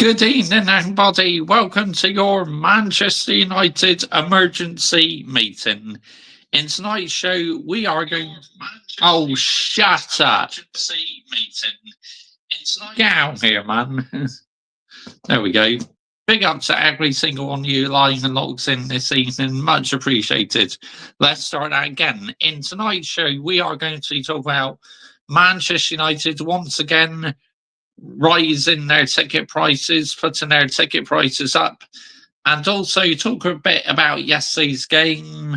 Good evening, everybody. Welcome to your Manchester United emergency meeting. In tonight's show, we are going. Oh, shut up! Get out here, man. There we go. Big up to every single one of you live and logs in this evening. Much appreciated. Let's start that again. In tonight's show, we are going to talk about Manchester United once again rising their ticket prices, putting their ticket prices up, and also talk a bit about yesterday's game.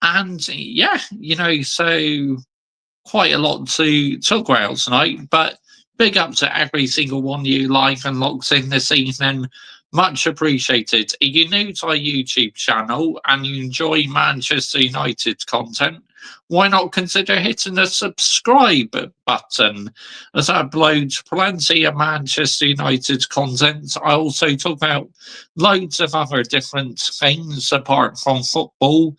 And yeah, so quite a lot to talk about tonight. But big up to every single one of you live and logs in this evening. Much appreciated. If you're new to our YouTube channel and you enjoy Manchester United content, why not consider hitting the subscribe button, as I upload plenty of Manchester United content. I also talk about loads of other different things apart from football.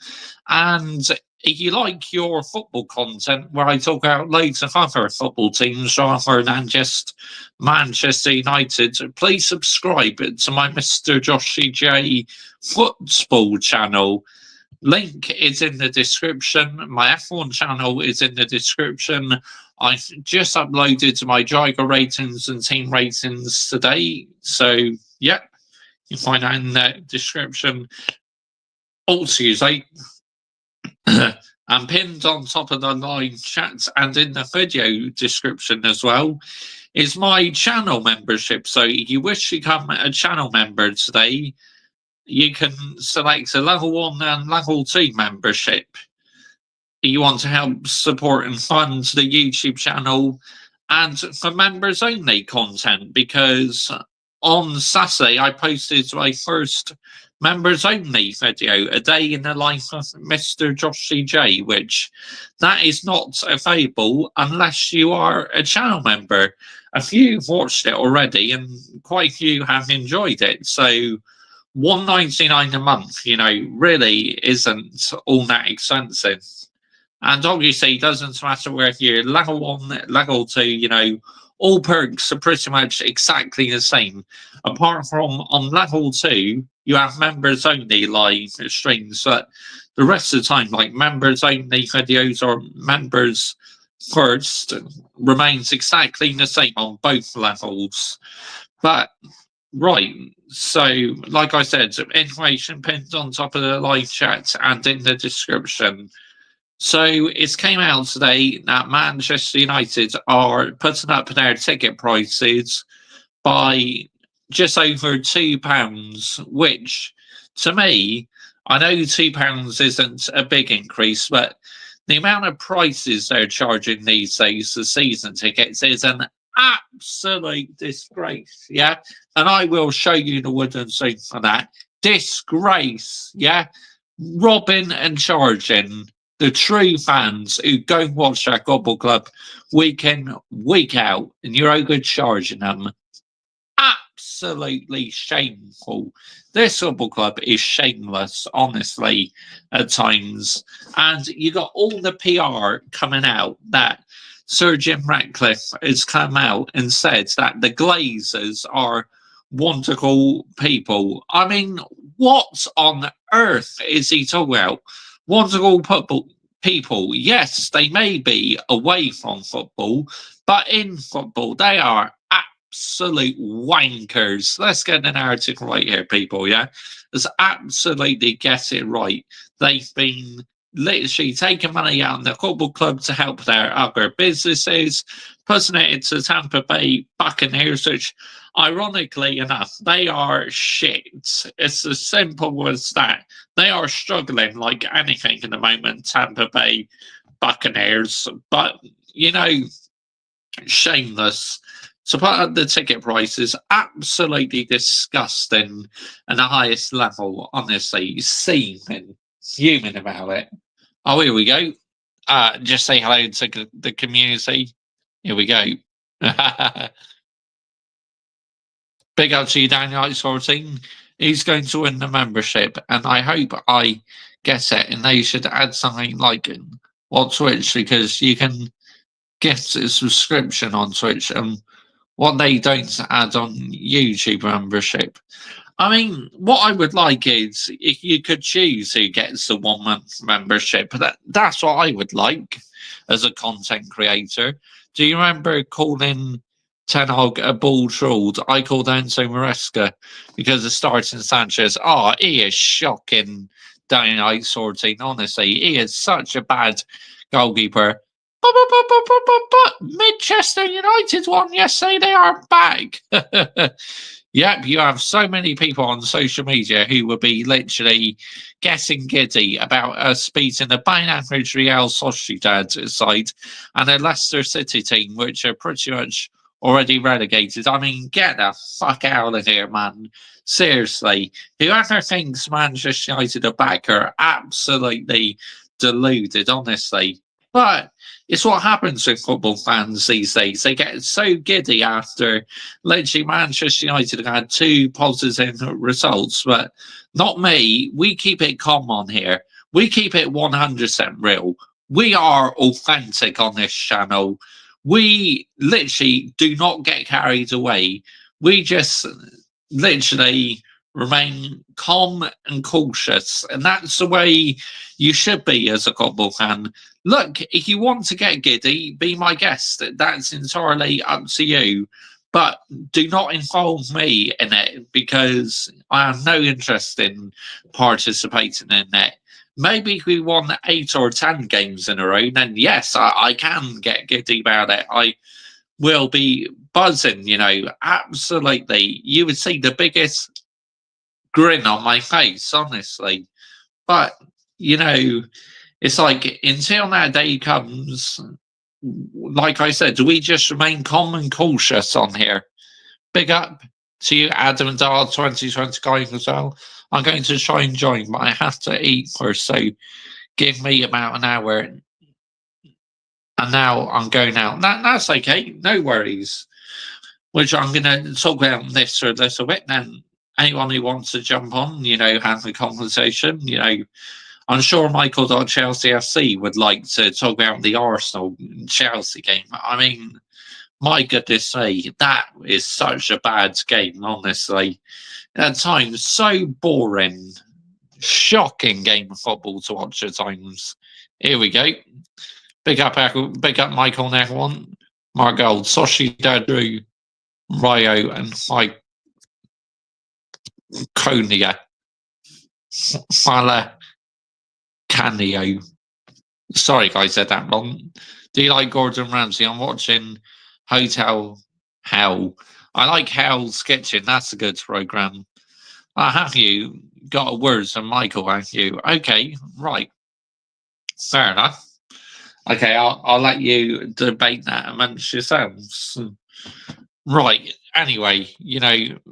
And if you like your football content, where I talk about loads of other football teams rather than just Manchester United, please subscribe to my Mr. Joshy J football channel. Link is in the description. My F1 channel is in the description. I've just uploaded my driver ratings and team ratings today. So, yeah, you find that in the description. Also, and pinned on top of the live chat and in the video description as well is my channel membership. So if you wish to become a channel member today, you can select a level 1 and level 2 membership. You want to help support and fund the YouTube channel and for members only content, because on Saturday I posted my first members only video, a day in the life of Mr. Joshy J, which that is not available unless you are a channel member. A few have watched it already and quite a few have enjoyed it. So $1.99 a month, really isn't all that expensive. And obviously, it doesn't matter whether you're level 1, level 2, all perks are pretty much exactly the same. Apart from on level 2, you have members only live streams, but the rest of the time, like members only videos or members first, remains exactly the same on both levels. But right, so like I said, information pinned on top of the live chat and in the description. So it came out today that Manchester United are putting up their ticket prices by just over £2, which to me, I know £2 isn't a big increase, but the amount of prices they're charging these days for season tickets is an absolute disgrace, yeah? And I will show you the wooden scene for that. Disgrace, yeah? Robbing and charging the true fans who go and watch that Gobble Club week in, week out, and you're over charging them. Absolutely shameful. This football club is shameless, honestly, at times. And you got all the PR coming out that Sir Jim Ratcliffe has come out and said that the Glazers are wonderful people. I mean, what on earth is he talking about? Wonderful people. Yes, they may be away from football, but in football, they are absolute wankers. Let's get the narrative right here, people, yeah? Let's absolutely get it right. They've been literally taking money out of the football club to help their other businesses, putting it into Tampa Bay Buccaneers, which, ironically enough, they are shit. It's as simple as that. They are struggling like anything in the moment, Tampa Bay Buccaneers. But, shameless. To put up the ticket prices, absolutely disgusting at the highest level, honestly. Seeming human about it. Oh, here we go. Just say hello to the community. Here we go. Big up to you, Daniel 14. He's going to win the membership, and I hope I get it. And they should add something like Twitch, because you can gift a subscription on Twitch. And what they don't add on YouTube membership. I mean, what I would like is if you could choose who gets the 1 month membership. That's what I would like as a content creator. Do you remember calling Ten Hag a ball trolled? I called Enzo Maresca because of starting Sanchez. Oh, he is shocking down out sorting. Honestly, he is such a bad goalkeeper. But Manchester United won yesterday. They are back. Yep, you have so many people on social media who will be literally getting giddy about us beating the bang average Real Sociedad side and a Leicester City team, which are pretty much already relegated. I mean, get the fuck out of here, man. Seriously. Whoever thinks Manchester United are back are absolutely deluded, honestly. But it's what happens with football fans these days. They get so giddy after literally Manchester United had 2 positive results, but not me. We keep it calm on here. We keep it 100% real. We are authentic on this channel. We literally do not get carried away. We just literally remain calm and cautious, and that's the way you should be as a football fan. Look, if you want to get giddy, be my guest. That's entirely up to you. But do not involve me in it because I have no interest in participating in it. Maybe if we won 8 or 10 games in a row, then yes, I can get giddy about it. I will be buzzing, absolutely. You would see the biggest grin on my face, honestly. But, it's like until that day comes, like I said, we just remain calm and cautious on here. Big up to you, Adam and Dahl 2020 guys as well. I'm going to try and join, but I have to eat first, so give me about an hour. And now I'm going out. That's okay, no worries. Which I'm going to talk about this for a little bit. Then anyone who wants to jump on, have a conversation, I'm sure Micheal.ChelseaFC would like to talk about the Arsenal-Chelsea game. I mean, my goodness me, that is such a bad game, honestly. At times, so boring. Shocking game of football to watch at times. Here we go. Big up Michael and everyone. Mark Gold, Sociedad Drew, Rio, and Konya. Fala Canio. Sorry, guys, I said that wrong. Do you like Gordon Ramsay? I'm watching Hotel Hell. I like Hell's Kitchen. That's a good program. Have you got a word from Michael? Have you? Okay, right. Fair enough. Okay, I'll let you debate that amongst yourselves. Right. Anyway,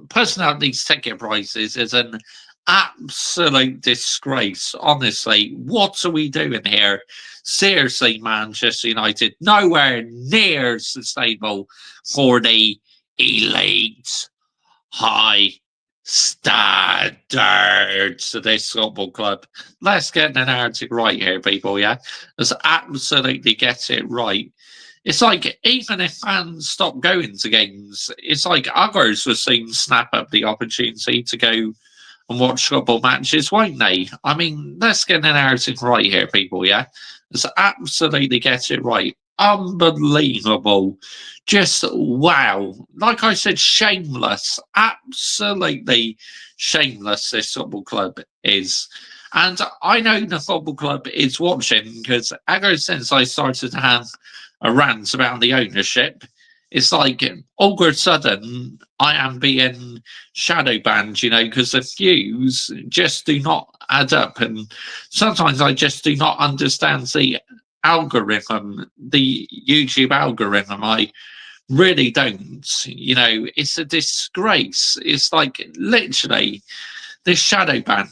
putting out these ticket prices is an absolute disgrace. Honestly, what are we doing here? Seriously, Manchester United, nowhere near sustainable for the elite high standards of this football club. Let's get the narrative right here, people. Yeah, let's absolutely get it right. It's like even if fans stop going to games, it's like others will soon snap up the opportunity to go and watch football matches, won't they? I mean, let's get the narrative right here, people. Yeah, let's absolutely get it right. Unbelievable. Just wow. Like I said, shameless. Absolutely shameless, this football club is. And I know the football club is watching because ever since I started to have a rant about the ownership, it's like all of a sudden I am being shadow banned, because the views just do not add up. And sometimes I just do not understand the algorithm, the YouTube algorithm. I really don't. It's a disgrace. It's like literally this shadow ban.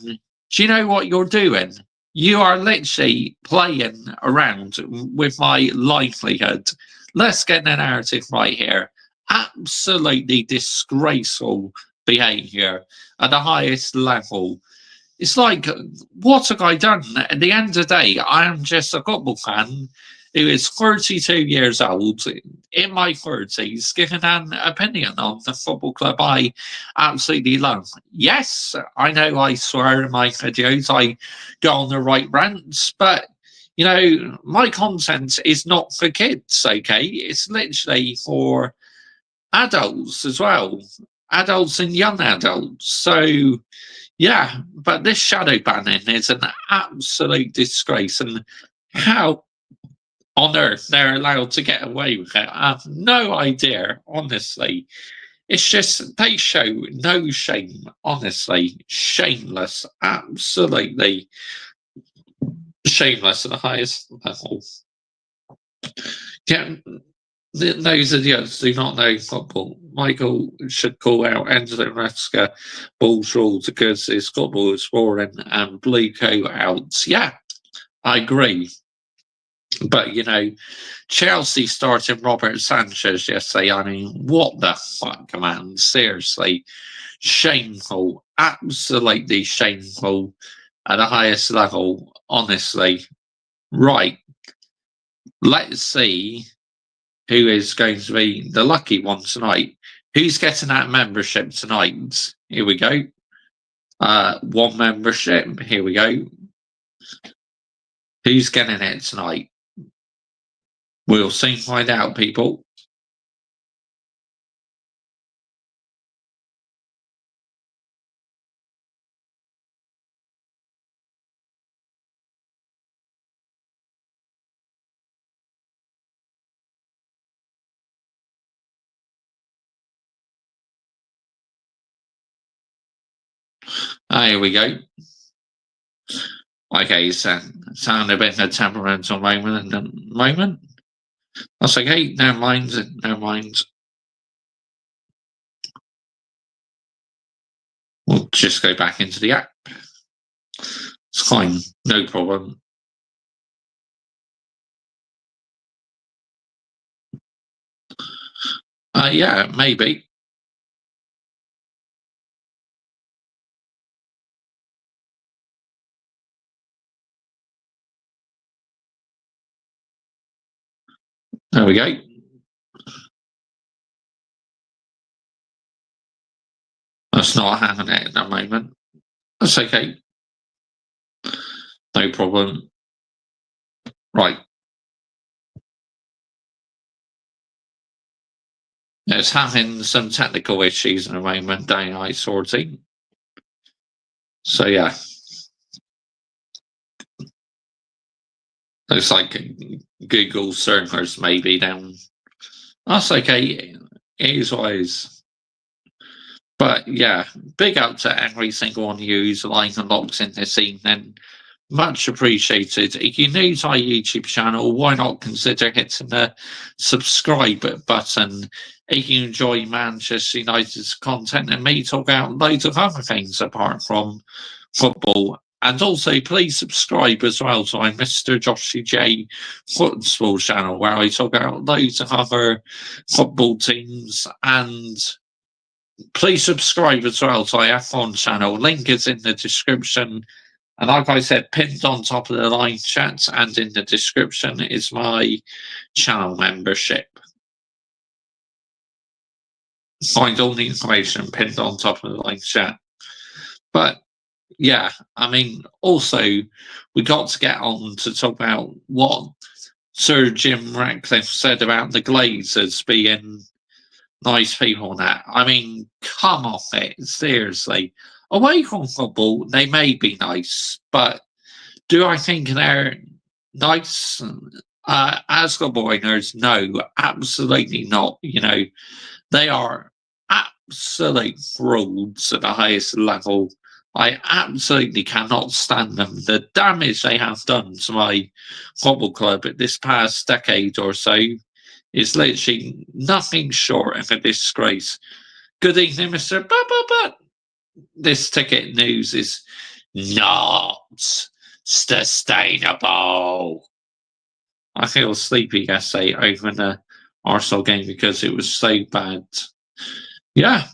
Do you know what you're doing? You are literally playing around with my livelihood. Let's get the narrative right here. Absolutely disgraceful behaviour at the highest level. It's like, what have I done? At the end of the day, I am just a football fan who is 32 years old, in my 30s, giving an opinion on the football club I absolutely love. Yes, I know I swear in my videos, I go on the right rants, but my content is not for kids, okay? It's literally for adults as well, adults and young adults. So, yeah, but this shadow banning is an absolute disgrace. And how on earth they're allowed to get away with it, I have no idea, honestly. It's just, they show no shame, honestly. Shameless, absolutely shameless at the highest level. Yeah, those idiots do not know football. Michael should call out Enzo Maresca Ball's rules because his football is boring and blue coat out. Yeah, I agree. But, Chelsea started Robert Sanchez yesterday. I mean, what the fuck, man? Seriously. Shameful. Absolutely shameful at the highest level, honestly. Right. Let's see who is going to be the lucky one tonight. Who's getting that membership tonight? Here we go. One membership. Here we go. Who's getting it tonight? We'll soon find out, people. Here we go. Okay, so sound a bit of a temperamental moment at the moment. That's okay. Never mind. Never mind. We'll just go back into the app. It's fine. No problem. Yeah, maybe. There we go. That's not happening at the moment. That's okay. No problem. Right. It's having some technical issues in the moment, day-night sorting. So, yeah. Looks like Google servers may be down. That's okay. It is what it is. But yeah, big up to every single one of you who's live and locked in this evening. Much appreciated. If you're new to our YouTube channel, why not consider hitting the subscribe button if you enjoy Manchester United's content and me talk about loads of other things apart from football. And also, please subscribe as well to my Mr. Joshy J football channel, where I talk about loads of other football teams. And please subscribe as well to our F1 channel. Link is in the description. And like I said, pinned on top of the live chat and in the description is my channel membership. Find all the information pinned on top of the live chat. But yeah, I mean, also, we got to get on to talk about what Sir Jim Ratcliffe said about the Glazers being nice people and that. I mean, come off it, seriously. Away from football, they may be nice, but do I think they're nice? As football owners, no, absolutely not. They are absolute frauds at the highest level. I absolutely cannot stand them. The damage they have done to my football club this past decade or so is literally nothing short of a disgrace. Good evening, Mr. But this ticket news is not sustainable. I feel sleepy yesterday over the Arsenal game because it was so bad. Yeah,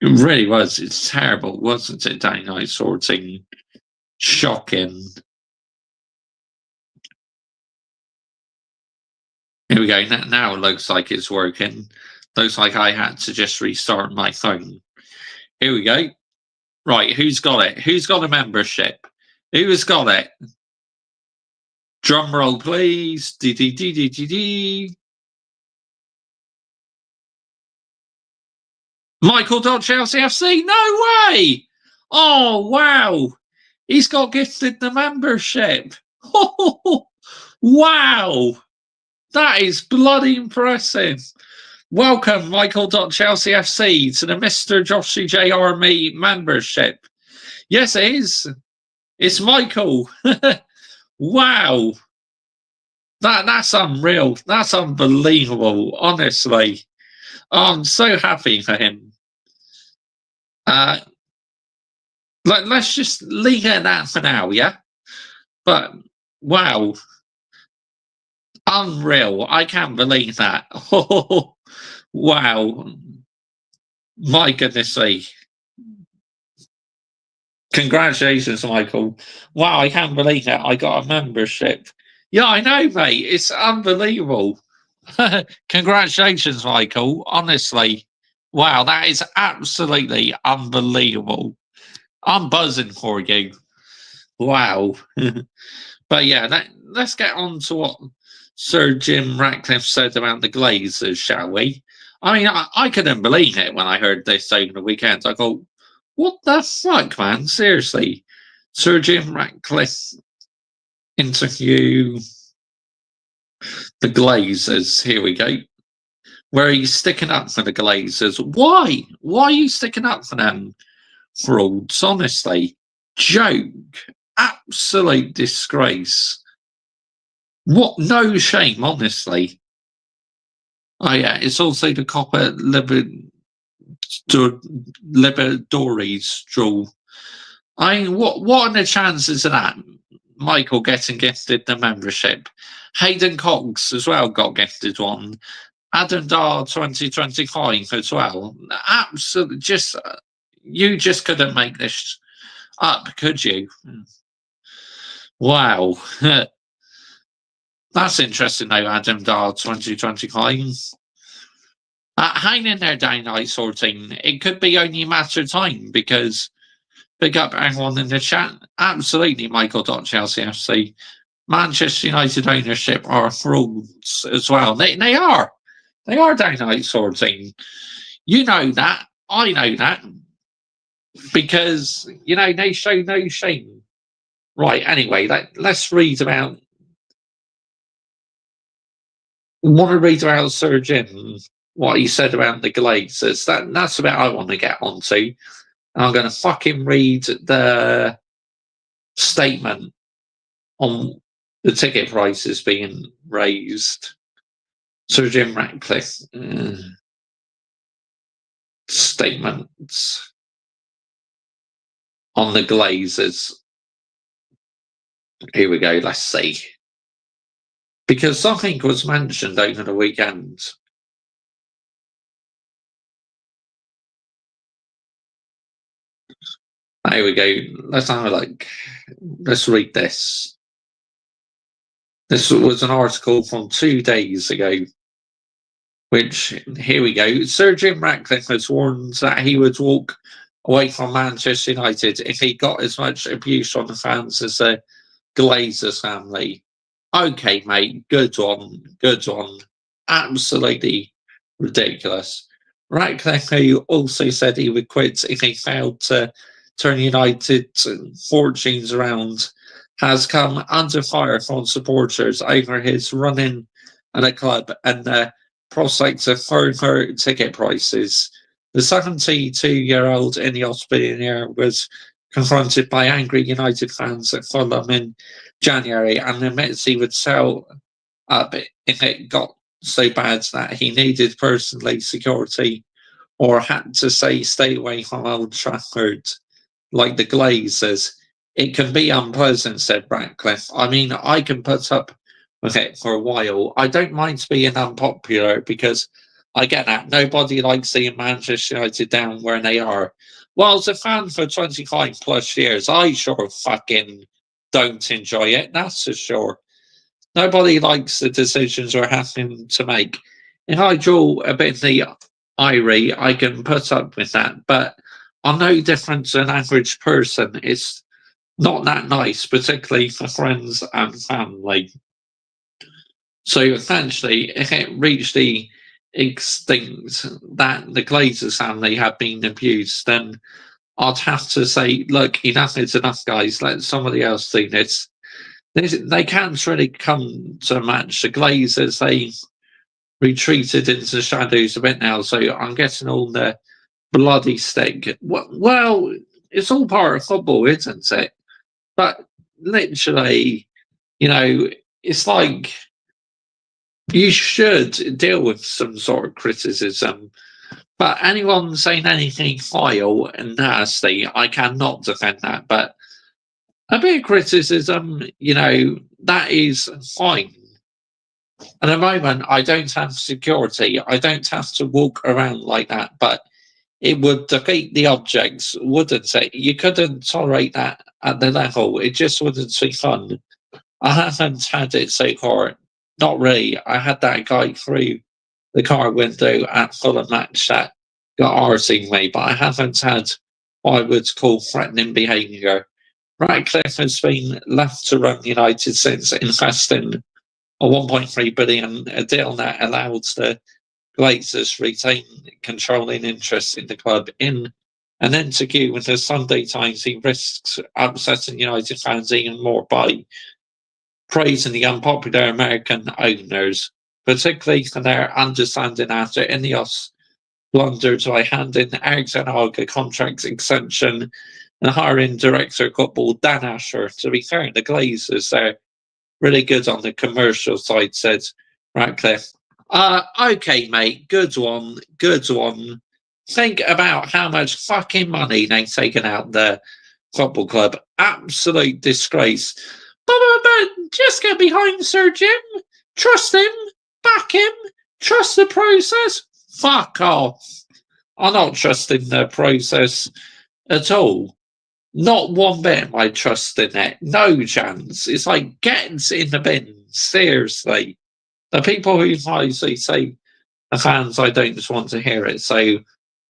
it really was. It's terrible, wasn't it? Day night sorting. Shocking. Here we go. Now it looks like it's working. Looks like I had to just restart my phone. Here we go. Right, who's got it? Who's got a membership? Who's got it? Drum roll, please. Dee. Micheal.ChelseaFC? No way! Oh, wow. He's got gifted the membership. Wow. That is bloody impressive. Welcome, Micheal.ChelseaFC, to the Mr. Joshy J. Army membership. Yes, it is. It's Micheal. Wow. That's unreal. That's unbelievable, honestly. I'm so happy for him. Let's just leave it at that for now, yeah? But, wow. Unreal. I can't believe that. Oh, wow. My goodness me. Congratulations, Micheal. Wow, I can't believe that. I got a membership. Yeah, I know, mate. It's unbelievable. Congratulations, Micheal. Honestly. Wow, that is absolutely unbelievable. I'm buzzing for you. Wow. But yeah, let's get on to what Sir Jim Ratcliffe said about the Glazers, shall we? I mean, I couldn't believe it when I heard this over the weekend. I go, what the fuck, man? Seriously. Sir Jim Ratcliffe interview the Glazers. Here we go. Where he's sticking up for the Glazers. Why? Why are you sticking up for them? Frauds, honestly. Joke. Absolute disgrace. What? No shame, honestly. Oh, yeah, it's also the Copper Libertadores draw. I mean, what are the chances of that? Micheal getting gifted the membership. Hayden Cox as well got gifted one. Adam Dar 2025 as well. Absolutely, you just couldn't make this up, could you? Wow. That's interesting though, Adam Dar 2025. Hang in there, Dynamite 14. It could be only a matter of time because pick up everyone in the chat. Absolutely, Micheal.ChelseaFC. Manchester United ownership are frauds as well. They are. They are Dynamite 14. You know that. I know that. Because, they show no shame. Right, anyway, let's read about. Want to read about Sir Jim, what he said about the Glazers. That's about I want to get onto. I'm going to fucking read the statement on the ticket prices being raised. Sir Jim Ratcliffe statements on the Glazers. Here we go. Let's see. Because something was mentioned over the weekend. Here we go. Let's have a look. Let's read this. This was an article from 2 days ago, which, here we go. Sir Jim Ratcliffe has warned that he would walk away from Manchester United if he got as much abuse on the fans as the Glazers family. Okay, mate, good one. Absolutely ridiculous. Ratcliffe, who also said he would quit if he failed to turn United's fortunes around, has come under fire from supporters over his run-in at a club and the prospects of further ticket prices. The 72-year-old Ineos billionaire was confronted by angry United fans at Fulham in January and admits he would sell up if it got so bad that he needed personal security or had to stay away from Old Trafford. Like the Glazers, it can be unpleasant, said Ratcliffe. I mean, I can put up with it for a while. I don't mind being unpopular because I get that. Nobody likes seeing Manchester United down where they are. Well, as a fan for 25 plus years, I sure fucking don't enjoy it, that's for sure. Nobody likes the decisions we're having to make. If I draw a bit in the irie, I can put up with that, but I'm no different to an average person. It's not that nice, particularly for friends and family. So essentially, if it reached the extinct that the Glazers family have been abused, then I'd have to say, look, enough is enough, guys. Let somebody else do this. They can't really come to match the Glazers. They retreated into the shadows a bit now, so I'm getting all the bloody stick. Well, it's all part of football, isn't it? But literally, you know, it's like you should deal with some sort of criticism. But anyone saying anything vile and nasty, I cannot defend that. But a bit of criticism, that is fine. At the moment, I don't have security. I don't have to walk around like that. But it would defeat the objects, wouldn't it? You couldn't tolerate that at the level. It just wouldn't be fun. I haven't had it so far. Not really. I had that guy through the car window at Fulham match that got arsing me, but I haven't had what I would call threatening behaviour. Ratcliffe has been left to run United since investing a 1.3 billion a deal that allowed the Glazers retain controlling interest in the club. In an interview with the Sunday Times, he risks upsetting United fans even more by praising the unpopular American owners, particularly for their understanding after Ineos blundered by handing Eric Ten Hag a contract extension and hiring director of football Dan Asher. To be fair, the Glazers are really good on the commercial side, said Ratcliffe. Okay, mate, good one, good one. Think about how much fucking money they've taken out the football club. Absolute disgrace. But just get behind Sir Jim. Trust him. Back him. Trust the process. Fuck off. I'm not trusting the process at all. Not one bit am I trusting it. No chance. It's like getting in the bin. Seriously. The people who wisely say the fans, I don't just want to hear it. So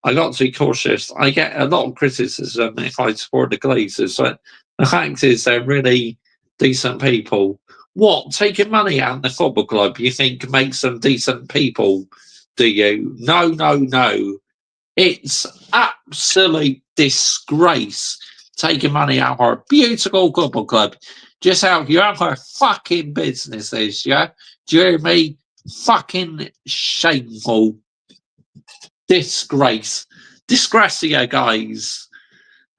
I got to be cautious. I get a lot of criticism if I support the Glazers, but the fact is they're really decent people. What? Taking money out of the football club you think makes them decent people, do you? No, no, no. It's absolute disgrace taking money out of our beautiful football club. Just out your other fucking businesses, yeah? Do you hear me? Fucking shameful. Disgrace. Disgracia, guys.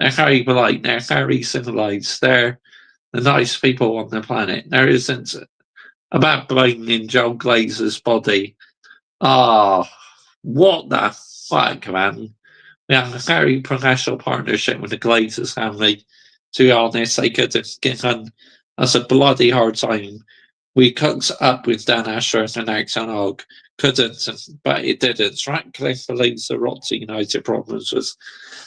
They're very polite. They're very civilized. They're the nice people on the planet. There isn't a bad bone in Joel Glazer's body. Ah, what the fuck, man? We have a very professional partnership with the Glazers family. To be honest, they could have given us a bloody hard time. We cooked up with Dan Asher and Eric Ten Hag. Couldn't, but it didn't. Ratcliffe believes the rot to United problems was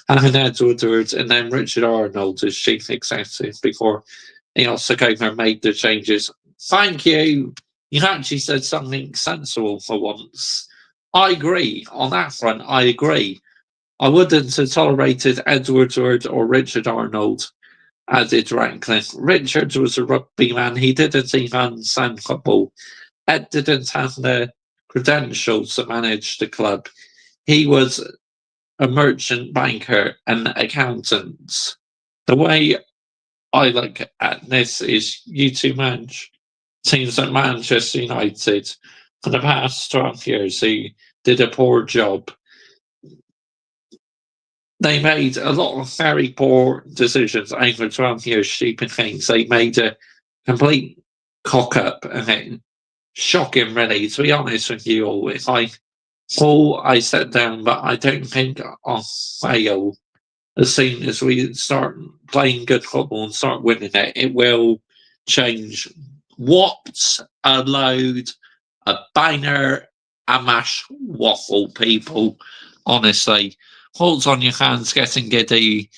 having Ed Woodward and then Richard Arnold as chief executive before he also came and made the changes. Thank you. You actually said something sensible for once. I agree. On that front, I agree. I wouldn't have tolerated Ed Woodward or Richard Arnold, added Ratcliffe. Richard was a rugby man. He didn't even understand football. Ed didn't have the credentials to manage the club. He was a merchant banker and accountant. The way I look at this is you two manage teams at Manchester United for the past 12 years who did a poor job. They made a lot of very poor decisions over 12 years, stupid things. They made a complete cock up and it shocking, really, to be honest with you all. If I fall, I sit down, but I don't think I'll fail. As soon as we start playing good football and start winning it, it will change. What a load of banger, a mash waffle, people. Honestly, holds on your hands getting giddy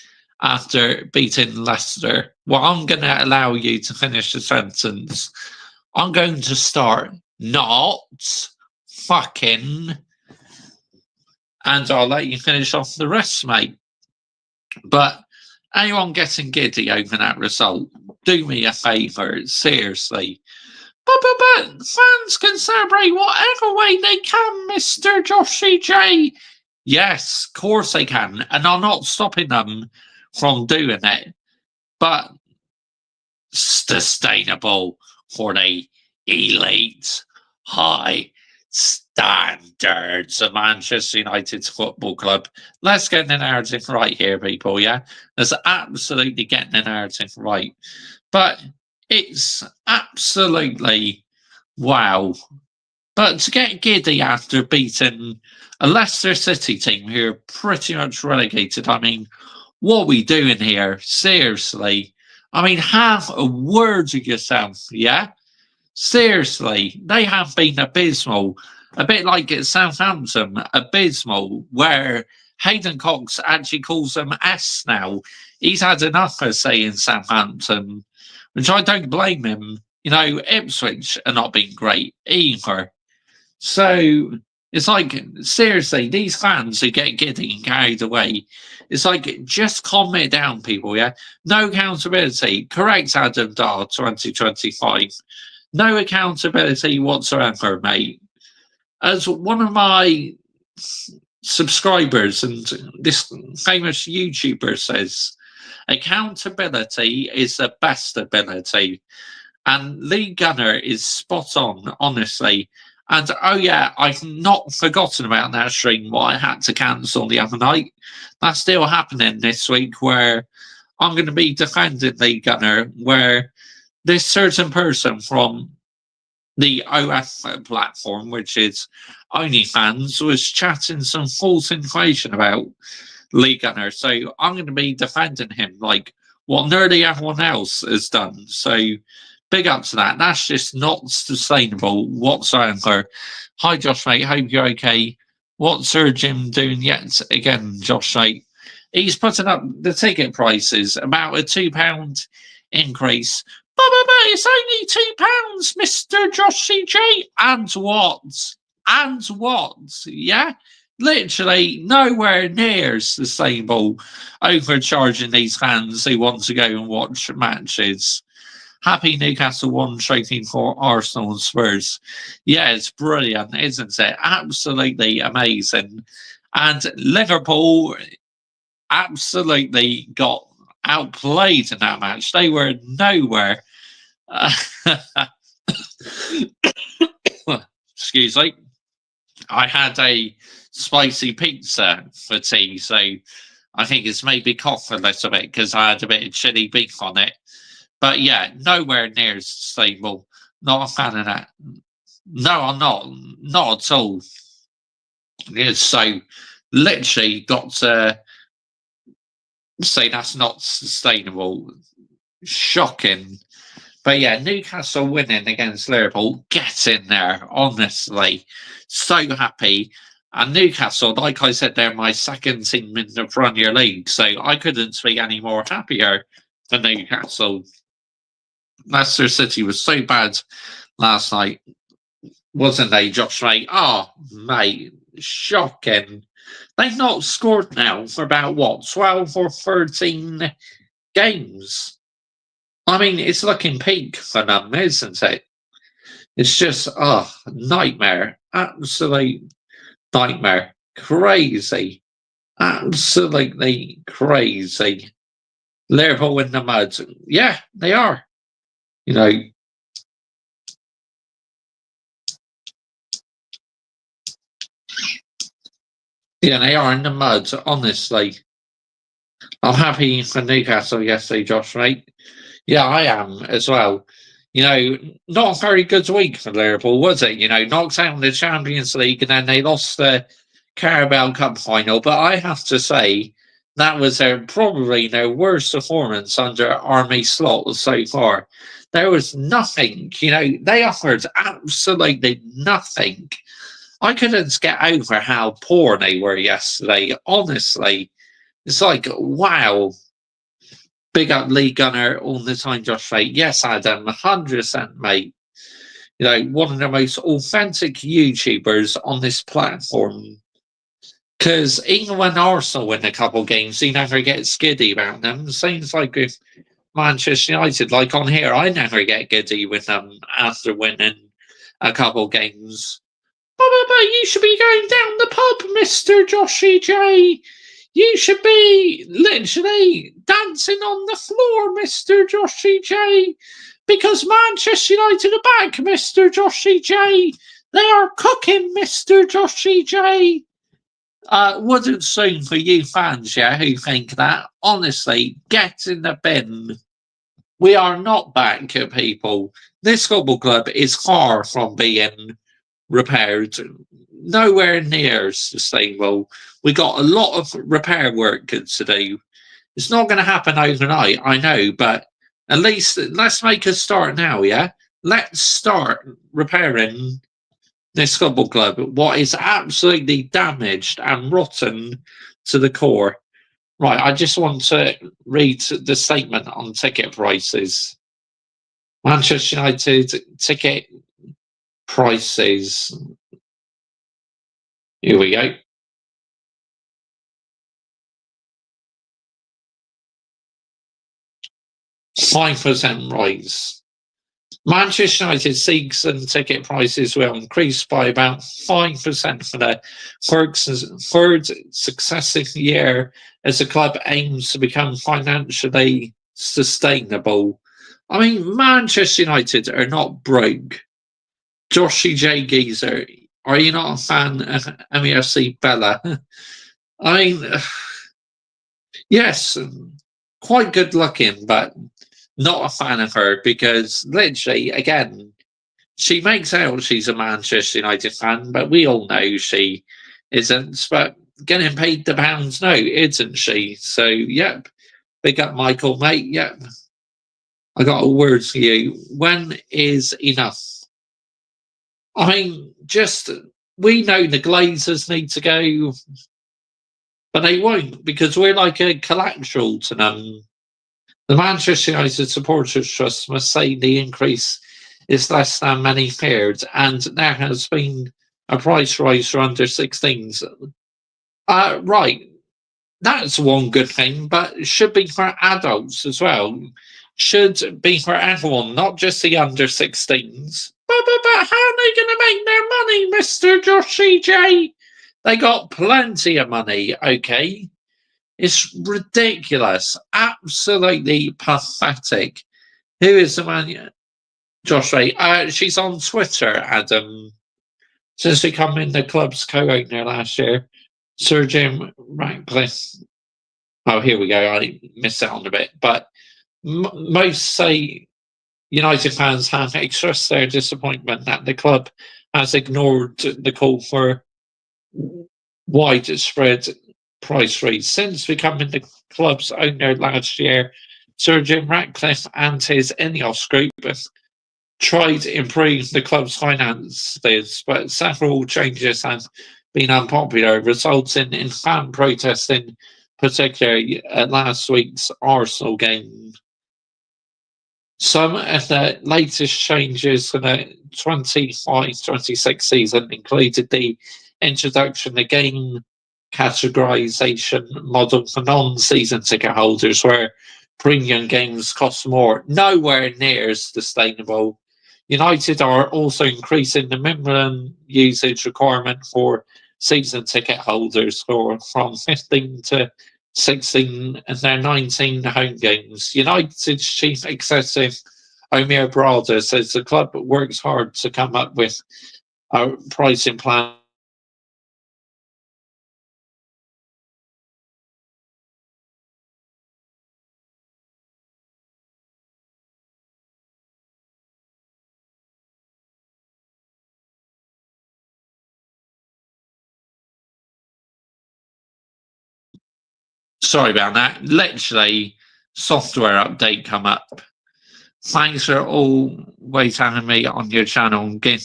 after beating Leicester. Well, I'm going to allow you to finish the sentence. I'm going to start not fucking, and I'll let you finish off the rest, mate. But anyone getting giddy over that result, do me a favour, seriously. But fans can celebrate whatever way they can, Mr. Joshy J. Yes, of course they can, and I'm not stopping them from doing it. But sustainable for the elite high standards of Manchester United Football Club. Let's get the narrative right here, people, yeah? Let's absolutely get the narrative right. But it's absolutely wow. But to get giddy after beating a Leicester City team who are pretty much relegated, I mean, what are we doing here? Seriously. I mean, have a word of yourself, yeah? Seriously, they have been abysmal. A bit like at Southampton, abysmal, where Hayden Cox actually calls them S now. He's had enough of saying Southampton, which I don't blame him. You know, Ipswich are not being great either. So it's like, seriously, these fans who get giddy and carried away, it's like, just calm it down, people, yeah? No accountability. Correct, Adam Dar, 2025. No accountability whatsoever, mate. As one of my subscribers and this famous YouTuber says, accountability is the best ability. And Lee Gunner is spot on, honestly. And oh yeah, I've not forgotten about that stream what I had to cancel the other night. That's still happening this week, where I'm going to be defending Lee Gunner, where this certain person from the OF platform, which is OnlyFans, was chatting some false information about Lee Gunner. So I'm going to be defending him like what nearly everyone else has done. So big up to that. That's just not sustainable whatsoever. Hi, Josh, mate. Hope you're okay. What's Sir Jim doing yet again, Josh, mate? He's putting up the ticket prices, about a £2 increase. But it's only £2, Mr. Joshy J. And what? And what? Yeah? Literally nowhere near sustainable overcharging these fans who want to go and watch matches. Happy Newcastle won trophy for Arsenal and Spurs. Yeah, it's brilliant, isn't it? Absolutely amazing. And Liverpool absolutely got outplayed in that match. They were nowhere. Excuse me. I had a spicy pizza for tea, so I think it's made me cough a little bit because I had a bit of chili beef on it. But yeah, nowhere near as stable. Not a fan of that. No, I'm not. Not at all. Yeah, so literally got to say that's not sustainable. Shocking. But yeah, Newcastle winning against Liverpool. Get in there, honestly. So happy. And Newcastle, like I said, they're my second team in the Premier League. So I couldn't be any more happier than Newcastle. Leicester City was so bad last night, wasn't they, Josh, mate? Oh, mate, shocking. They've not scored now for about, what, 12 or 13 games? I mean, it's looking peak for them, isn't it? It's just, nightmare. Absolute nightmare. Crazy. Absolutely crazy. Liverpool in the mud. Yeah, they are. You know, yeah, they are in the mud, honestly. I'm happy for Newcastle yesterday, Josh, mate. Yeah, I am as well. You know, not a very good week for Liverpool, was it? You know, knocked out in the Champions League and then they lost the Carabao Cup final. But I have to say, that was probably their worst performance under Army Slot so far. There was nothing, you know, they offered absolutely nothing. I couldn't get over how poor they were yesterday, honestly. It's like, wow. Big up Lee Gunner all the time, Josh, mate. Yes, Adam, 100%, mate. one of the most authentic YouTubers on this platform. Because even when Arsenal win a couple games, he never gets giddy about them. Seems like with Manchester United, like on here, I never get giddy with them after winning a couple games. But you should be going down the pub, Mr. Joshy J. You should be literally dancing on the floor, Mr. Joshy J. Because Manchester United are back, Mr. Joshy J. They are cooking, Mr. Joshy J. Wouldn't soon for you fans, yeah, who think that. Honestly, get in the bin. We are not back, people. This football club is far from being repaired. Nowhere near sustainable. We got a lot of repair work to do. It's not going to happen overnight, I know, but at least let's make a start now, yeah? Let's start repairing this football club, what is absolutely damaged and rotten to the core. Right, I just want to read the statement on ticket prices. Manchester United ticket prices. Here we go. %5 rise. Manchester United season ticket prices will increase by about 5% for the third successive year as the club aims to become financially sustainable. I mean, Manchester United are not broke. Joshy J. Geezer, are you not a fan of MEFC Bella? I mean, yes, quite good looking, but not a fan of her because literally, again, she makes out she's a Manchester United fan, but we all know she isn't. But getting paid the pounds, no, isn't she? So, yep, big up Michael, mate. Yep, I got a word for you. When is enough? I mean, we know the Glazers need to go, but they won't because we're like a collateral to them. The Manchester United Supporters Trust must say the increase is less than many feared, and there has been a price rise for under 16s. Right, that's one good thing, but it should be for adults as well. Should be for everyone, not just the under 16s. But how are they going to make their money, Mr. Joshy J? They got plenty of money, okay? It's ridiculous. Absolutely pathetic. Who is the man? Josh Ray. She's on Twitter, Adam. Since becoming the club's co-owner last year, Sir Jim Ratcliffe. Oh, here we go. I missed out on a bit. But most say United fans have expressed their disappointment that the club has ignored the call for widespread price raise. Since becoming the club's owner last year, Sir Jim Ratcliffe and his Ineos group have tried to improve the club's finances, but several changes have been unpopular, resulting in fan protesting, particularly at last week's Arsenal game. Some of the latest changes for the 25-26 season included the introduction of game categorization model for non-season ticket holders, where premium games cost more. Nowhere near as sustainable. United are also increasing the minimum usage requirement for season ticket holders from 15 to 16 and their 19 home games. United's chief executive Omir Brada says the club works hard to come up with a pricing plan. Sorry about that. Literally, software update come up. Thanks for always having me on your channel and give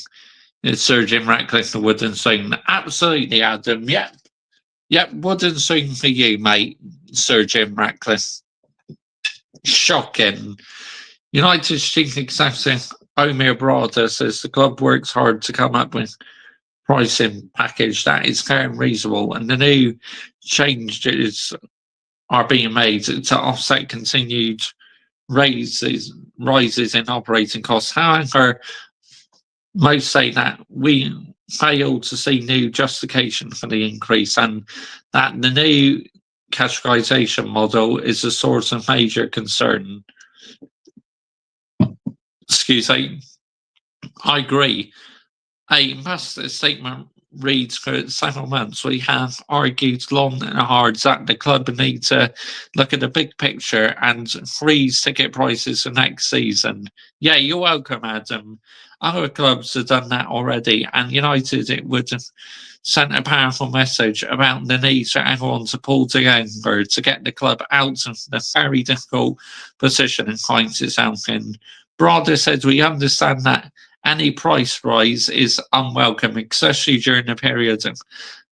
Sir Jim Ratcliffe the wooden spoon. Absolutely, Adam. Yep, wooden spoon for you, mate, Sir Jim Ratcliffe. Shocking. United's chief executive Omir Brada says the club works hard to come up with pricing package that is fair and reasonable, and the new changes are being made to offset continued rises in operating costs. However, most say that we fail to see new justification for the increase, and that the new categorisation model is a source of major concern. Excuse me. I agree. A master statement reads, for several months we have argued long and hard that the club need to look at the big picture and freeze ticket prices for next season. Yeah, you're welcome, Adam. Other clubs have done that already, and United, it would have sent a powerful message about the need for everyone to pull together to get the club out of the very difficult position it finds itself in. Brada said, we understand that any price rise is unwelcome, especially during a period of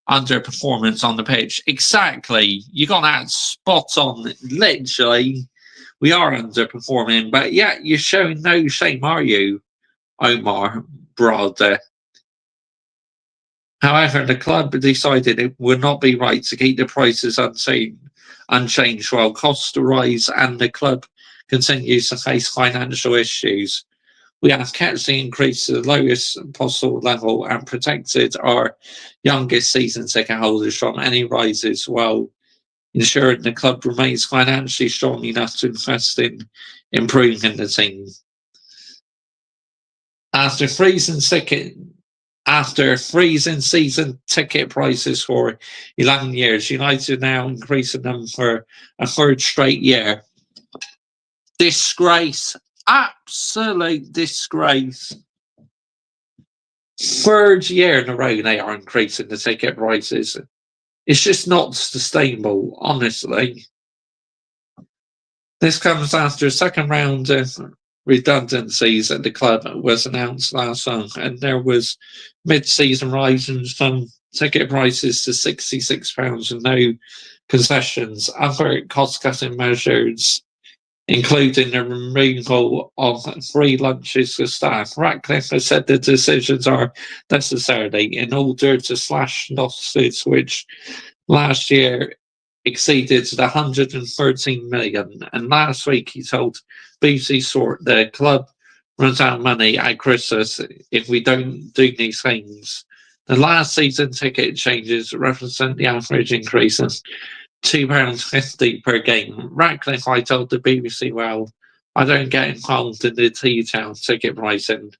underperformance on the pitch. Exactly. You got that spot on. Literally, we are underperforming, but yeah, you're showing no shame, are you, Omar Brada? However, the club decided it would not be right to keep the prices unchanged while costs rise and the club continues to face financial issues. We have kept the increase to the lowest possible level and protected our youngest season ticket holders from any rises while ensuring the club remains financially strong enough to invest in improving the team. After freezing season ticket prices for 11 years, United now increasing them for a third straight year. Disgrace. Absolute disgrace. Third year in a row they are increasing the ticket prices. It's just not sustainable, honestly. This comes after a second round of redundancies at the club was announced last month, and there was mid-season rise in some ticket prices to £66 and no concessions. Other cost-cutting measures, including the removal of free lunches for staff. Ratcliffe has said the decisions are necessary in order to slash losses, which last year exceeded the 113 million. And last week he told BBC Sport the club runs out of money at Christmas if we don't do these things. The last season ticket changes represent the average increase of £2.50 per game. Ratcliffe, I told the BBC, well, I don't get involved in the detailed ticket pricing.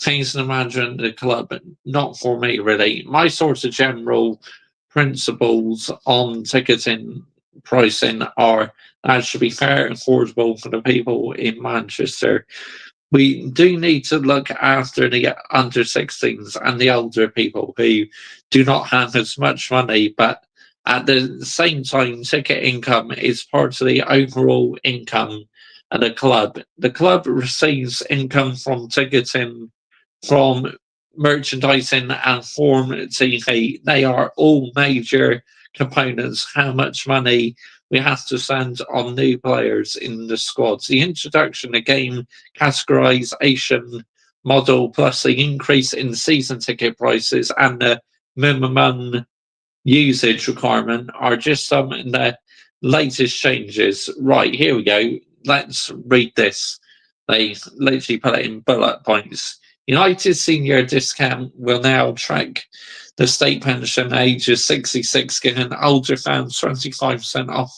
Things in the management of the club, not for me really. My sort of general principles on ticketing pricing are that it should be fair and affordable for the people in Manchester. We do need to look after the under 16s and the older people who do not have as much money, but at the same time, ticket income is part of the overall income of the club. The club receives income from ticketing, from merchandising, and from TV. They are all major components. How much money we have to spend on new players in the squads. The introduction of game categorisation model, plus the increase in season ticket prices and the minimum usage requirement are just some of the latest changes. Right, here we go. Let's read this. They literally put it in bullet points. United senior discount will now track the state pension age of 66, giving older fans 25% off.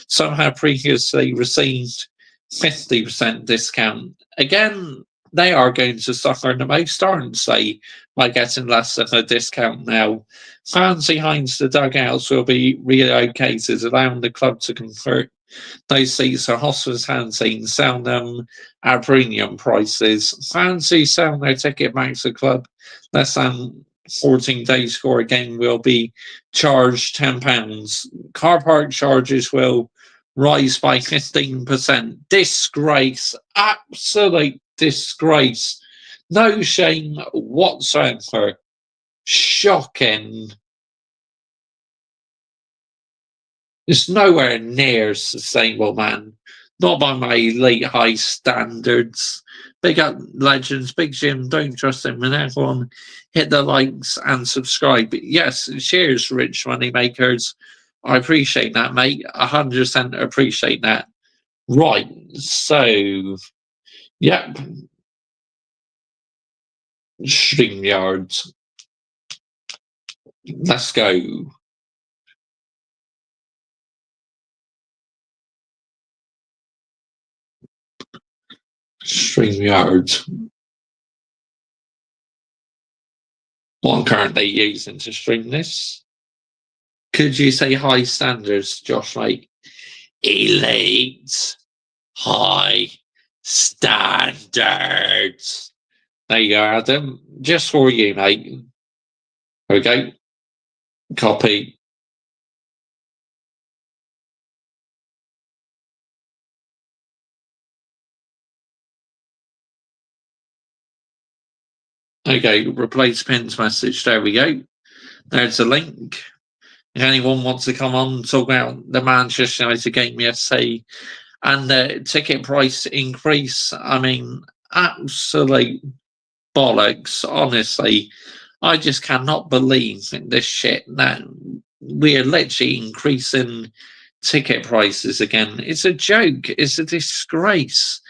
Some have previously received 50% discount. Again, they are going to suffer the most, aren't they, by getting less of a discount now. Fans behind the dugouts will be relocated, allowing the club to convert those seats for hospitality, sell them at premium prices. Fans who sell their ticket back to the club less than 14 days for a game will be charged £10. Car park charges will rise by 15%. Disgrace. Absolute disgrace. No shame whatsoever. Shocking. It's nowhere near sustainable, man. Not by my elite high standards. Big up legends, Big Jim, don't trust him, and everyone hit the likes and subscribe. Yes, cheers, rich money makers. I appreciate that, mate. 100% appreciate that. Right, so, yep, StreamYard. Let's go. StreamYard. What I'm currently using to stream this. Could you say high standards, Josh, mate? Elite high standards. There you go, Adam. Just for you, mate. Okay. Copy. Okay, replace Pins message. There we go. There's a link. If anyone wants to come on and talk about the Manchester United game yesterday and the ticket price increase, I mean, absolute bollocks, honestly. I just cannot believe this shit that we're literally increasing ticket prices again. It's a joke. It's a disgrace.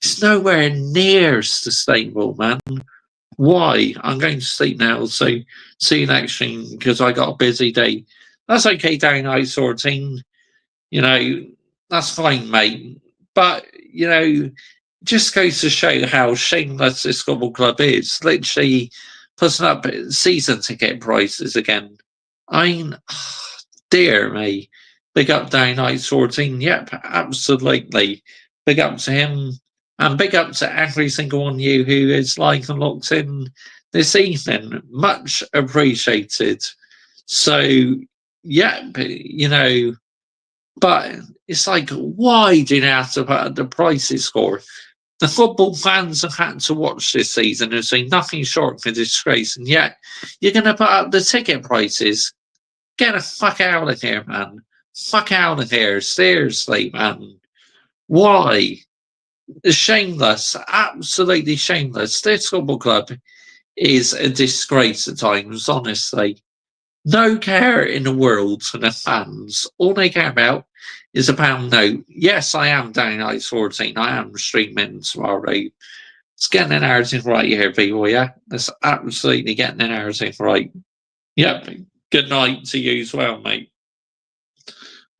It's nowhere near sustainable, man. Why? I'm going to sleep now, so see you next stream because I got a busy day. That's okay, down out 14. You know, that's fine, mate. But, you know, just goes to show how shameless this football club is. Literally putting up season ticket prices again. I mean, dear me. Big up down out 14. Yep, absolutely. Big up to him. And big up to every single one of you who is like and locked in this evening. Much appreciated. So, yeah, you know, but it's like, why do you have to put the prices for? The football fans have had to watch this season and seen nothing short of a disgrace, and yet you're going to put up the ticket prices. Get the fuck out of here, man. Fuck out of here. Seriously, man. Why? Shameless, absolutely shameless. This football club is a disgrace at times, honestly. No care in the world for the fans. All they care about is a pound note. Yes, I am down at 14. I am streaming tomorrow. It's getting the narrative right here, people, yeah? That's absolutely getting the narrative right. Yep. Good night to you as well, mate.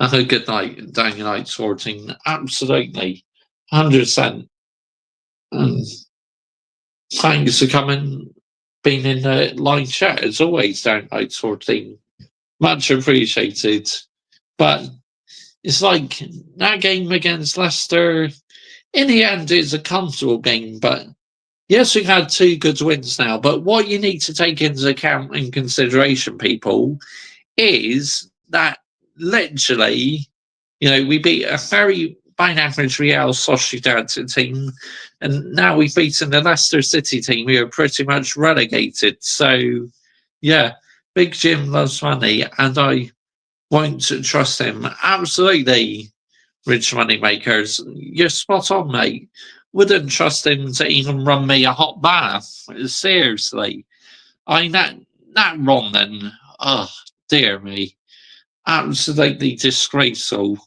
Have a good night, down at 14. Absolutely. 100%. Thanks for coming, being in the live chat as always, down at 14. Much appreciated. But it's like that game against Leicester, in the end, it's a comfortable game. But yes, we've had 2 good wins now. But what you need to take into account and consideration, people, is that literally, you know, we beat a very by average Real Sociedad team, and now we've beaten the Leicester City team who are pretty much relegated. So, yeah, Big Jim loves money, and I won't trust him. Absolutely, rich money makers. You're spot on, mate. Wouldn't trust him to even run me a hot bath. Seriously. I mean, that wrong then. Oh, dear me. Absolutely disgraceful.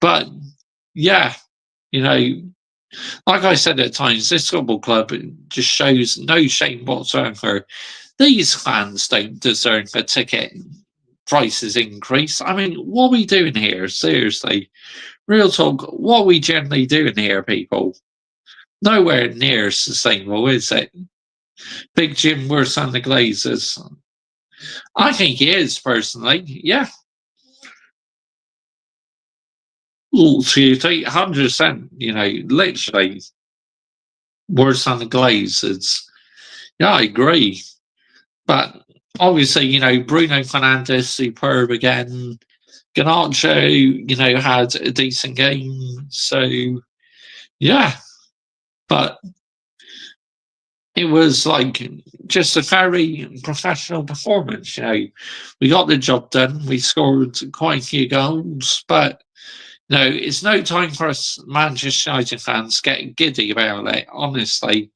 But yeah, you know, like I said at times, this football club just shows no shame whatsoever. These fans don't deserve a ticket prices increase. I mean, what are we doing here? Seriously. Real talk, what are we generally doing here, people? Nowhere near sustainable, is it? Big Jim worse than the Glazers. I think he is, personally. Yeah. Seriously, 100%, you know, literally worse than the Glazers. Yeah, I agree. But obviously, you know, Bruno Fernandes, superb again. Garnacho, you know, had a decent game. So, yeah. But it was like just a very professional performance, you know. We got the job done. We scored quite a few goals. But No, it's no time for us Manchester United fans getting giddy about it, honestly,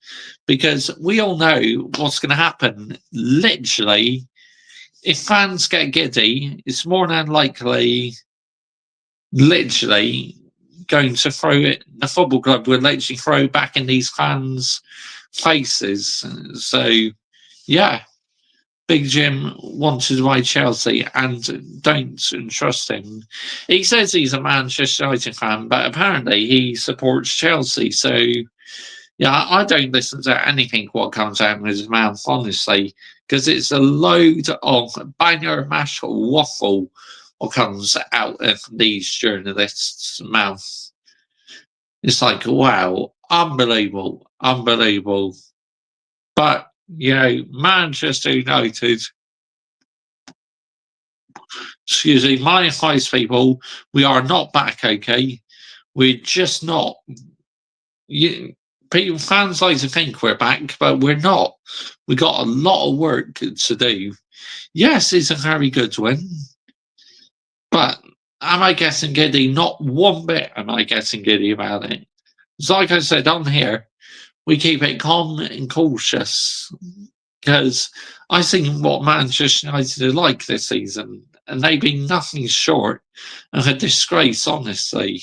because we all know what's going to happen. Literally, if fans get giddy, it's more than likely, literally, going to throw it. The football club will literally throw back in these fans' faces. So, yeah, Big Jim wanted to buy Chelsea and don't trust him. He says he's a Manchester United fan, but apparently he supports Chelsea. So, yeah, I don't listen to anything what comes out of his mouth, honestly, because it's a load of banger mash waffle what comes out of these journalists' mouths. It's like, wow, unbelievable, unbelievable. But, Manchester United, excuse me, my advice, people, we are not back, okay? We're just not. People, fans like to think we're back, but we're not. We got a lot of work to do. Yes, it's a very good win, but am I getting giddy? Not one bit am I getting giddy about it. It's like I said on here, we keep it calm and cautious because I think what Manchester United are like this season, and they've been nothing short of a disgrace, honestly.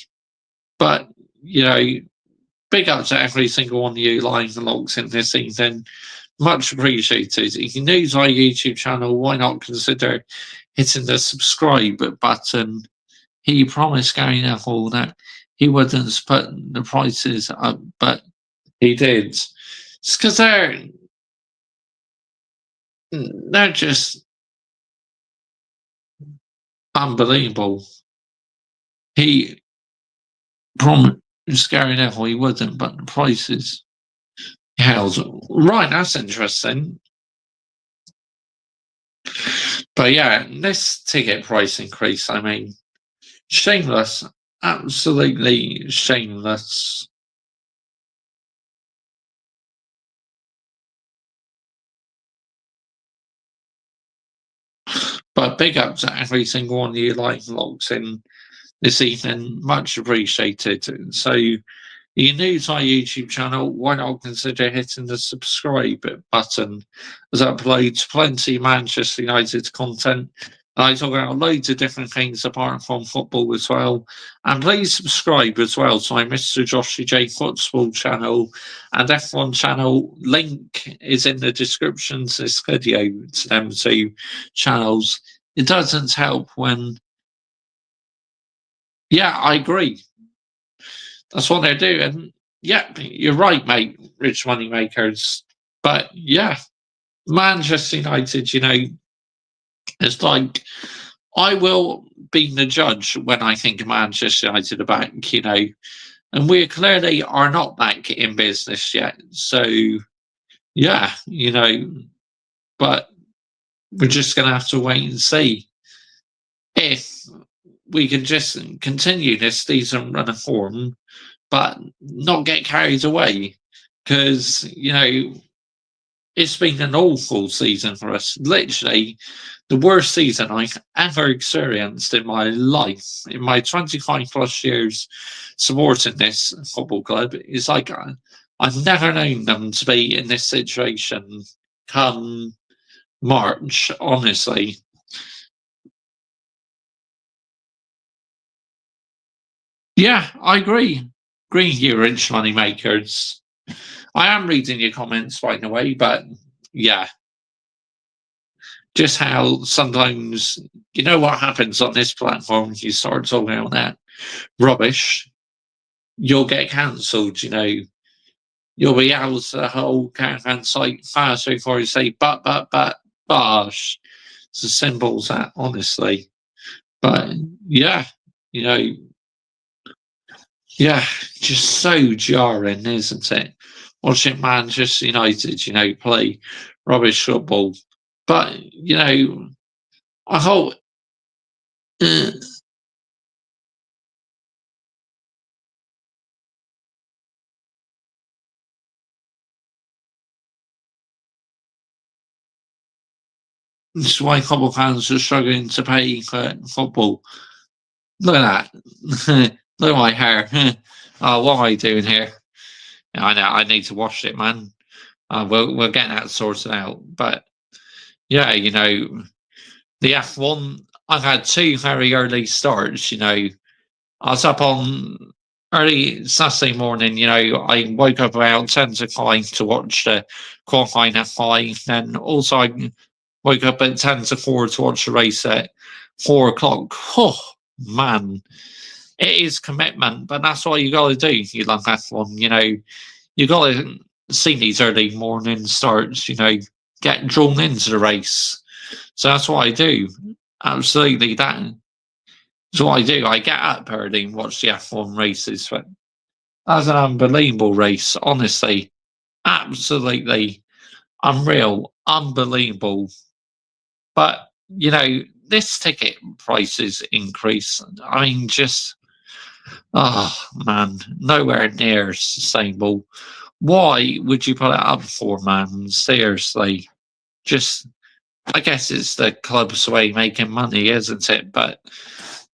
But, big up to every single one of you lying and logs in this season. Much appreciated. If you're new to our YouTube channel, why not consider hitting the subscribe button? He promised Gary Neville that he wouldn't put the prices up, but he did. It's because they're just unbelievable. He promised Gary Neville he wouldn't, but the prices held. Right, that's interesting. But yeah, this ticket price increase, I mean, shameless, absolutely shameless. But big up to every single one of you like logs in this evening, much appreciated. So, you're new to our YouTube channel, why not consider hitting the subscribe button as I upload plenty of Manchester United content. I talk about loads of different things apart from football as well. And please subscribe as well to my Mr. Joshy J Football channel and F1 channel. Link is in the description to this video to them two channels. It doesn't help when... Yeah, I agree. That's what they're doing. Yeah, you're right, mate, rich money makers. But yeah, Manchester United, it's like I will be the judge when I think Manchester United are back, and we clearly are not back in business yet. So yeah, but we're just going to have to wait and see if we can just continue this decent run of form, but not get carried away because, it's been an awful season for us. Literally, the worst season I've ever experienced in my life, in my 25 plus years supporting this football club. It's like I've never known them to be in this situation come March, honestly. Yeah, I agree. Agree, you rich money makers. I am reading your comments, by the way, but yeah. Just how sometimes, what happens on this platform, you start talking about that rubbish, you'll get cancelled, You'll be out to the whole caravan site fast before you say, but, bosh. It's as simple as that, honestly. But yeah, yeah, just so jarring, isn't it? Watching Manchester United, play rubbish football. But, I hope. This is why football fans are struggling to pay for football. Look at that. Look at my hair. Oh, what am I doing here? I know I need to wash it, man. We'll get that sorted out. But yeah, the F1. I've had two very early starts. I was up on early Saturday morning. I woke up around 10 to 5 to watch the qualifying F5. Then also I woke up at 10 to 4 to watch the race at 4 o'clock. Oh man, it is commitment, but that's what you got to do. You love F1. You got to see these early morning starts. Get drawn into the race. So that's what I do. Absolutely, that's what I do. I get up early and watch the F1 races. But that's an unbelievable race, honestly. Absolutely unreal, unbelievable. But, this ticket prices increase. I mean, just, oh, man, nowhere near sustainable. Why would you put it up for, man? Seriously. Just, I guess it's the club's way of making money, isn't it? But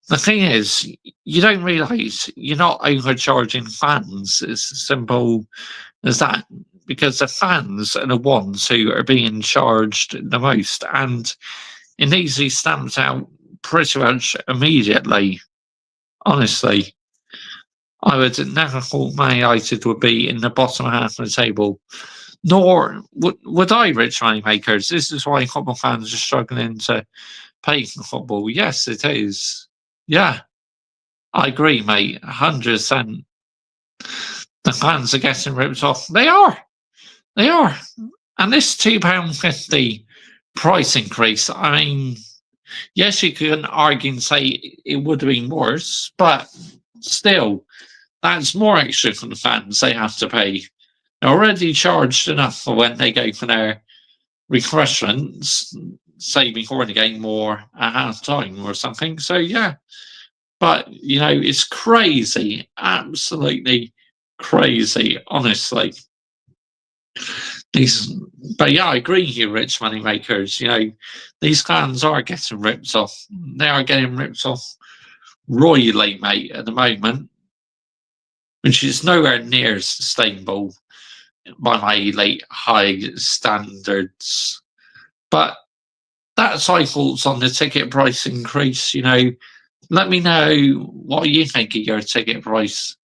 the thing is, you don't realise you're not overcharging fans. It's as simple as that. Because the fans are the ones who are being charged the most. And it easily stamps out pretty much immediately. Honestly, I would never thought Man United would be in the bottom half of the table. Nor would I, rich money makers. This is why football fans are struggling to pay for football. Yes, it is. Yeah, I agree, mate. 100%. The fans are getting ripped off. They are. They are. And this £2.50 price increase, I mean, yes, you can argue and say it would have been worse, but still, that's more extra for the fans they have to pay. They're already charged enough for when they go for their refreshments, say before the game or at half time or something. So, yeah. But, it's crazy. Absolutely crazy, honestly. But yeah, I agree with you, rich money makers. These fans are getting ripped off. They are getting ripped off royally, mate, at the moment, which is nowhere near sustainable by my late high standards. But that's my thoughts on the ticket price increase. Let me know what you think of your ticket price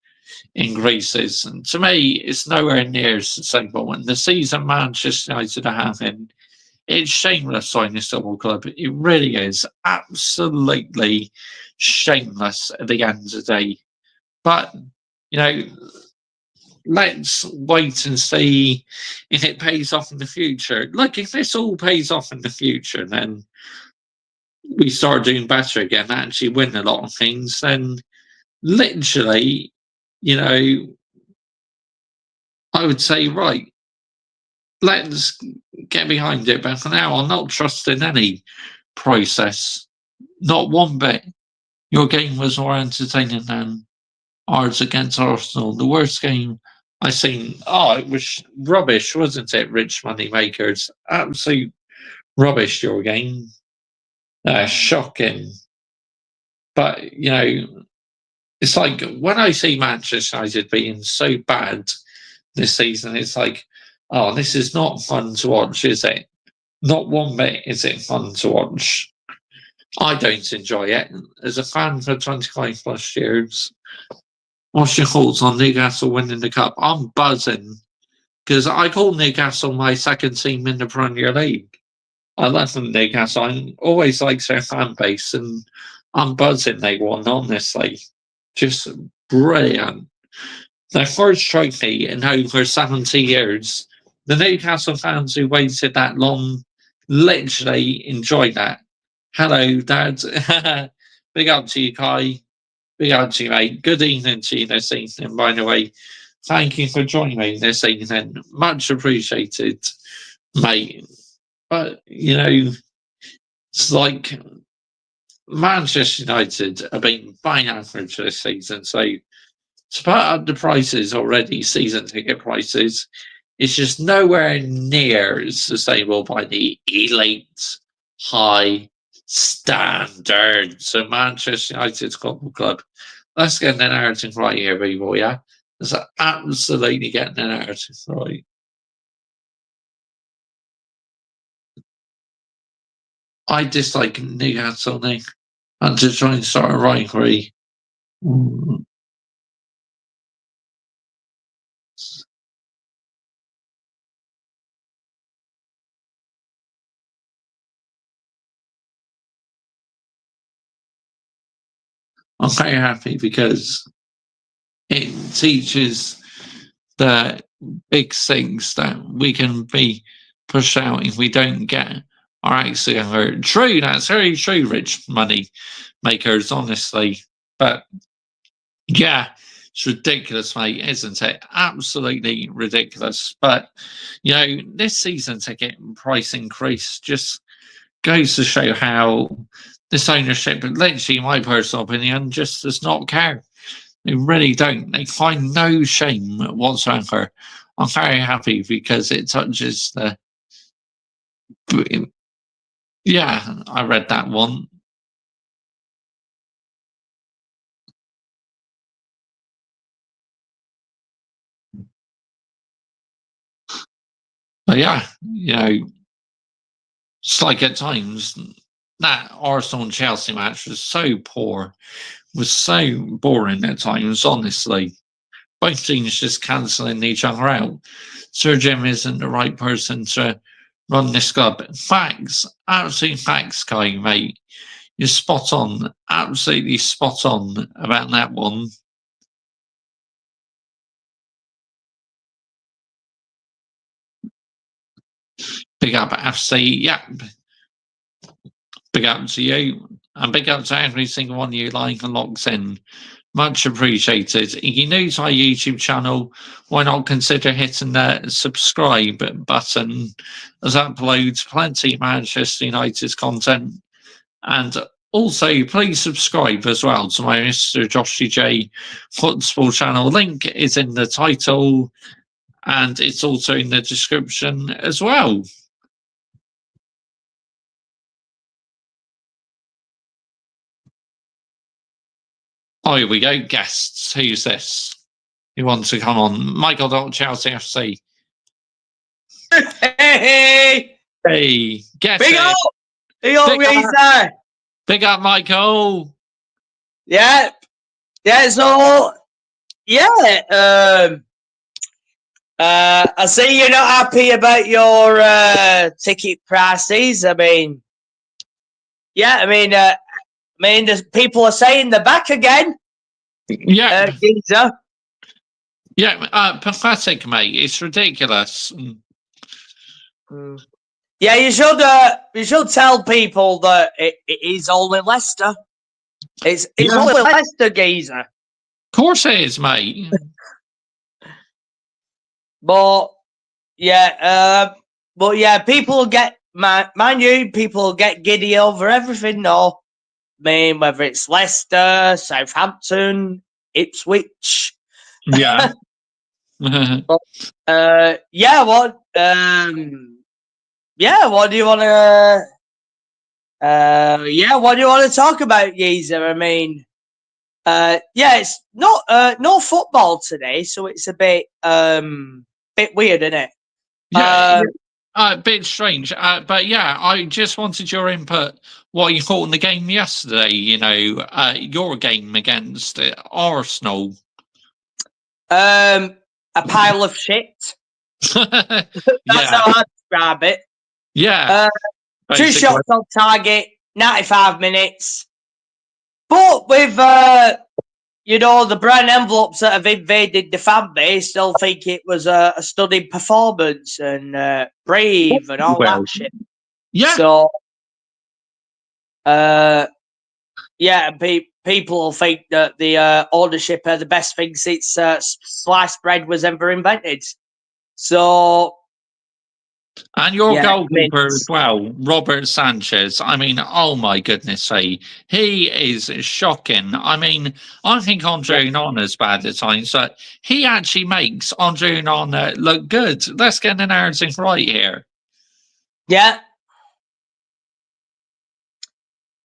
increases. And to me, it's nowhere near sustainable. And the season Manchester United are having, it's shameless on this football club. It really is absolutely shameless at the end of the day. But, let's wait and see if it pays off in the future. Look, if this all pays off in the future, then we start doing better again, actually win a lot of things, then literally, I would say, right, let's get behind it. But for now, I'm not trusting any process, not one bit. Your game was more entertaining than ours against Arsenal. The worst game I've seen. Oh, it was rubbish, wasn't it, rich money makers? Absolute rubbish, your game. Shocking. But, it's like when I see Manchester United being so bad this season, it's like, oh, this is not fun to watch, is it? Not one bit is it fun to watch. I don't enjoy it. As a fan for 25 plus years, what's your thoughts on Newcastle winning the cup? I'm buzzing because I call Newcastle my second team in the Premier League. I love them, Newcastle. I always like their fan base, and I'm buzzing they won, honestly. Just brilliant. Their first trophy in over 70 years. The Newcastle fans who waited that long literally enjoyed that. Hello, Dad. Big up to you, Kai. Big up to you, mate. Good evening to you this evening, by the way. Thank you for joining me this evening. Much appreciated, mate. But, it's like Manchester United have been buying average this season. So to put up the prices already, season ticket prices, it's just nowhere near sustainable by the elite high standards of Manchester United Football Club. Let's get the narrative right here, people, yeah? Let's absolutely get the narrative right. I dislike Newcastle now. And to try and start a rivalry. I'm very happy because it teaches the big things that we can be pushed out if we don't get our accident hurt. True, that's very true, rich money makers, honestly. But yeah, it's ridiculous, mate, isn't it? Absolutely ridiculous. But this season ticket price increase just goes to show how this ownership, literally, in my personal opinion, just does not care. They really don't. They find no shame whatsoever. I'm very happy because it touches the. Yeah, I read that one. But yeah, it's like at times that Arsenal and Chelsea match was so poor, was so boring at times, honestly. Both teams just cancelling each other out. Sir Jim isn't the right person to run this club. Facts, absolute facts, Kai, mate. You're spot on, absolutely spot on about that one. Big up, FC. Yeah. Big up to you. And big up to every single one of you like and locks in. Much appreciated. If you're new to our YouTube channel, why not consider hitting the subscribe button, as that uploads plenty of Manchester United content. And also, please subscribe as well to my Mr. Joshy J football channel. Link is in the title and it's also in the description as well. Oh, here we go. Guests. Who's this? Who wants to come on? Micheal.ChelseaFC. Hey! Hey, get Big it. up! Big up, Reeser! Big up, Michael. Yeah. Yeah, so, yeah. I see you're not happy about your ticket prices. I mean, the people are saying they're back again. Yeah. Geezer. Yeah, pathetic, mate. It's ridiculous. Yeah, you should tell people that it is only Leicester. It's only Leicester, Geezer. Of course it is, mate. But yeah, people get mind you, people get giddy over everything. No, I mean whether it's Leicester, Southampton, Ipswich. Yeah. What do you want to? What do you want to talk about, Geezer? I mean, it's not no football today, so it's a bit weird, isn't it? Yeah, a bit strange. But yeah, I just wanted your input. What you thought in the game yesterday? Your game against Arsenal. A pile of shit. That's how I describe it. Yeah. 2 shots on target, 95 minutes. But with the brown envelopes that have invaded the fan base, still think it was a stunning performance and brave and all that shit. Yeah. So, people think that the ownership are the best thing since sliced bread was ever invented. So, and your goalkeeper as well, Robert Sanchez. I mean, oh my goodness, he is shocking. I mean, I think Andre Onana's bad at times, but he actually makes Andre Onana look good. Let's get the narrative right here. Yeah.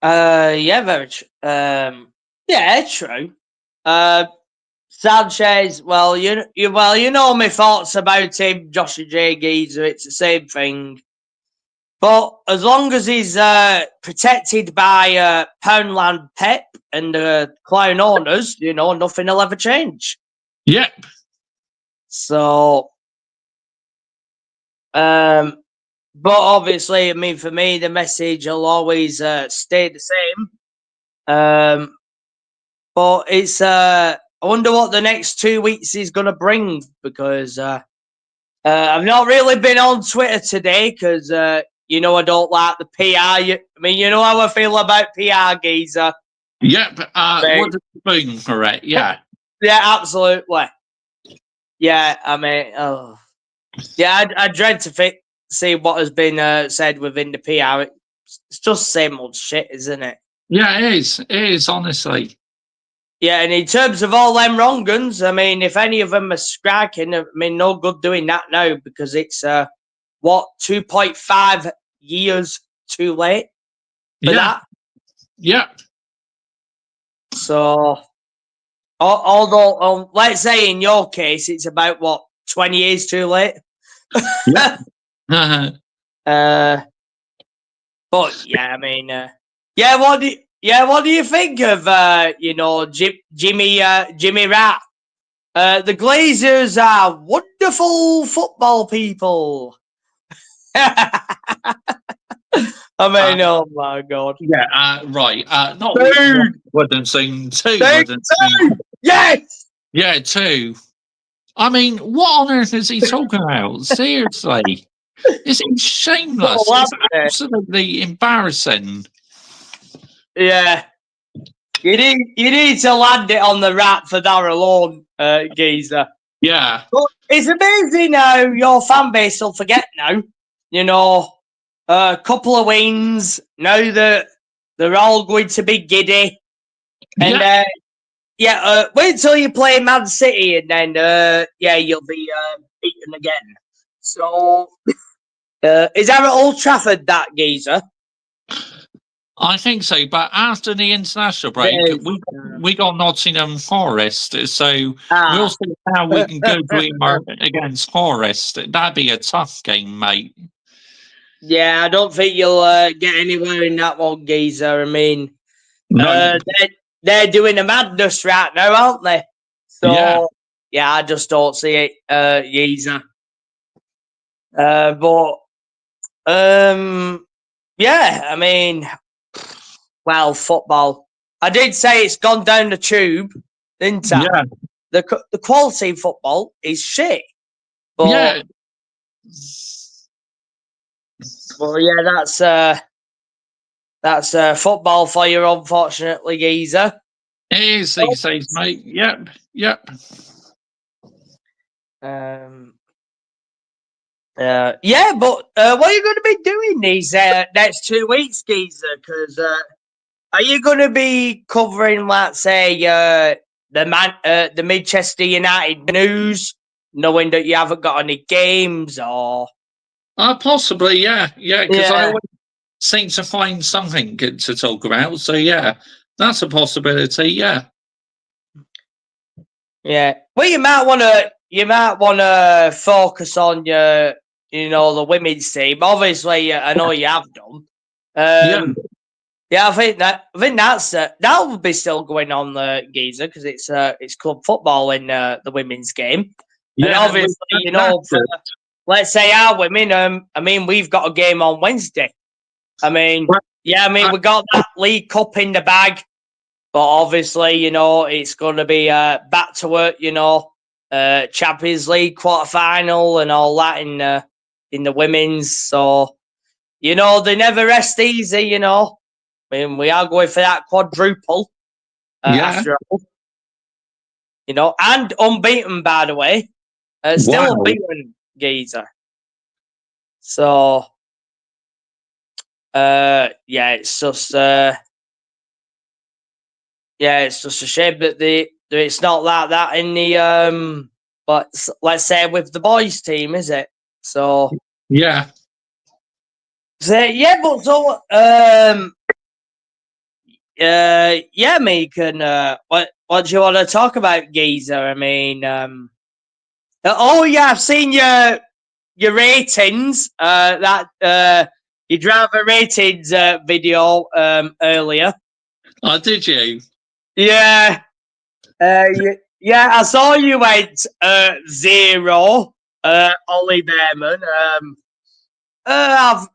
Very true. Yeah, true. Sanchez, well, you know my thoughts about him, Joshua J. Geezer. It's the same thing. But as long as he's protected by Poundland Pep and clown owners, nothing will ever change. Yep. So, but obviously, I mean, for me, the message will always stay the same. But it's I wonder what the next 2 weeks is going to bring, because I've not really been on Twitter today because I don't like the PR. I mean, you know how I feel about PR, Geezer. Yep. What is the thing for it? Yeah. Yeah, absolutely. Yeah, I mean, I dread to see what has been said within the PR. It's just same old shit, isn't it? Yeah, it is. It is, honestly. Yeah, and in terms of all them wrong guns, I mean, if any of them are striking, I mean, no good doing that now, because it's 2.5 years too late for that. Yeah. So, although let's say in your case, it's about 20 years too late. Yeah. But yeah, I mean, what do you think of Jimmy Rat? The Glazers are wonderful football people. I mean, oh my god. Yeah, right. Not Two. wouldn't sing two. Yes. Yeah, two. I mean, what on earth is he talking about? Seriously. It's shameless. It's absolutely embarrassing. Yeah. You need to land it on the Rat for that alone, Geezer. Yeah. But it's amazing how your fan base will forget now. A couple of wins, now that they're all going to be giddy. And wait till you play Man City, and then you'll be beaten again. So is that at Old Trafford, that, Geezer? I think so, but after the international break, we got Nottingham Forest, so we'll see how we can go against Forest. That'd be a tough game, mate. Yeah, I don't think you'll get anywhere in that one, Geezer. I mean, they're doing a madness right now, aren't they? So yeah, I just don't see it, Geezer. I mean, well, football. I did say it's gone down the tube, didn't I? Yeah. The quality of football is shit. But, well, yeah, that's football for you, unfortunately, Geezer. It is these days, mate. Yep. But what are you going to be doing these next 2 weeks, Geezer? Because are you going to be covering, let's say, the Manchester United news, knowing that you haven't got any games, or? Possibly, yeah, because I always seem to find something good to talk about. So yeah, that's a possibility. Yeah. Well, you might want to focus on the women's team. Obviously, I know you have done. I think that will be still going on, Geezer, because it's club football in the women's game. And obviously, let's say our women. I mean, we've got a game on Wednesday. I mean, we got that League Cup in the bag, but obviously, it's going to be back to work. Champions League quarterfinal and all that in the women's. So, they never rest easy. I mean, we are going for that quadruple after all. And unbeaten, by the way. Still unbeaten, Geezer. So, it's just it's just a shame that it's not like that in the but let's say with the boys team, is it? So me what do you want to talk about, Geezer? I mean, oh yeah, I've seen your ratings. Your driver ratings video earlier. Oh, did you? Yeah. Yeah, I saw you went 0. Ollie Behrman. I've,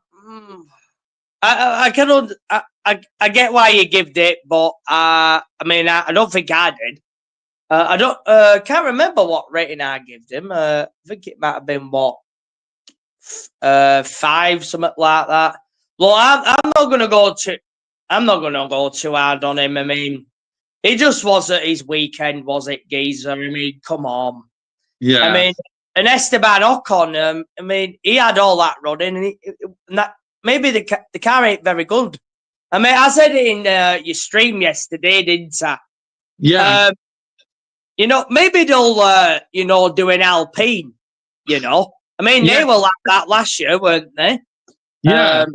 I can I get why you gave it, but I mean I don't think I did. I don't can't remember what rating I gave him. I think it might have been what 5, something like that. Well, I'm not gonna go too. I'm not gonna go too hard on him. I mean, it just wasn't his weekend, was it, Geezer? I mean, come on. Yeah. I mean, and Esteban Ocon. I mean, he had all that running, and that maybe the car ain't very good. I mean, I said it in your stream yesterday, didn't I? Yeah. You know, maybe they'll do an Alpine. You know, I mean, Yeah. they were like that last year, weren't they? Yeah.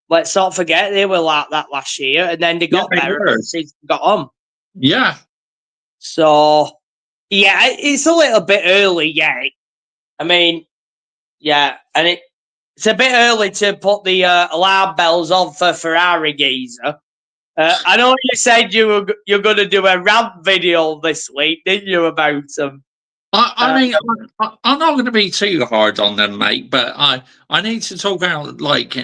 Let's not forget they were like that last year, and then they got better as the season got on. Yeah. So, yeah, it's a little bit early yet. I mean, yeah, and it's a bit early to put the alarm bells on for Ferrari, Geezer. I know you said you're going to do a rant video this week, didn't you, about them? I mean, I'm not going to be too hard on them, mate. But I need to talk about like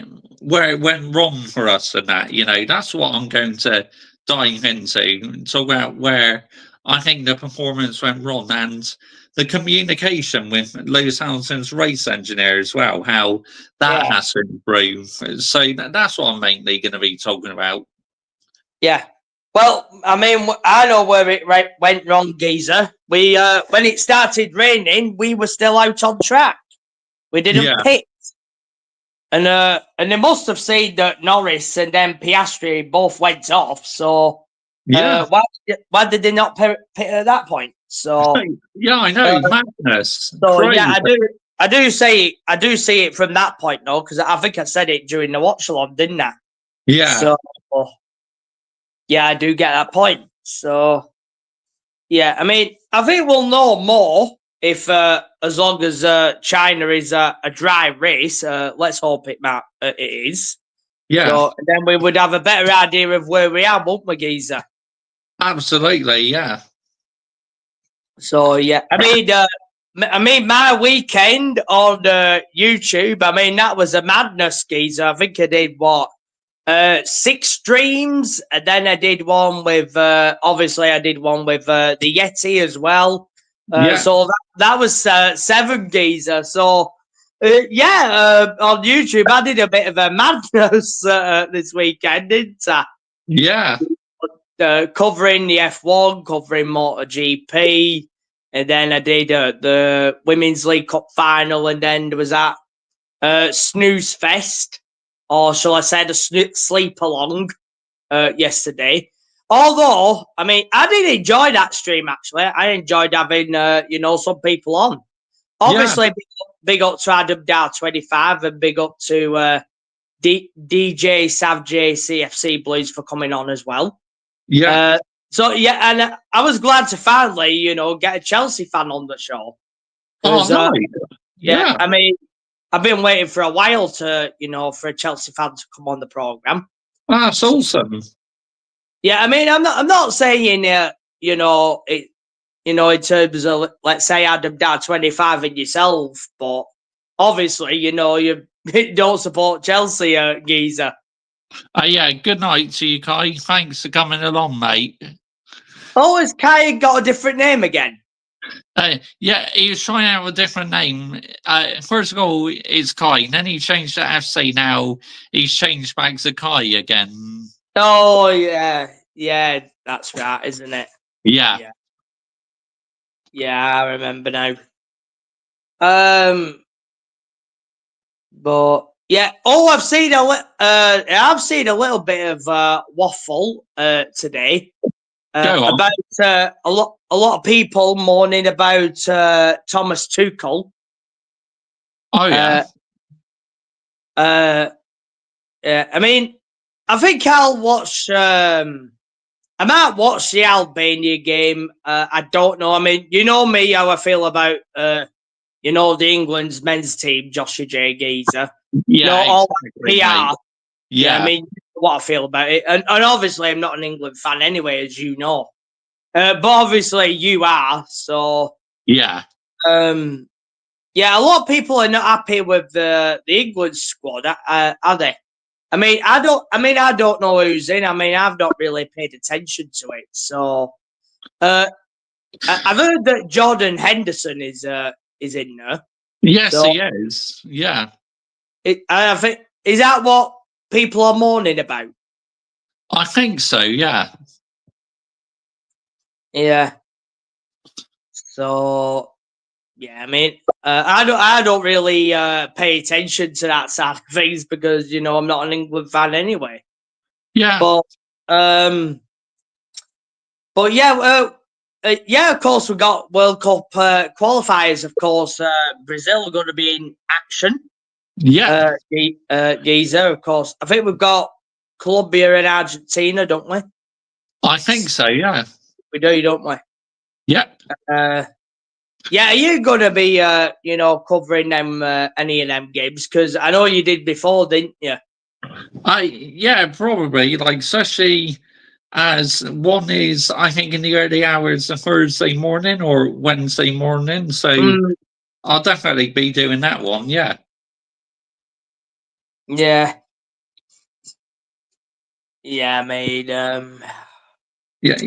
where it went wrong for us and that. You know, that's what I'm going to dive into. Talk about where I think the performance went wrong and the communication with Lewis Hamilton's race engineer as well. How that has to improve. So that's what I'm mainly going to be talking about. Yeah. Well, I mean, I know where it went wrong, Geezer. We when it started raining, we were still out on track. We didn't pit, and they must have seen that Norris and then Piastri both went off. So why did they not pit at that point? So yeah, I know, madness. So Crazy. yeah, I do see it from that point though, because I think I said it during the watch along, didn't I? Yeah. So yeah, I do get that point. So yeah, I mean, I think we'll know more if as long as China is a dry race. Let's hope it is. Yeah. So then we would have a better idea of where we are, won't we, Geezer? Absolutely, yeah. So yeah, I mean, my weekend on YouTube. I mean, that was a madness, Geezer. I think I did what 6 streams, and then I did one with obviously I did one with the Yeti as well. So that was 7, Geezer. So on YouTube I did a bit of a madness this weekend, didn't I? Yeah. Covering the F1, covering MotoGP, and then I did the Women's League Cup final, and then there was that snooze fest, or shall I say the sleep along yesterday. Although, I mean, I did enjoy that stream, actually. I enjoyed having, some people on. Obviously, big up to Adam Dar 25 and big up to DJ Sav CFC Blues for coming on as well. Yeah. So yeah, and I was glad to finally, get a Chelsea fan on the show. Oh, nice. Yeah. I mean, I've been waiting for a while to, for a Chelsea fan to come on the program. That's awesome. Yeah, I mean, I'm not saying, in terms of, let's say, Adam Dar 25 and yourself, but obviously, you don't support Chelsea, Geezer. Yeah, good night to you, Kai. Thanks for coming along, mate. Oh, has Kai got a different name again? Yeah, he was trying out a different name. First of all, it's Kai. Then he changed to FC. Now he's changed back to Kai again. Oh, yeah, that's right, isn't it? Yeah. Yeah, I remember now. But yeah, I've seen a little bit of waffle today about a lot of people mourning about Thomas Tuchel. Oh yeah. I mean, I think I'll watch. I might watch the Albania game. I don't know. I mean, you know me, how I feel about the England's men's team, Joshua J. Geezer. Yeah, all exactly, PR. mate. Yeah, I mean, what I feel about it. And obviously, I'm not an England fan anyway, as you know. But obviously, you are. So, yeah. Yeah, a lot of people are not happy with the England squad, are they? I mean, I don't know who's in. I mean, I've not really paid attention to it. So, I've heard that Jordan Henderson is in there. Yes, So, he is. Yeah. I think, is that what people are mourning about? I think so, yeah. Yeah. So, yeah, I mean, I don't really pay attention to that side of things because I'm not an England fan anyway. Yeah. But yeah, of course we got World Cup qualifiers. Of course, Brazil are going to be in action. Yeah. Giza, of course. I think we've got Colombia and Argentina, don't we? I think so, yeah. We do, don't we? Yeah. Yeah, are you going to be, covering them any of them games? Because I know you did before, didn't you? Yeah, probably. Like, especially as one is, I think, in the early hours of Thursday morning or Wednesday morning. So I'll definitely be doing that one. Yeah. Yeah. Yeah, I mean, Yeah.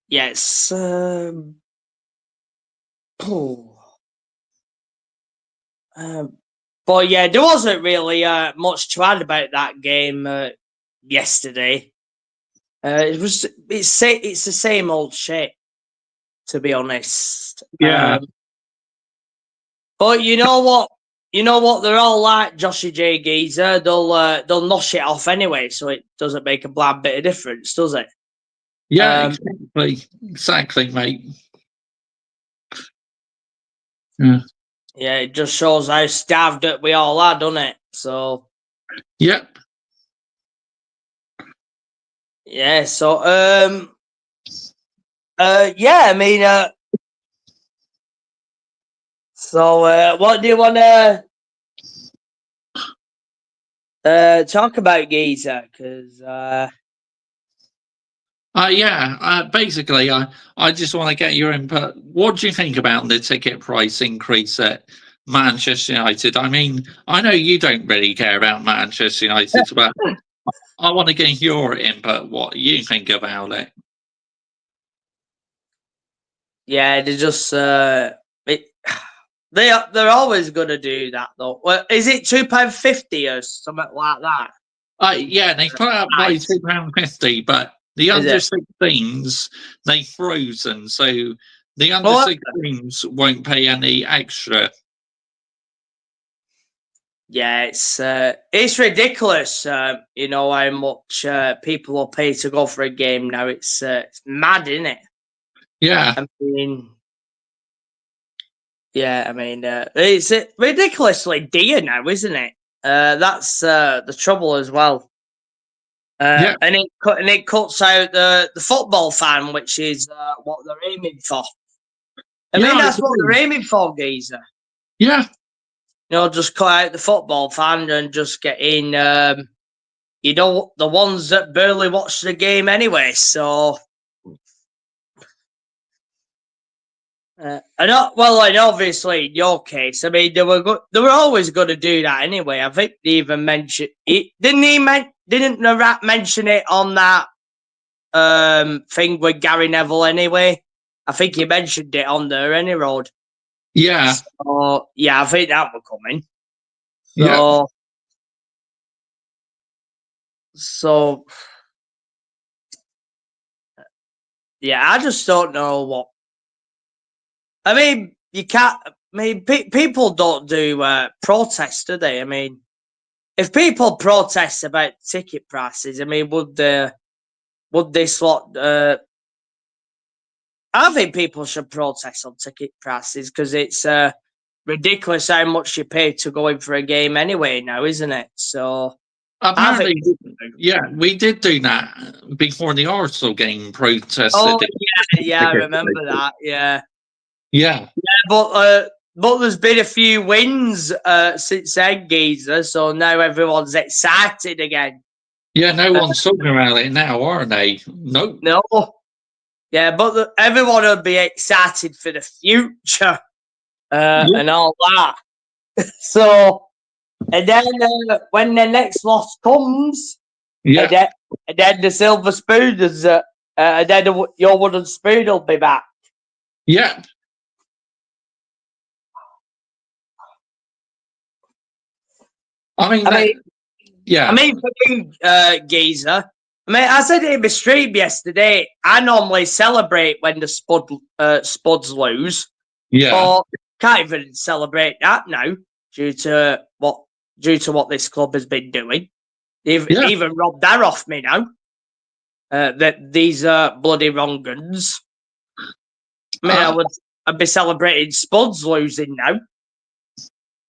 yes. But yeah, there wasn't really much to add about that game yesterday. It's the same old shit, to be honest. Yeah. But you know what? They're all like Joshy J Geezer. They'll nosh it off anyway, so it doesn't make a blind bit of difference, does it? Yeah, exactly, mate. Yeah. Yeah, it just shows how starved that we all are, doesn't it? So. Yep. Yeah. So. Yeah. I mean. So, what do you want to talk about, Geezer? Because basically, I just want to get your input. What do you think about the ticket price increase at Manchester United? I mean, I know you don't really care about Manchester United, but I want to get your input. What you think about it? yeah, they just they're always gonna do that though. Well, is it £2.50 or something like that? Yeah, they put up by Right. £2.50, but the under 16s they frozen, so the under 16s won't pay any extra. Yeah, it's ridiculous. How much people will pay to go for a game now. It's mad, isn't it? Yeah. I mean, it's ridiculously dear now, isn't it? That's the trouble as well. Yeah. And it cuts out the football fan, which is what they're aiming for. I mean, that's what they're aiming for, Geezer. Yeah. Just cut out the football fan and just get in, the ones that barely watch the game anyway. So, and obviously in your case, I mean, they were always going to do that anyway. I think they even mentioned it. Didn't the rat mention it on that thing with Gary Neville anyway? I think he mentioned it on there any road. Yeah. So, yeah, I think that will come in. So, So, yeah, I just don't know what. I mean, you can't. I mean, people don't do protests, do they? I mean, if people protest about ticket prices, I mean, would this lot? I think people should protest on ticket prices because it's ridiculous how much you pay to go in for a game anyway now, isn't it? So, I think. Apparently, yeah, we did do that before the Arsenal game. Protested. Oh it. yeah, I remember that. Yeah, Yeah, but there's been a few wins since then, Geezer. So now everyone's excited again. yeah. No one's talking about it now, are they? Nope. No, yeah, but everyone will be excited for the future and all that. So, and then when the next loss comes, Yeah, and then the silver spoon is, and then your wooden spoon will be back. yeah. I mean, for me, Geezer. I mean, I said it in my stream yesterday. I normally celebrate when the Spuds lose, yeah, but can't even celebrate that now due to what this club has been doing. They've yeah. even robbed that off me now. That these are bloody wrong guns. I mean, I'd be celebrating Spuds losing now.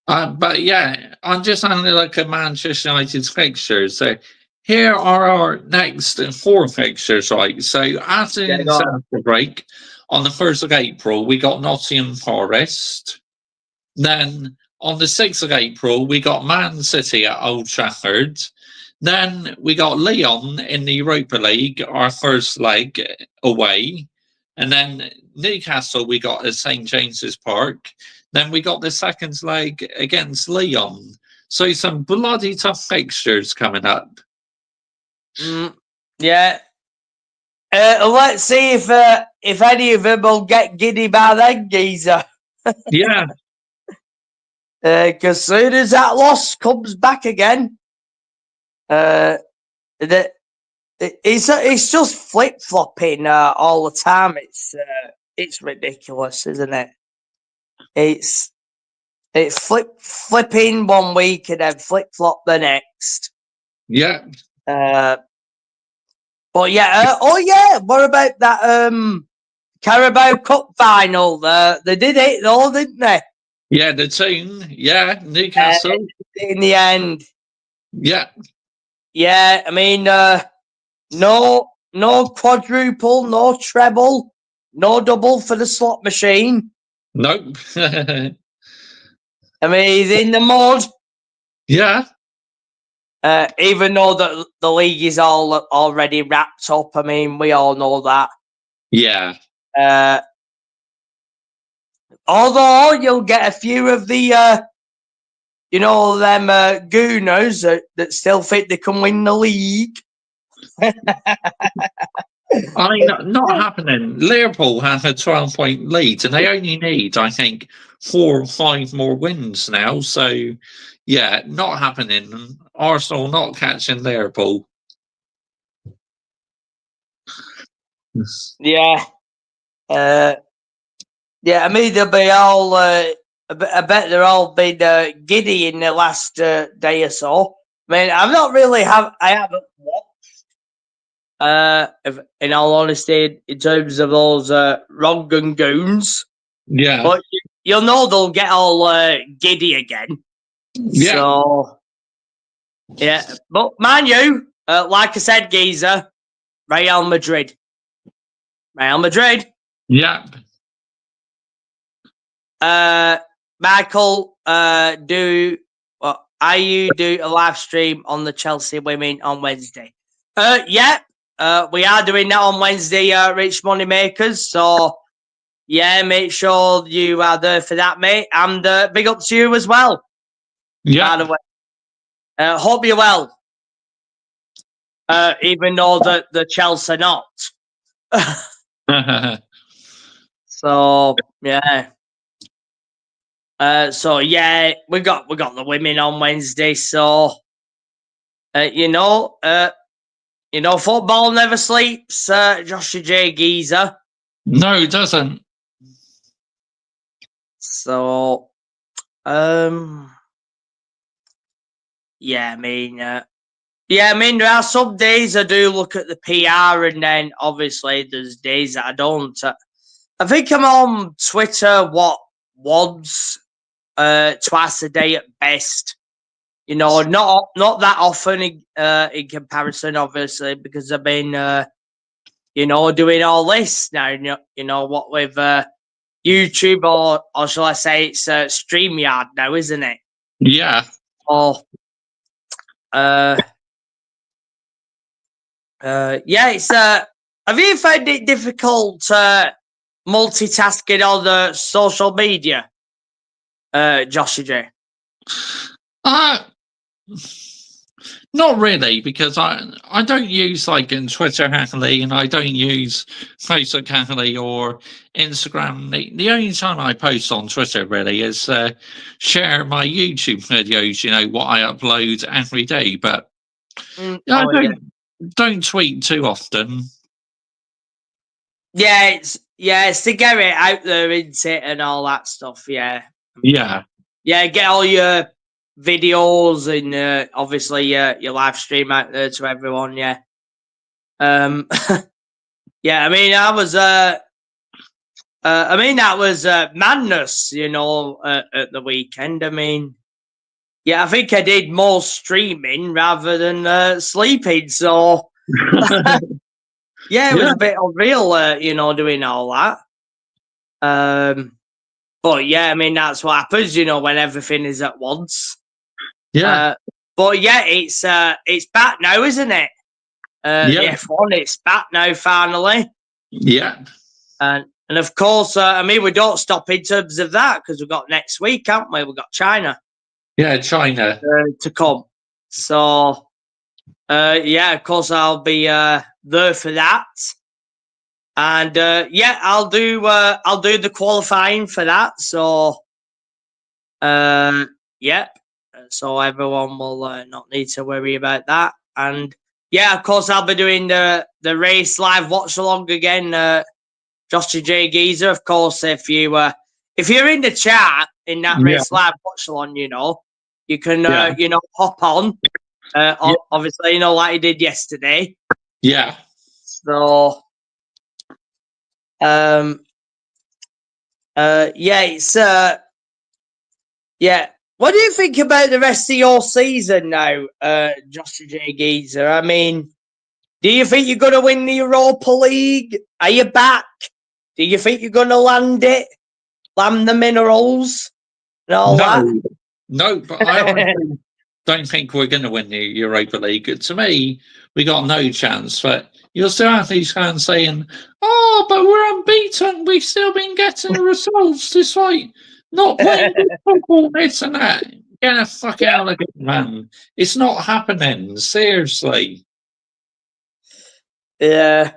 But yeah, I'm just having a look at Manchester United's fixtures. So here are our next four fixtures, right? So after the international break, on the 1st of April, we got Nottingham Forest. Then on the 6th of April, we got Man City at Old Trafford. Then we got Lyon in the Europa League, our first leg away. And then Newcastle, we got at St. James's Park. Then we got the second leg against Lyon. So some bloody tough fixtures coming up. Yeah. Let's see if any of them will get giddy by then, Geezer. Yeah. Because soon as that loss comes back again, it's just flip flopping all the time. It's ridiculous, isn't it? It's flipping one week and then flip flop the next. Yeah. But yeah, what about that Carabao Cup final? They did it though, didn't they? Yeah, the team. Yeah, Newcastle. In the end. Yeah. Yeah, I mean, no quadruple, no treble, no double for the slot machine. Nope. I mean, he's in the mud. Yeah. Even though the league is all already wrapped up. I mean, we all know that. Yeah. Although you'll get a few of the, them gooners that still think they can win the league. I mean, not happening. Liverpool have a 12-point lead, and they only need, I think, 4 or 5 more wins now. So, yeah, not happening. Arsenal not catching Liverpool. Yeah. Yeah, I mean, they'll be all, I bet they're all been giddy in the last day or so. I mean, I haven't watched, in all honesty, in terms of those wrong goons. Yeah. But you'll know they'll get all giddy again. Yeah. So, yeah. But mind you, like I said, Geezer, Real Madrid. Yeah. Michael, do a live stream on the Chelsea women on Wednesday? Yeah, we are doing that on Wednesday, Rich Money Makers. So yeah, make sure you are there for that, mate. And big up to you as well. Yeah. By the way, hope you're well. Even though the Chelsea not. So yeah. So yeah, we got the women on Wednesday. So football never sleeps. Joshua J. Geezer. No, it doesn't. So, yeah, I mean, there are some days I do look at the PR, and then obviously there's days that I don't. I think I'm on Twitter once, twice a day at best. not that often in comparison, obviously, because I've been, doing all this now. What with YouTube or shall I say it's StreamYard now, isn't it? Yeah. Oh, it's. Have you found it difficult multitasking on the social media, Joshy J? Not really, because I don't use like in Twitter heavily, and I don't use Facebook heavily or Instagram. The only time I post on Twitter really is share my YouTube videos. What I upload every day, but I don't tweet too often. Yeah, it's to get it out there, isn't it, and all that stuff. Yeah. Yeah. Yeah, get all your videos and obviously your live stream out there to everyone. Yeah. Yeah. I mean, that was madness. At the weekend. I mean, yeah, I think I did more streaming rather than sleeping. So. Yeah, it was a bit unreal, doing all that. But yeah, I mean that's what happens, when everything is at once. Yeah. But yeah, it's back now, isn't it? The F1, it's back now finally. Yeah. And of course, we don't stop in terms of that because we've got next week, haven't we? We've got China. Yeah, China to come. So of course I'll be there for that. And I'll do the qualifying for that. So, so everyone will not need to worry about that. And of course, I'll be doing the race live watch along again. Joshy J Geezer, of course, if you're in the chat in that race live watch along, you can hop on. Obviously, like you did yesterday. Yeah. So. It's What do you think about the rest of your season now, Joshua J. Geezer? I mean, do you think you're going to win the Europa League? Are you back? Do you think you're going to land the minerals and all that? No, but I honestly don't think we're going to win the Europa League. To me, we got no chance. But you'll still have these fans saying, "Oh, but we're unbeaten. We've still been getting results despite not playing good football, this and that." Get the fuck out of it, man. It's not happening. Seriously. Yeah.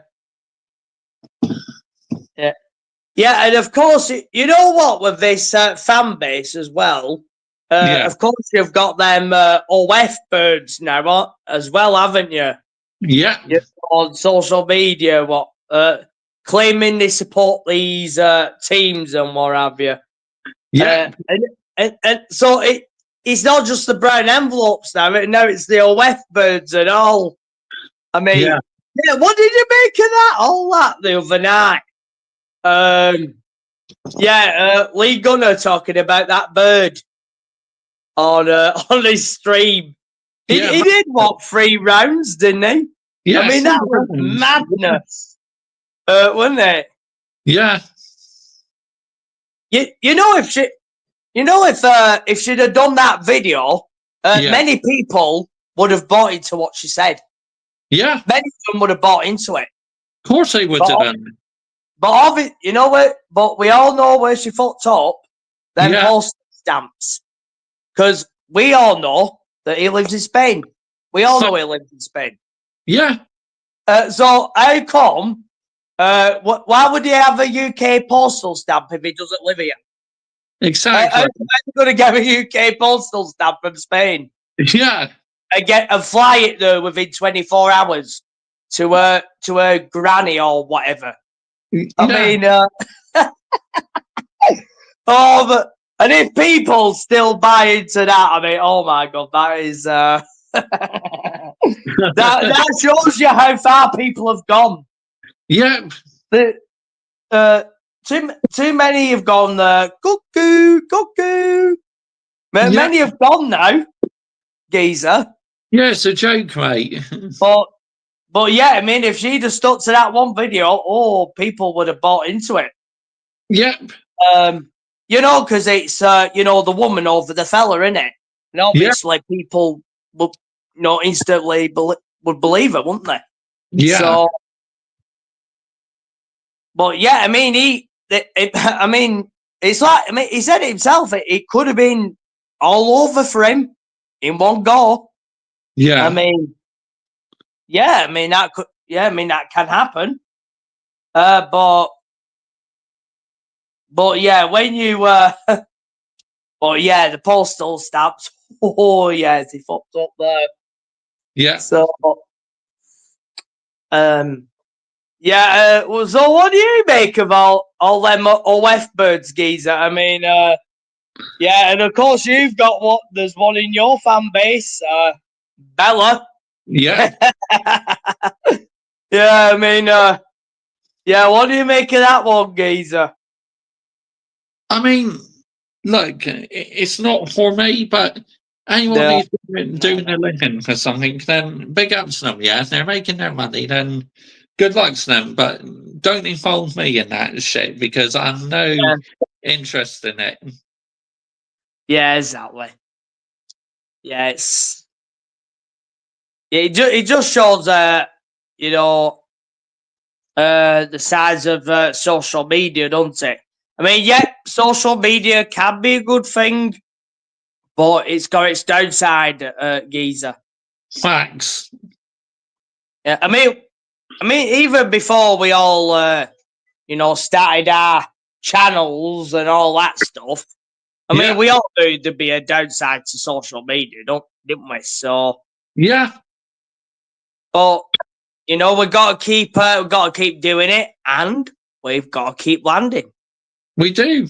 Yeah, and of course, you know what, with this fan base as well, of course, you've got them OF birds now as well, haven't you? Yeah. On social media, claiming they support these teams and what have you. Yeah. And so it's not just the brown envelopes now, now it's the OF birds and all. I mean, what did you make of that? All that the other night? Lee Gunner talking about that bird on his stream. He did 3 rounds, didn't he? Yeah, I mean that was madness, wasn't it? Yeah. If she'd have done that video, many people would have bought into what she said. Yeah, many of them would have bought into it. Of course they would have done. But But we all know where she fucked up. Them postal stamps, because we all know that he lives in Spain. We all know he lives in Spain. Yeah. So how come? Why would he have a UK postal stamp if he doesn't live here? Exactly. How's he going to get a UK postal stamp from Spain? Yeah. And fly it there within 24 hours to her granny or whatever. I mean, and if people still buy into that, I mean, oh my god, that is that shows you how far people have gone. Yeah. Too many have gone cuckoo. Many have gone now. geezer. Yeah, it's a joke, mate. But yeah, I mean, if she'd have stuck to that one video, people would have bought into it. Yep. Because it's the woman over the fella, innit? And obviously people would, instantly would believe it, wouldn't they? Yeah. So, but yeah, I mean, it's like, he said it himself. It could have been all over for him in one go. Yeah. I mean, that could. Yeah, I mean that can happen. But yeah, when you but yeah, the postal stamps. Oh yes, he fucked up there. Yeah. So yeah. So what do you make of all them OF birds, geezer? I mean, yeah, and of course you've got there's one in your fan base, Bella. Yeah. Yeah, I mean, yeah, what do you make of that one, geezer? I mean, look, it's not for me, but anyone who's doing a living for something, then big ups to them. Yeah, if they're making their money, then good luck to them. But don't involve me in that shit because I'm no interest in it. Yeah, exactly. Yeah, it just shows the size of social media, don't it? I mean, yeah, social media can be a good thing, but it's got its downside, geezer. Facts. Yeah, I mean, even before we all, started our channels and all that stuff. I mean, we all knew there'd be a downside to social media, didn't we? So yeah, but we've got to keep doing it, and we've got to keep landing. We do,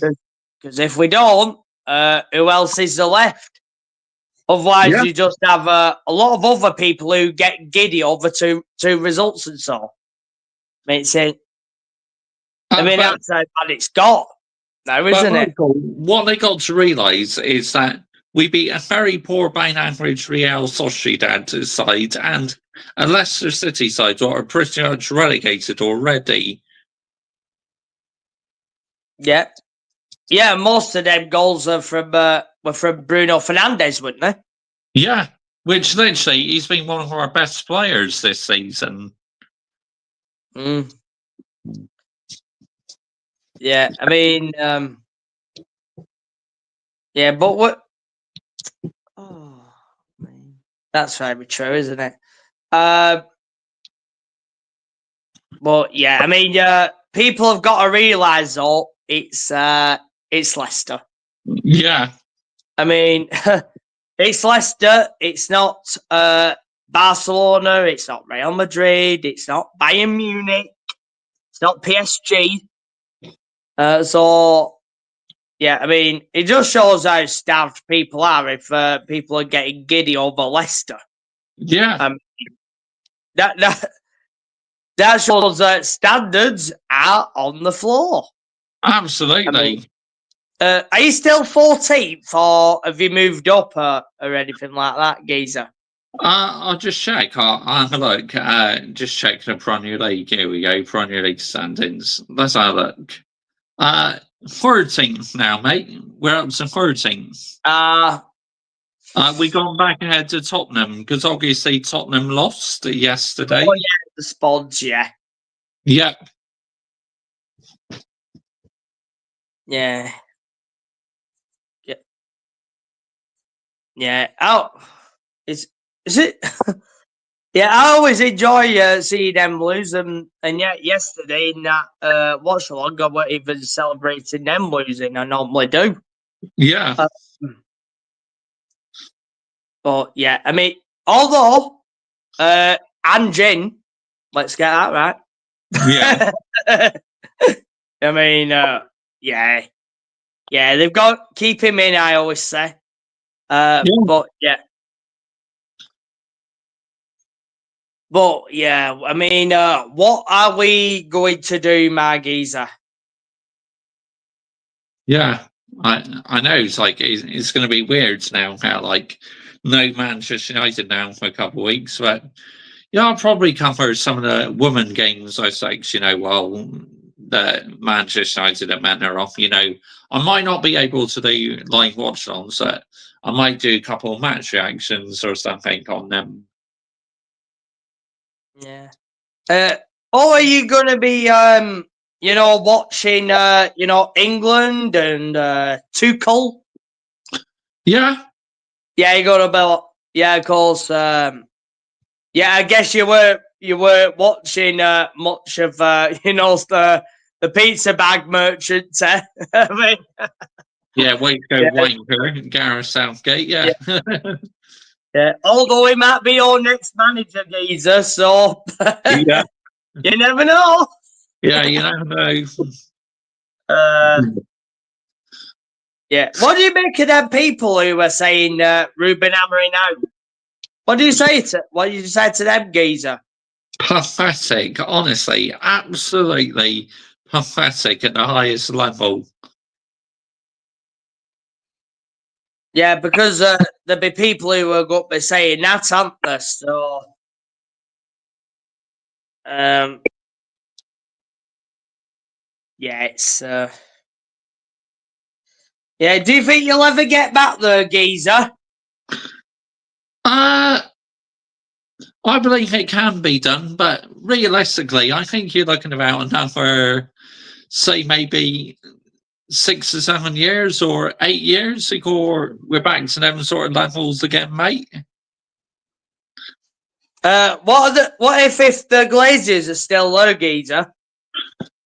because if we don't, who else is there left? Otherwise, you just have a lot of other people who get giddy over two results and so. Makes it. I mean, that's how bad it's got now, isn't it? What they got to realise is that we beat a very poor bang average Real Sociedad side and a Leicester City side that are pretty much relegated already. Yeah. Yeah, most of them goals are were from Bruno Fernandes, weren't they? Yeah, which literally he's been one of our best players this season. Yeah, I mean, yeah, but what? Oh, man. That's very true, isn't it? But yeah, I mean, people have got to realise though it's Leicester. Yeah, I mean, it's Leicester. It's not Barcelona. It's not Real Madrid. It's not Bayern Munich. It's not PSG. So, yeah, I mean, it just shows how starved people are if people are getting giddy over Leicester. Yeah. That shows that standards are on the floor. Absolutely. I mean, are you still 14th or have you moved up or anything like that, geezer? I'll just check. I'll have a look. Just check the Premier League. Here we go. Premier League standings. Let's have a look. 13th now, mate. We're up to 13th. We gone back ahead to Tottenham because obviously Tottenham lost yesterday. Oh yeah, the Spods, yeah. Yep. Yeah. Yeah. Oh, is it? Yeah, I always enjoy seeing them lose, and yet yesterday in that watch along, I weren't even celebrating them losing. I normally do. Yeah. But yeah, I mean, although Anjin, let's get that right. Yeah. I mean, yeah, they've got keep him in. I always say, but yeah. But yeah, I mean, what are we going to do, Margisa? Yeah, I know. It's like it's going to be weird now. How like no Manchester United now for a couple of weeks, but yeah, I'll probably cover some of the women games I say, 'cause, while the Manchester United and men are off, I might not be able to do live watch-alongs, but I might do a couple of match reactions or something on them. Yeah. Or are you going to be, watching, England and Tuchel? Yeah. Yeah, you got about. Yeah, of course. Yeah, I guess you were watching much of the pizza bag merchants. I mean, Yeah, Waco Wanker, Gareth Southgate. Yeah. Yeah. Although he might be our next manager, geezer. So Yeah. you never know. Yeah, you never know. Yeah. What do you make of them people who were saying Ruben Amorim out? What do you say to them, geezer? Pathetic, honestly, absolutely pathetic at the highest level. Yeah, because there'll be people who are going to be saying that, aren't there? So, yeah, it's yeah. Do you think you'll ever get back there, geezer? I believe it can be done, but realistically, I think you're looking about another, say, maybe 6 or 7 years or 8 years before we're back to them sort of levels again, mate. What if the Glazers are still there, geezer?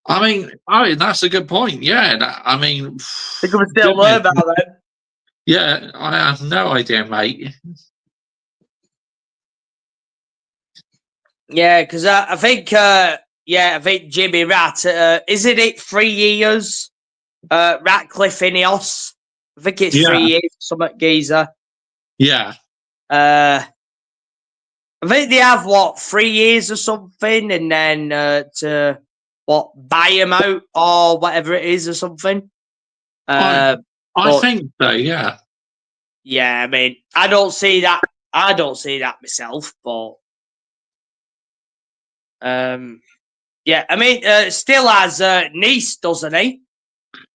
I mean, that's a good point. Yeah, They could be still there about then. Yeah, I have no idea, mate. Yeah, because I think Jimmy Rat, isn't it 3 years? Ratcliffe Ineos. I think it's 3 years, something geezer. Yeah. I think they have 3 years or something, and then to buy him out or whatever it is or something. I think so. Yeah. Yeah, I mean, I don't see that myself, but yeah, I mean, still has Nice, doesn't he?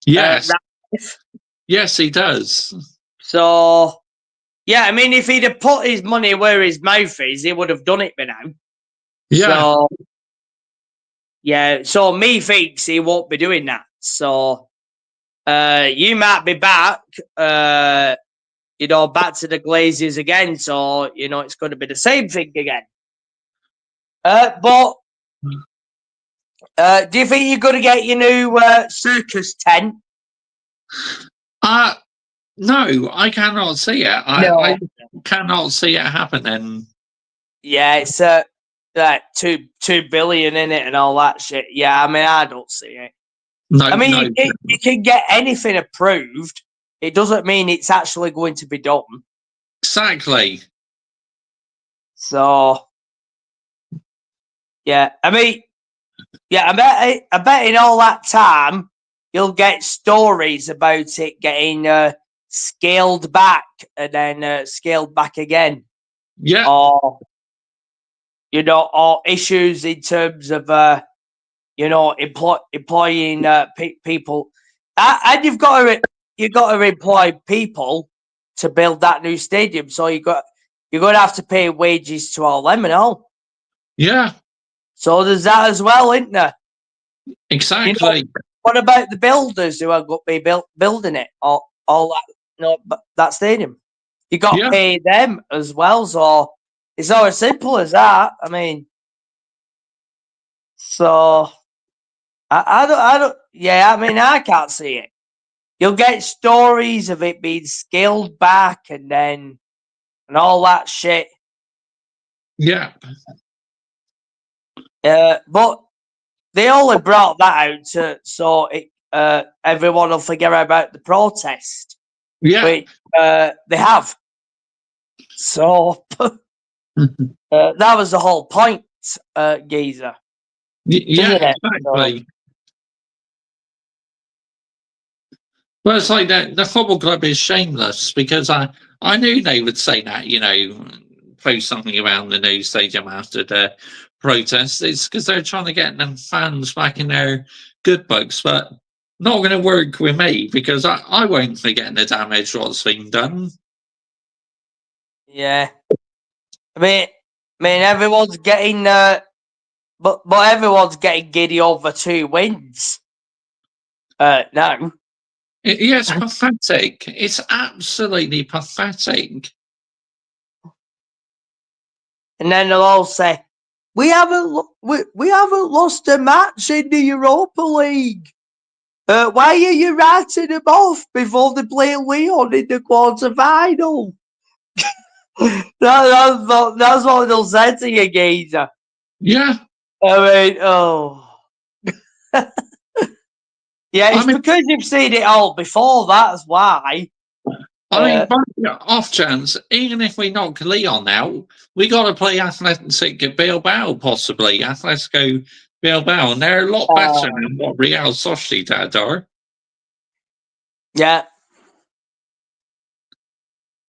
Yes. Yes, he does. So, yeah, I mean, if he'd have put his money where his mouth is, he would have done it by now. Yeah. So, yeah, so me thinks he won't be doing that. So, you might be back, back to the Glazers again. So, it's going to be the same thing again. But do you think you're going to get your new circus tent? No, I cannot see it. I cannot see it happening. Yeah, it's like 2 billion in it and all that shit. Yeah, I mean, I don't see it. No, I mean, you can get anything approved. It doesn't mean it's actually going to be done. Exactly. So, yeah, I mean, yeah, I bet in all that time you'll get stories about it getting scaled back and then scaled back again. Yeah. Or or issues in terms of employing people, and you've got to employ people to build that new stadium. So you're going to have to pay wages to all them and all. Yeah. So there's that as well, isn't there? Exactly. What about the builders who are going to be building it or all that? That stadium. You got to pay them as well. So it's not as simple as that. I mean, so. I don't. Yeah, I mean, I can't see it. You'll get stories of it being scaled back and all that shit. Yeah. But they only brought that out so everyone will forget about the protest. Yeah. Which they have. So that was the whole point, geezer. Yeah, exactly. Well, it's like the football club is shameless because I I knew they would say that, post something around the new stadium after the protest. It's because they're trying to get them fans back in their good books, but not going to work with me because I won't forget the damage what's been done. Yeah. I mean, everyone's getting, but everyone's getting giddy over 2 wins. No. It's pathetic. It's absolutely pathetic. And then they'll all say, we haven't lost a match in the Europa League. Why are you writing them off before they play Lyon in the quarter-final? That's what they'll say to you, geezer. Yeah. I mean, oh. Yeah, it's because you've seen it all before, that's why. I mean, off chance, even if we knock Lyon out, we got to play Athletic Bilbao, possibly. Atletico Bilbao, and they're a lot better than what Real Sociedad are. Yeah.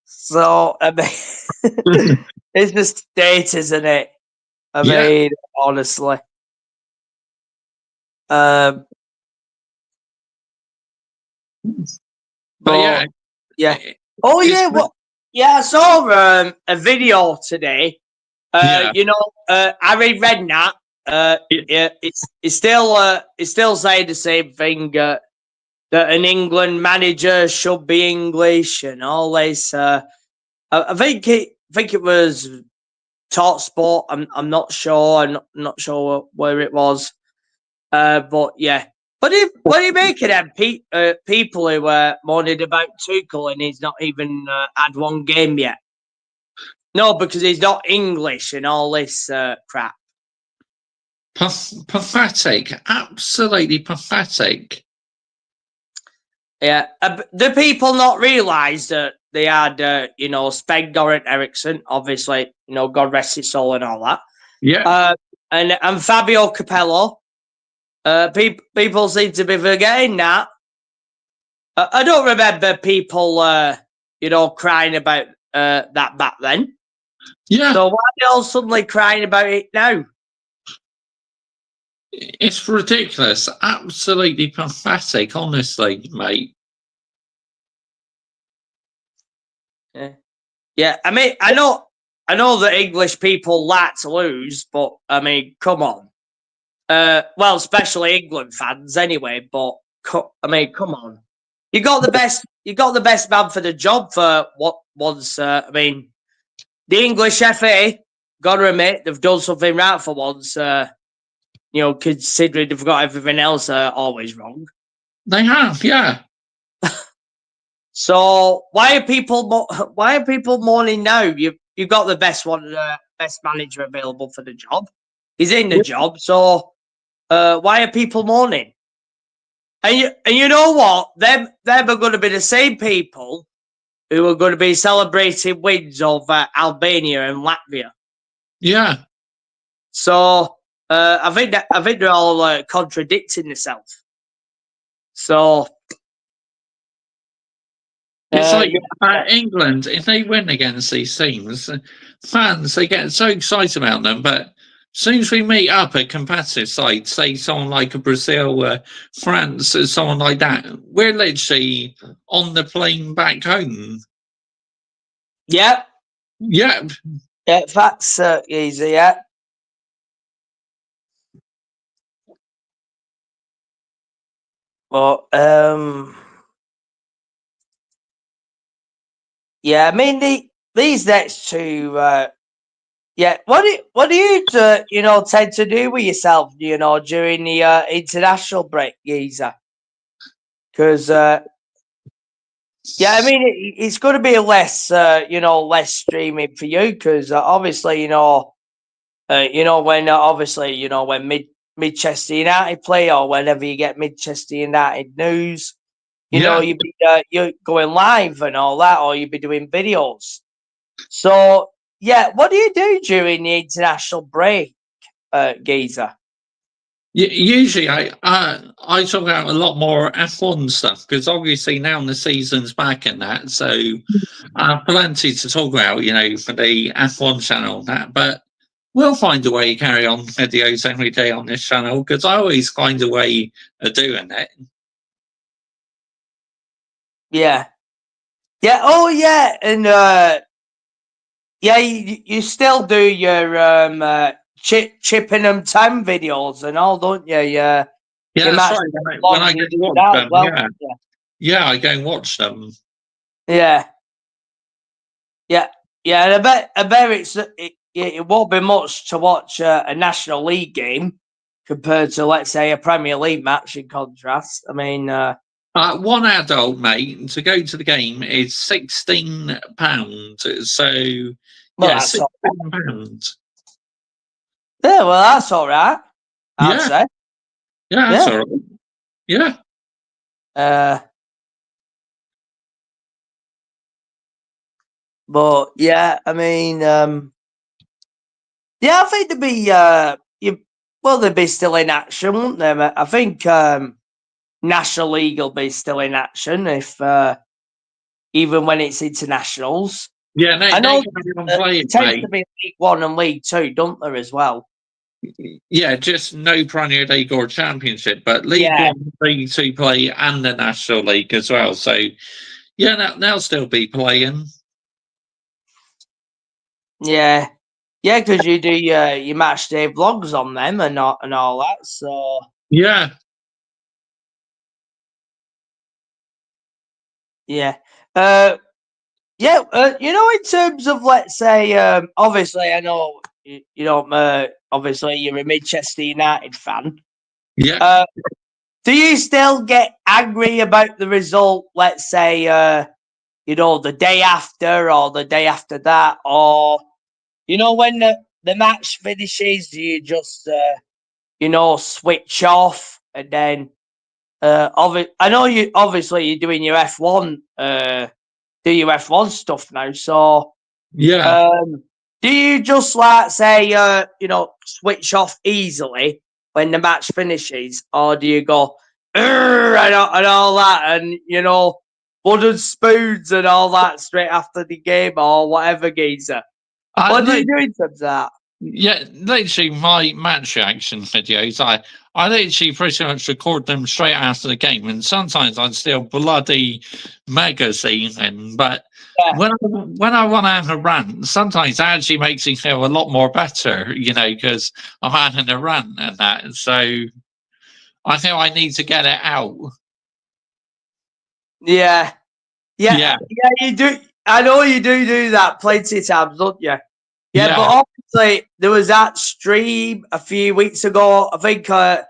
So, I mean, it's the state, isn't it? I mean, honestly. But yeah. Oh, yeah. Well, yeah, I saw a video today. I read that. It's still saying the same thing. That an England manager should be English and all this. I think it was Talk Sport. I'm not sure. I'm not sure where it was. But yeah. What do you make of them people who were moaning about Tuchel and he's not even had one game yet? No, because he's not English and all this crap. Pathetic. Absolutely pathetic. Yeah. Do people not realise that they had, Sven-Göran Eriksson, obviously, God rest his soul and all that. Yeah. And Fabio Capello. People seem to be forgetting that. I don't remember people, crying about that back then. Yeah. So why are they all suddenly crying about it now? It's ridiculous. Absolutely pathetic, honestly, mate. Yeah. I mean, I know that English people like to lose, but I mean, come on. Well, especially England fans, anyway. But I mean, come on. You got the best man for the job for what once. I mean, the English FA, gotta admit, they've done something right for once. Considering they've got everything else always wrong. They have, yeah. So why are people mourning now? You've got the best manager available for the job. He's in the job, so why are people mourning? And you know what? Them are going to be the same people who are going to be celebrating wins over Albania and Latvia. Yeah. So I think they're all contradicting themselves. So it's like England, if they win against these teams, fans, they get so excited about them, but as soon as we meet up at competitive sides, say someone like Brazil, France, or someone like that, we're literally on the plane back home. Yep. Yep. Yeah, that's easy, yeah. But yeah, I mean these next two. Yeah, what do you tend to do with yourself? During the international break, geezer. Because yeah, I mean it's going to be less less streaming for you because obviously when obviously when Manchester United play or whenever you get Manchester United news. You'd be you're going live and all that, or you'd be doing videos. So, yeah, what do you do during the international break, geezer? Usually, I talk about a lot more F1 stuff because obviously now the season's back and that, so I have plenty to talk about, for the F1 channel and that. But we'll find a way to carry on videos every day on this channel because I always find a way of doing it. Yeah. Yeah. Oh, yeah. And yeah, you still do your chipping and time videos and all, don't you? Yeah. Yeah, that's right. When I go to watch them, well. yeah, I go and watch them. Yeah. Yeah. Yeah. And I bet it won't be much to watch a National League game compared to, let's say, a Premier League match. In contrast, I mean, one adult, mate, to go to the game is £16. So yeah, £16. Yeah, well, that's all right. I'd say. Yeah, that's all right. Yeah. But yeah, I mean, yeah, I think they'd be still in action, wouldn't they? I think National League will be still in action if even when it's internationals. Yeah, I know they tends to be League One and League Two, don't there, as well? Yeah, just no Premier League or Championship, but League One, League Two play and the National League as well. So yeah, they'll still be playing. Yeah, yeah, because you do your match day vlogs on them and all that. So yeah. Yeah. In terms of, let's say, obviously, I know you don't, obviously, you're a Manchester United fan. Yeah. Do you still get angry about the result, let's say, the day after or the day after that? Or, when the match finishes, do you just, switch off and then, I know you're doing your F1, do your F1 stuff now. So yeah, do you just say switch off easily when the match finishes, or do you go and all that, and wooden spoons and all that straight after the game or whatever, geezer? What do you do in terms of that? Yeah, literally my match reaction videos, I literally pretty much record them straight after the game, and sometimes I'm still bloody mega seething. But when I want to have a rant, sometimes it actually makes me feel a lot more better, because I'm having a rant and that. So I feel I need to get it out. Yeah, you do. I know you do that plenty of times, don't you? Yeah, but obviously there was that stream a few weeks ago. I think what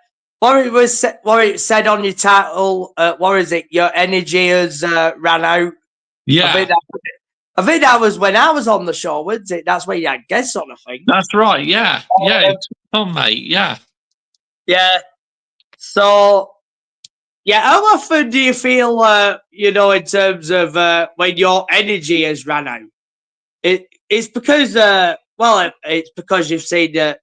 it said on your title. What is it? Your energy has ran out. Yeah, I think that was when I was on the show, wasn't it? That's where you had guests on, I think. That's right. Yeah, it's fun, mate. Yeah. So, yeah, how often do you feel, in terms of when your energy has run out? It's because, it's because you see the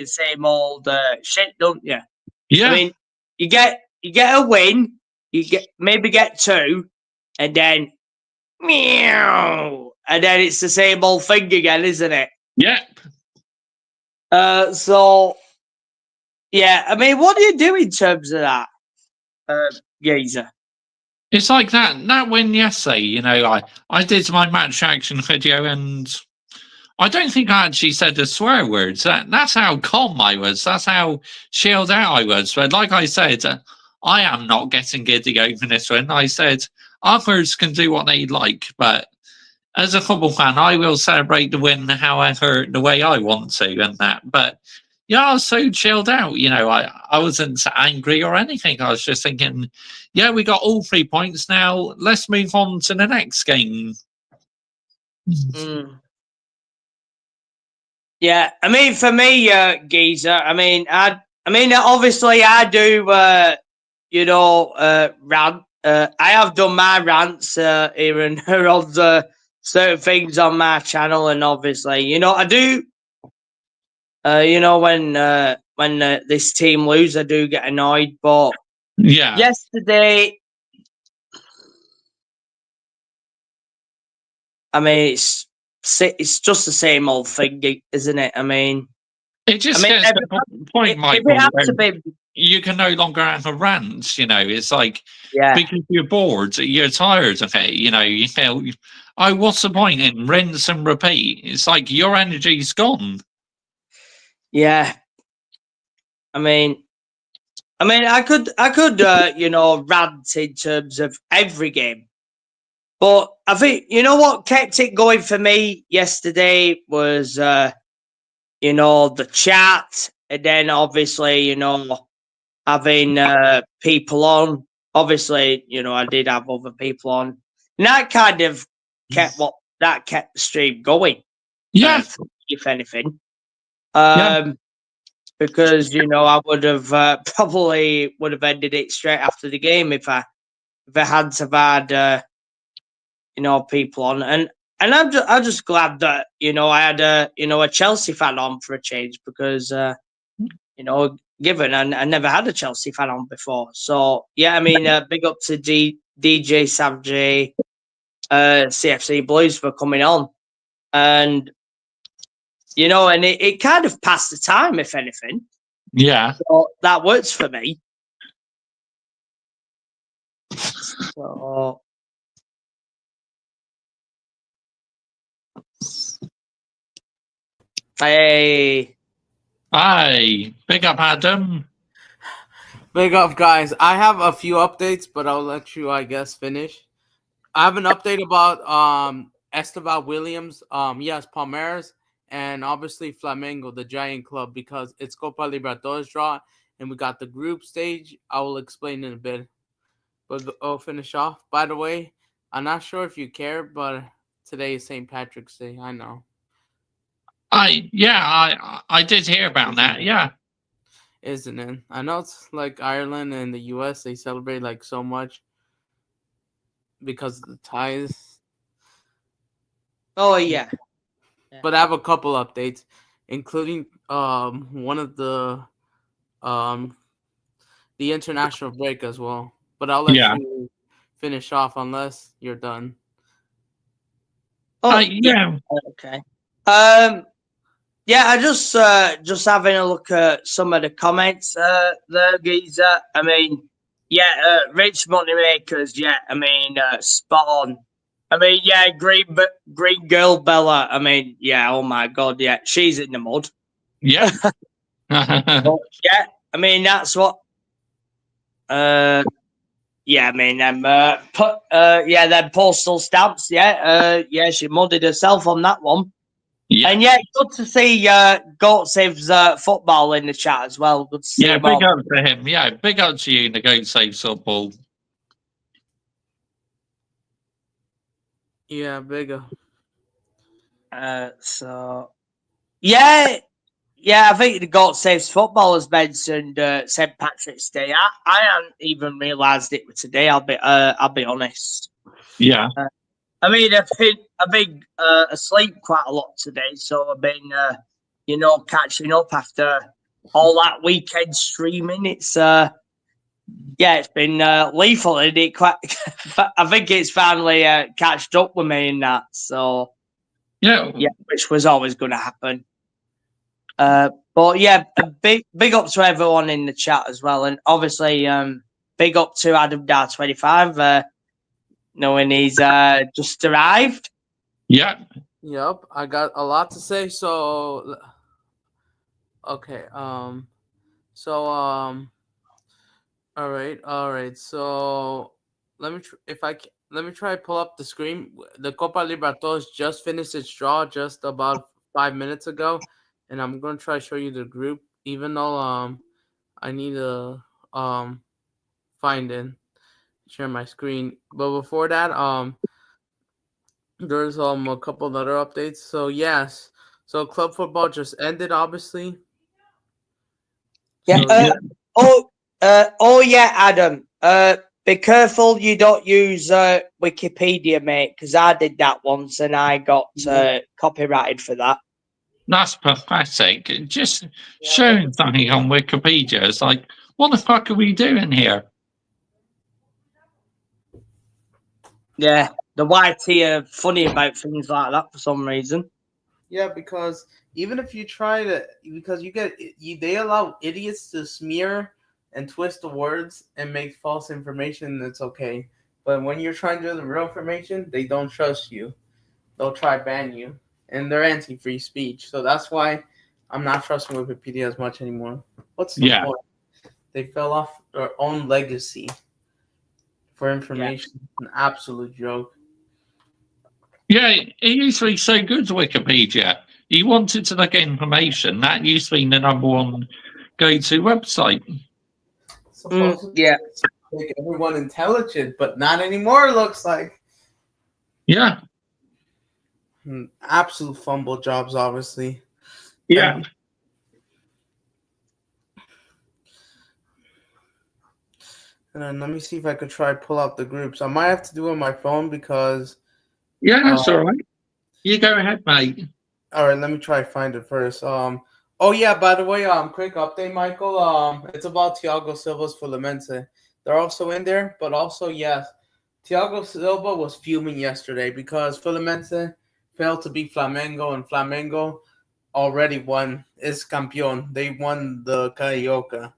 same old shit, don't you? Yeah. I mean, you get a win, maybe get two, and then meow, and then it's the same old thing again, isn't it? Yep. So, yeah, I mean, what do you do in terms of that, geezer? It's like that win yesterday, I did my match action video and I don't think I actually said the swear words. That's how calm I was. That's how chilled out I was. But like I said, I am not getting giddy over this one. I said others can do what they like, but as a football fan, I will celebrate the win however the way I want to and that. But yeah, I was so chilled out. I wasn't angry or anything. I was just thinking, yeah, we got all 3 points now. Let's move on to the next game. Yeah, I mean, for me, geezer, I mean, obviously, I do, rant. I have done my rants here and there on certain things on my channel, and obviously, I do. When when this team lose, I do get annoyed. But Yeah. yesterday, I mean, it's just the same old thing, isn't it? I mean, It just gets to the point, if Michael, it had to be, you can no longer have a rant. You know, it's like yeah, because you're bored, you're tired of it. You know, oh, what's the point in rinse and repeat? It's like your energy's gone. yeah. I mean, I could, rant in terms of every game, but I think what kept it going for me yesterday was, the chat, and then obviously, having people on. Obviously, I did have other people on, and that kind of kept the stream going. Yeah. If anything, Yeah. because I would have probably would have ended it straight after the game if I had to have had people on, and I'm just glad that I had a Chelsea fan on for a change, because given I never had a Chelsea fan on before. So yeah, I mean, big up to DJ Sam J, CFC Blues for coming on, and and it kind of passed the time, if anything. Yeah. So that works for me. So, hey, Hi, big up, Adam. Big up, guys. I have a few updates, but I'll let you, I guess, finish. I have an update about Esteban Williams, yes, Palmeiras, and obviously Flamengo, the giant club, because it's Copa Libertadores draw, and we got the group stage. I will explain in a bit. But I'll finish off. By the way, I'm not sure if you care, but today is St. Patrick's Day. I know. I did hear about that. Yeah. Isn't it? I know it's like Ireland and the US, they celebrate like so much because of the ties. oh yeah. But I have a couple updates, including one of the international break as well. But I'll let you finish off unless you're done. Oh yeah. Okay. Yeah, I just having a look at some of the comments there, Geezer. I mean, yeah, rich money makers. Yeah, I mean, spot on. I mean, yeah, green girl Bella. I mean, yeah, oh my god, yeah, she's in the mud. Yeah. But, yeah, I mean that's what. Yeah, I mean them. Them postal stamps. Yeah, yeah, she mudded herself on that one. Yeah. And yeah, good to see Goat Saves football in the chat as well. Good to see him. Big up to him. Yeah, big up to you, the Goat Saves football. Yeah, big up. So yeah, I think the Goat Saves football has mentioned St. Patrick's Day. I hadn't even realised it was today. I'll be honest. Yeah. I mean, I've been asleep quite a lot today, so I've been catching up after all that weekend streaming. It's it's been lethal, and it quite. I think it's finally catched up with me in that. So yeah, which was always going to happen. But yeah, a big up to everyone in the chat as well, and obviously big up to Adam Dar 25. Knowing he's just arrived. Yeah. Yep, I got a lot to say. So, okay. All right. So, let me try to pull up the screen. The Copa Libertadores just finished its draw just about 5 minutes ago, and I'm gonna try to show you the group. Even though I need to find it, share my screen. But before that, there's a couple of other updates. So yes, so club football just ended, obviously. Yeah. Adam. Be careful you don't use Wikipedia, mate, because I did that once and I got copyrighted for that. That's pathetic. Just showing something on Wikipedia is like, what the fuck are we doing here? Yeah, the YT are funny about things like that for some reason. Yeah, because even if you try to, because they allow idiots to smear and twist the words and make false information, it's okay. But when you're trying to do the real information, they don't trust you. They'll try ban you, and they're anti-free speech. So that's why I'm not trusting Wikipedia as much anymore. What's the point? They fell off their own legacy for information. An absolute joke. Yeah, it used to be so good, Wikipedia. You wanted to look at information, that used to be the number one go-to website. Supposedly, yeah. make everyone intelligent, but not anymore, it looks like. Yeah. Absolute fumble jobs, obviously. Yeah. And then let me see if I could try pull out the groups. I might have to do it on my phone because. Yeah, that's all right. You go ahead, mate. All right, let me try find it first. Oh yeah, by the way, quick update, Michael. It's about Thiago Silva's Fluminense. They're also in there, but also yes, Thiago Silva was fuming yesterday because Fluminense failed to beat Flamengo, and Flamengo already won. Is campeón. They won the Carioca,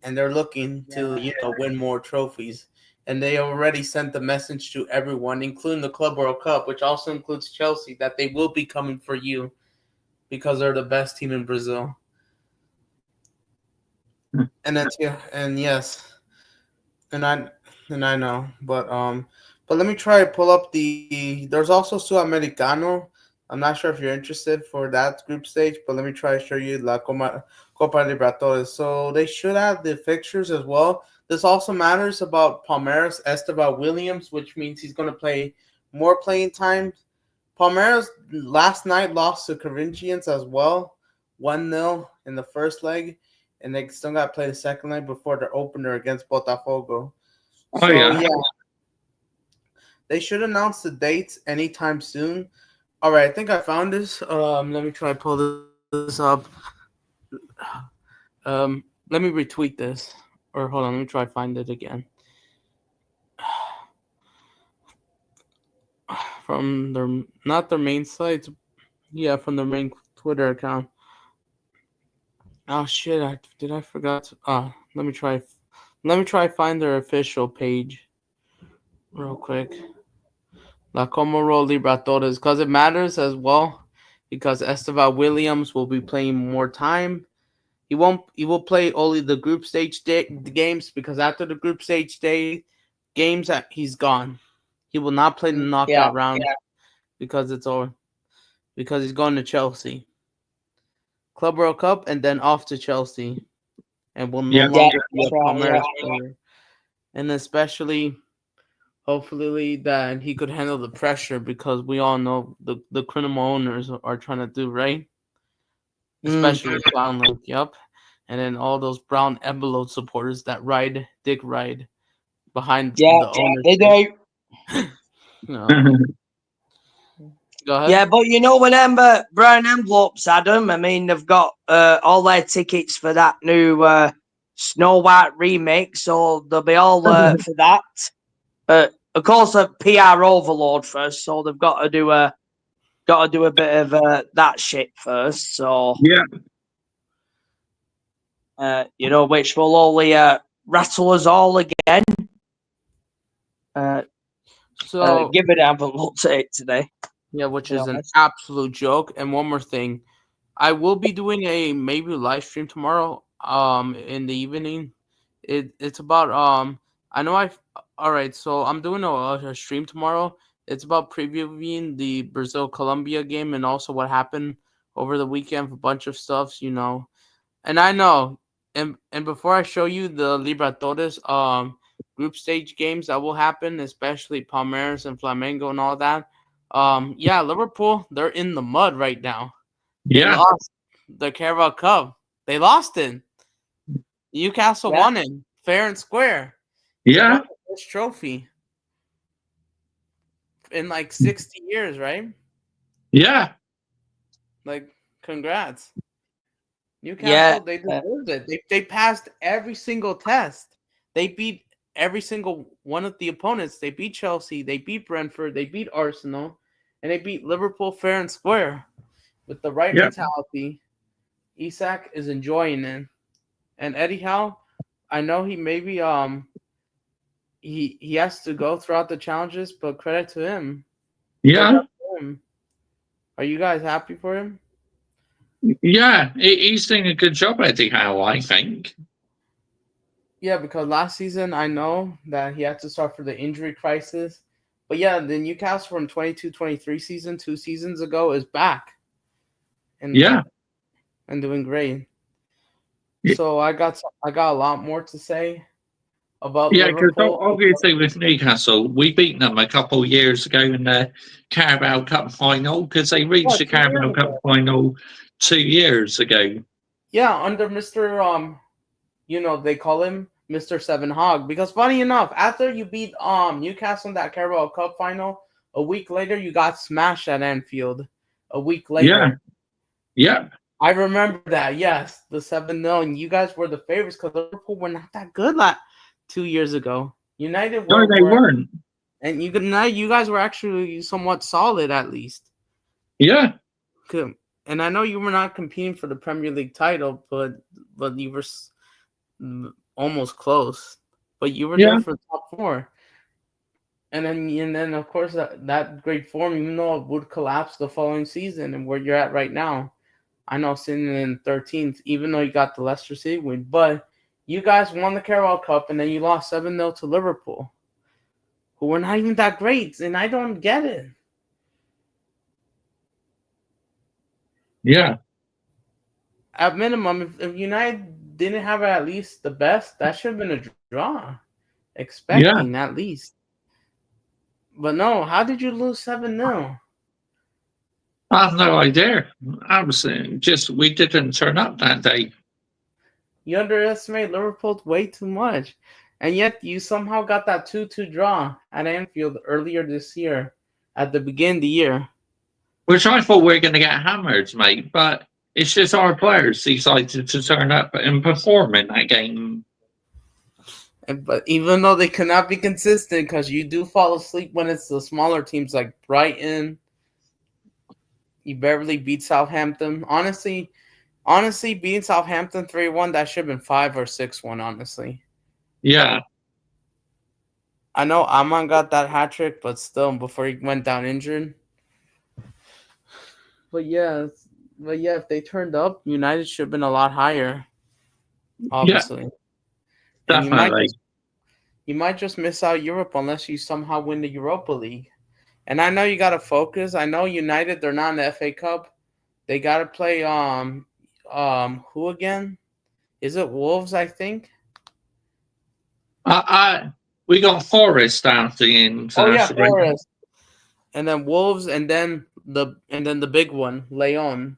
and they're looking to win more trophies. And they already sent the message to everyone, including the Club World Cup, which also includes Chelsea, that they will be coming for you because they're the best team in Brazil. And that's and I know, but let me try to pull up There's also Sudamericano. I'm not sure if you're interested for that group stage, but let me try to show you Copa Libertadores. So they should have the fixtures as well. This also matters about Palmeiras Esteban Williams, which means he's going to play more playing time. Palmeiras last night lost to Corinthians as well, 1-0 in the first leg, and they still got to play the second leg before their opener against Botafogo. So, yeah. They should announce the dates anytime soon. All right, I think I found this. Let me try to pull this up. Let me retweet this. Or hold on, let me try to find it again. From not their main site. Yeah, from their main Twitter account. Oh shit! Did I forgot? Let me try find their official page, real quick. La Comoro Libertadores, because it matters as well, because Esteban Williams will be playing more time. He will play only the group stage games, because after the group stage games, he's gone. He will not play the knockout round because it's over. Because he's going to Chelsea. Club World Cup and then off to Chelsea. And will no longer be a Palmeiras player. And especially, hopefully, that he could handle the pressure, because we all know the criminal owners are trying to do, right? Especially Clown Link, yep. And then all those brown envelope supporters that dick ride behind the ownership. No. Go ahead. Yeah, but when brown envelopes, Adam, I mean, they've got all their tickets for that new Snow White remake, so they'll be all for that. Of course, a PR overload first, so they've got to do a bit of that shit first. So which will only rattle us all again. So give it, I haven't looked at it today. Yeah, which is an absolute joke. And one more thing, I will be doing a maybe live stream tomorrow. In the evening, it's about all right. So I'm doing a stream tomorrow. It's about previewing the Brazil-Colombia game and also what happened over the weekend. A bunch of stuff, And I know, and before I show you the Libertadores group stage games that will happen, especially Palmeiras and Flamengo and all that. Liverpool, they're in the mud right now. They lost the Carabao Cup. They lost it. Newcastle won it fair and square. Yeah. This trophy in like 60 years, right? Yeah. Like Congrats. Newcastle, Yeah. they deserved it. They passed every single test. They beat every single one of the opponents. They beat Chelsea, they beat Brentford, they beat Arsenal, and they beat Liverpool fair and square with the right Yeah. mentality. Isak is enjoying it. And Eddie Howe, I know he maybe he has to go throughout the challenges, but credit to him. Good Yeah. luck to him. Are you guys happy for him? Yeah. He's doing a good job, Eddie Howe, I think. Yeah, because last season I know that he had to start for the injury crisis. But yeah, the Newcastle from 22-23 season, 2 seasons ago, is back Yeah. and doing great. Yeah. So I got a lot more to say about Yeah, because Liverpool. obviously with Newcastle, we beat them a couple of years ago in the Carabao Cup final because they Yeah, reached the 2 years Carabao Cup ago. final 2 years ago. Yeah, under Mr. They call him Mr. Seven Hog because funny enough, after you beat Newcastle in that Carabao Cup final, a week later you got smashed at Anfield. A week Yeah, later. yeah. I remember that, yes, the 7-0, and you guys were the favorites because Liverpool were not that good 2 years ago. United No, they were weren't. and you guys were actually somewhat solid at least. Yeah, And I know you were not competing for the Premier League title, but you were almost close. But you were there yeah. for the top four. And then of course that great form, even though it would collapse the following season and where you're at right now. I know sitting in 13th, even though you got the Leicester City win, but you guys won the Carabao Cup and then you lost 7-0 to Liverpool, who were not even that great, and I don't get it. Yeah. At minimum, if United didn't have at least the best, that should have been a draw. Yeah. Expecting at least. But no, how did you lose 7-0? I have no idea. I was just, we didn't turn up that day. You underestimate Liverpool way too much. And yet you somehow got that 2-2 draw at Anfield earlier this year, at the beginning of the year. Which I thought we were going to get hammered, mate. But it's just our players decided to turn up and perform in that game. But even though they cannot be consistent, because you do fall asleep when it's the smaller teams like Brighton, you barely beat Southampton. Honestly, beating Southampton 3-1, that should have been 5 or 6-1, honestly. Yeah. I know Aman got that hat trick, but still, before he went down injured. But yeah, if they turned up, United should have been a lot higher, obviously. Yeah, And definitely. you might just miss out Europe unless you somehow win the Europa League. And I know you got to focus. I know United, they're not in the FA Cup. They got to play who again? Is it Wolves, I think? We got Forest after the international break. Forest. And then Wolves, and then the big one, Lyon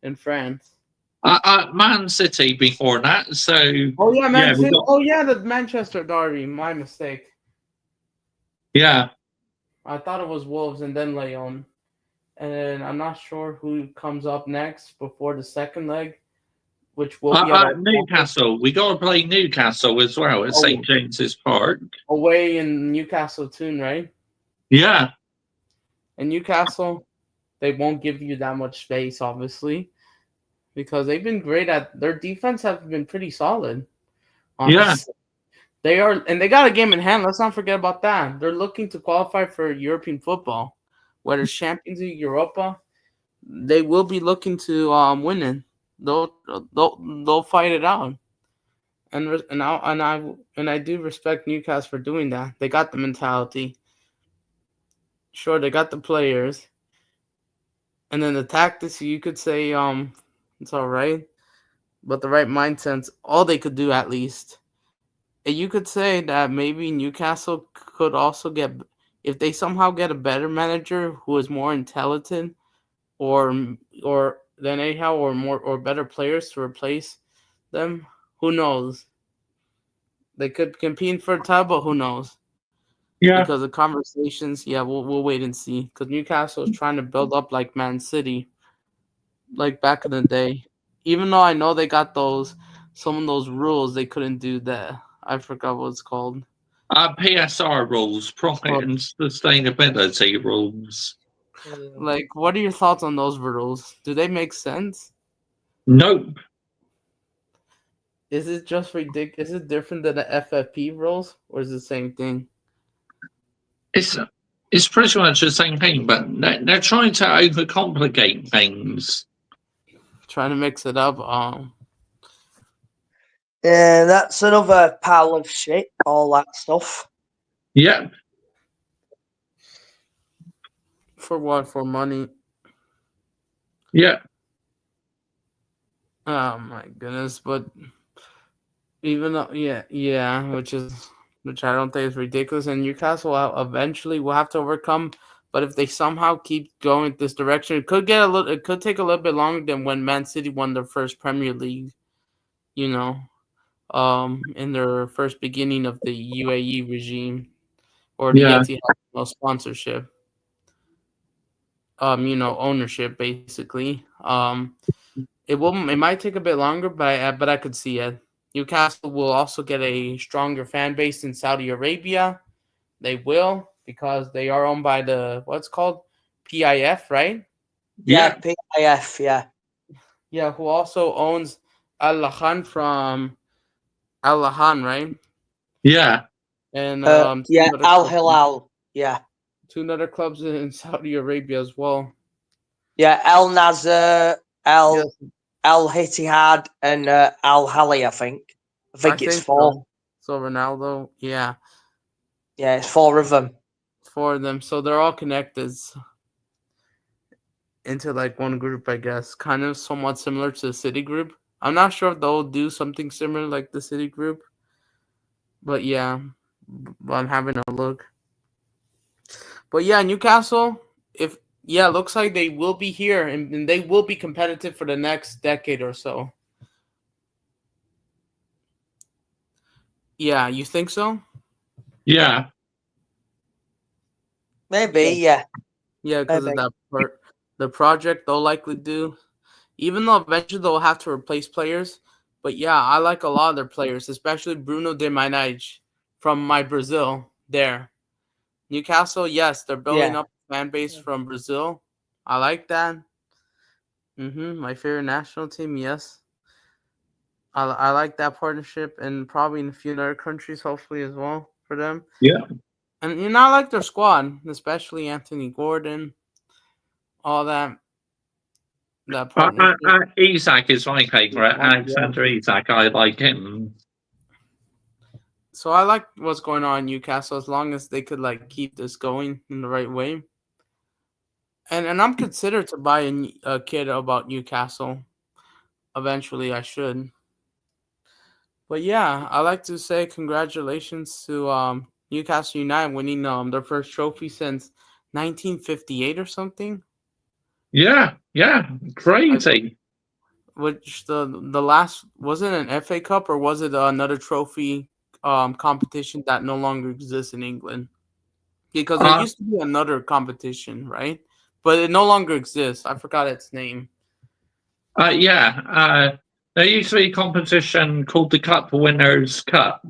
in France. Man City before that. So Man City. The Manchester Derby. My mistake. Yeah. I thought it was Wolves and then Lyon. And then I'm not sure who comes up next before the second leg, which will be at Newcastle. We got to play Newcastle as well at St. James's Park. Away in Newcastle too, right? Yeah. And Newcastle, they won't give you that much space, obviously, because they've been great at their defense. Have been pretty solid. Honestly. Yeah, they are, and they got a game in hand. Let's not forget about that. They're looking to qualify for European football, whether it's Champions League, Europa. They will be looking to win it. They'll fight it out. And I do respect Newcastle for doing that. They got the mentality. Sure, they got the players. And then the tactics, you could say it's all right. But the right mindset's all they could do at least. And you could say that maybe Newcastle could also get, if they somehow get a better manager who is more intelligent or than anyhow or better players to replace them, who knows? They could compete for a title, but who knows? Yeah. Because the conversations, we'll wait and see. Because Newcastle is trying to build up like Man City. like back in the day. Even though I know they got some of those rules, they couldn't do that. I forgot what it's called. PSR rules, profit and sustainability rules. Like, what are your thoughts on those rules? Do they make sense? Nope. Is it just ridiculous? Is it different than the FFP rules, or is it the same thing? It's pretty much the same thing, but they're trying to overcomplicate things. Trying to mix it up. Yeah, that's another pile of shit, all that stuff. Yep. For what? For money? Yeah. Oh my goodness! But even though, yeah, which I don't think is ridiculous, and Newcastle eventually will have to overcome. But if they somehow keep going this direction, it could take a little bit longer than when Man City won their first Premier League. You know, in their first beginning of the UAE regime or the Yeah. Etihad sponsorship. Ownership basically. It might take a bit longer, but I could see it. Newcastle will also get a stronger fan base in Saudi Arabia. They will, because they are owned by the what's called PIF, right? Yeah, PIF, yeah. Yeah, who also owns Al Lahan from Al Lahan, right? Yeah. And yeah, Al Hilal, yeah. Two other clubs in Saudi Arabia as well. Yeah, Al Nasser, Al Ittihad, and Al Hali, I think. I think it's four. So Ronaldo, yeah. Yeah, it's four of them. Four of them. So they're all connected into like one group, I guess. Kind of somewhat similar to the City Group. I'm not sure if they'll do something similar like the City Group. But yeah, I'm having a look. But yeah, Newcastle, looks like they will be here and they will be competitive for the next decade or so. Yeah, you think so? Yeah. Maybe, yeah. Yeah, because of that part. The project they'll likely do. Even though eventually they'll have to replace players. But yeah, I like a lot of their players, especially Bruno de Mainage from my Brazil there. Newcastle, yes, they're building up a fan base from Brazil. I like that. My favorite national team, yes. I like that partnership, and probably in a few other countries, hopefully as well for them. Yeah. And I like their squad, especially Anthony Gordon, all that. That partnership. Isak is my favorite. Alexander Isak, I like him. So I like what's going on in Newcastle as long as they could like keep this going in the right way. And I'm considered to buy a kid about Newcastle. Eventually, I should. But yeah, I like to say congratulations to Newcastle United winning their first trophy since 1958 or something. Yeah, crazy. Which the last, was it an FA Cup or was it another trophy competition that no longer exists in England? Because there used to be another competition, right? But it no longer exists. I forgot its name. There used to be a competition called the Cup Winners' Cup.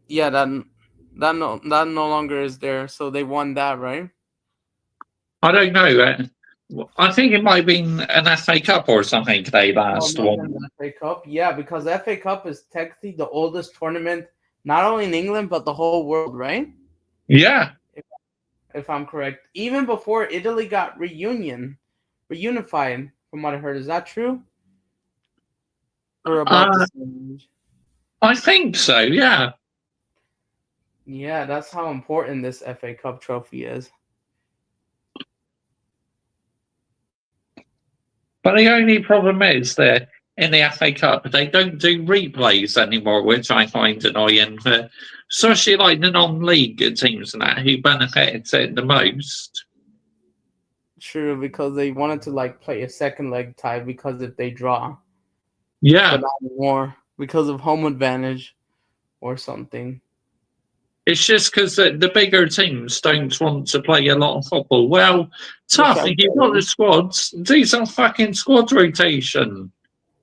Yeah, that no longer is there. So they won that, right? I don't know. I think it might have been an FA Cup or something they last won. FA Cup, yeah, because FA Cup is technically the oldest tournament, not only in England but the whole world, right? Yeah. If I'm correct, even before Italy got reunified, from what I heard, is that true? Or about the same age? I think so. Yeah. Yeah, that's how important this FA Cup trophy is. But the only problem is that in the FA Cup, they don't do replays anymore, which I find annoying. Especially like the non-league teams and that who benefits it the most. True, because they wanted to like play a second leg tie because if they draw. Yeah. But not more because of home advantage or something. It's just because the bigger teams don't want to play a lot of football. Well, tough. I If you've got the squads, do some fucking squad rotation.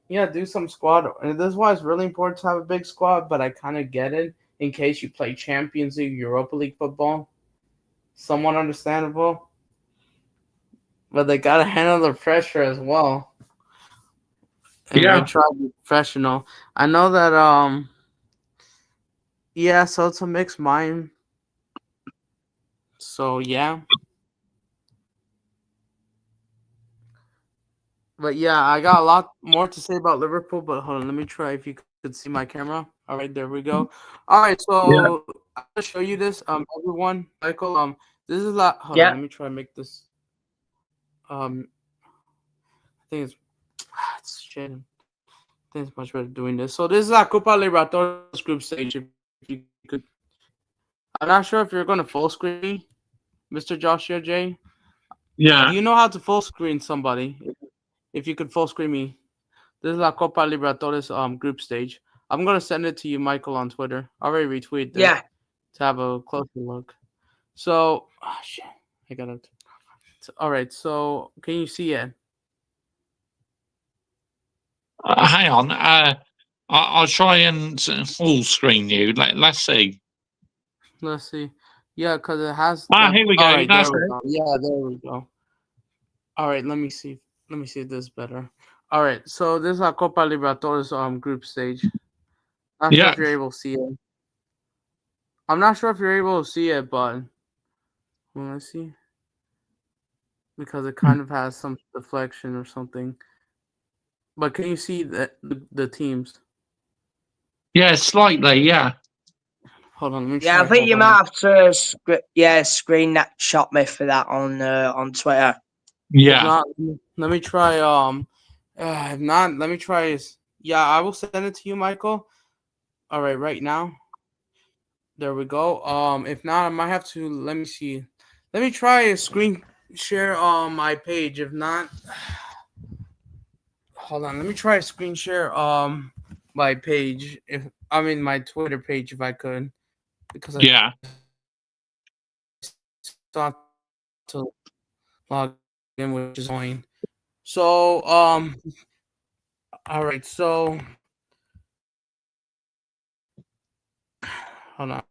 Yeah, do some squad. And this is why it's really important to have a big squad, but I kind of get it in case you play Champions League, Europa League football. Somewhat understandable. But they got to handle the pressure as well. And Yeah. they try to be professional. I know that, yeah, so it's a mixed mind. So, yeah. But yeah, I got a lot more to say about Liverpool, but hold on, let me try if you could see my camera. All right, there we go. All right, so I'll show you this. Everyone, Michael, this is hold on, let me try and make this. I think it's shit. I think it's much better doing this. So this is a Copa Libertadores group stage. If you could, I'm not sure if you're going to full screen, Mr. Joshua J. Yeah. Do you know how to full screen somebody? If you could full screen me. This is La Copa Libertadores group stage. I'm gonna send it to you, Michael, on Twitter. I already retweeted this to have a closer look. So, shit, I got it. All right, so can you see it? Hang on. I'll try and full screen you. Let's see. Let's see. Yeah, because it has. Here we go. All right, That's there we it. go. Yeah, there we go. All right, let me see. Let me see this better. All right, so this is La Copa Libertadores group stage. Not sure if you're able to see it. I'm not sure if you're able to see it, but let's see. Because it kind of has some deflection or something. But can you see the teams? Yeah, slightly. Yeah. Hold on, let me Yeah, I think you might have to screen that shot me for that on Twitter. Yeah. If not, let me try. If not, let me try. Yeah, I will send it to you, Michael. All right, right now. There we go. If not, I might have to. Let me see. Let me try a screen share on my page. If not, hold on. Let me try a screen share my page. If I mean my Twitter page, if I could, because I still have to log in, which is annoying. So all right. So hold on.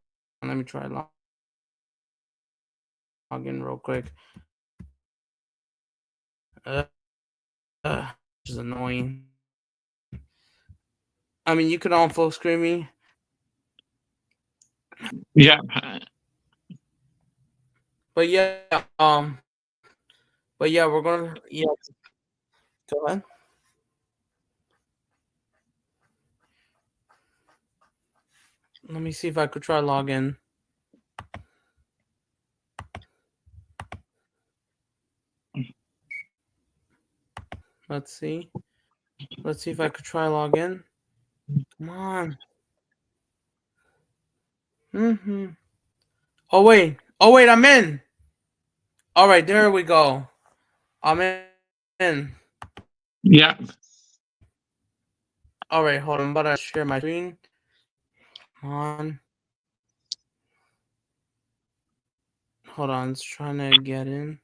Let me try log in real quick. Which is annoying. I mean, you can all full screen me. Yeah. But yeah, we're gonna go ahead. Let me see if I could try log in. Let's see. Let's see if I could try log in. Come on. Oh wait, I'm in. All right, there we go. I'm in. Yeah. All right, hold on. I'm about to share my screen. Come on. Hold on, it's trying to get in.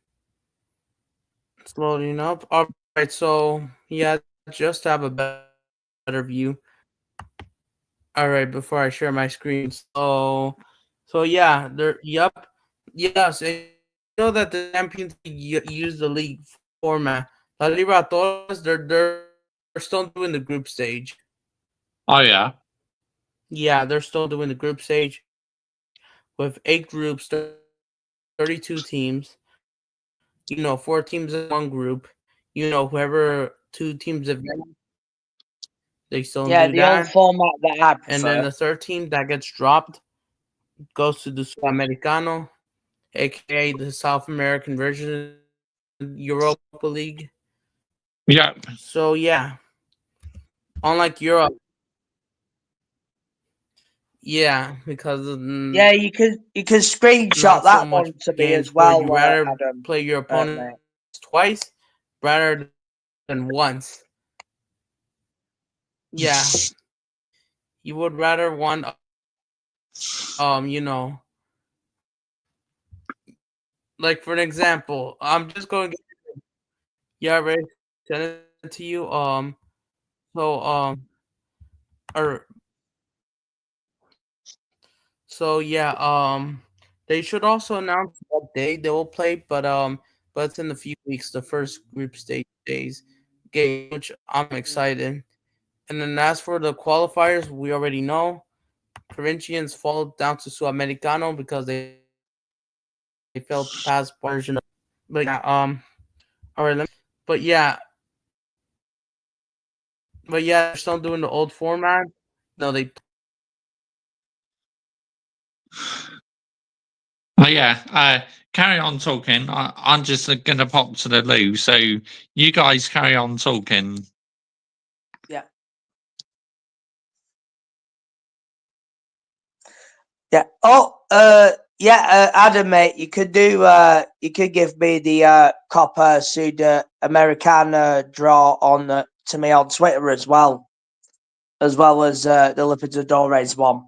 It's loading up. All right, so yeah, just to have a better view. All right, before I share my screen. So yeah, yes. You know that the Champions League use the league format. La Libertadores, they're still doing the group stage. Oh yeah. Yeah, they're still doing the group stage with 8 groups, 32 teams. 4 teams in one group. Whoever 2 teams advance, they still do the that. old format that I prefer. And then the 3rd team that gets dropped goes to the Sudamericano, aka the South American version of Europa League. Yeah. So yeah, unlike Europe, because you can screenshot not so that much one to me games as where well. you rather Adam, play your opponent twice rather than once. Yeah, you would rather one you know, like for an example, I'm just going to yeah, right, send it to you. So or so yeah, they should also announce what day they will play, but it's in a few weeks, the first group stage days game, which I'm excited. And then as for the qualifiers, we already know Corinthians fall down to Sudamericano because they failed to pass version of. But yeah, all right, but yeah, they're still doing the old format. No, they Oh yeah, carry on talking. I'm just gonna pop to the loo, so you guys carry on talking. Yeah. Yeah. Oh, yeah, Adam, mate, you could you could give me the Copa Sudamericana draw on to me on Twitter as well as the Libertadores one.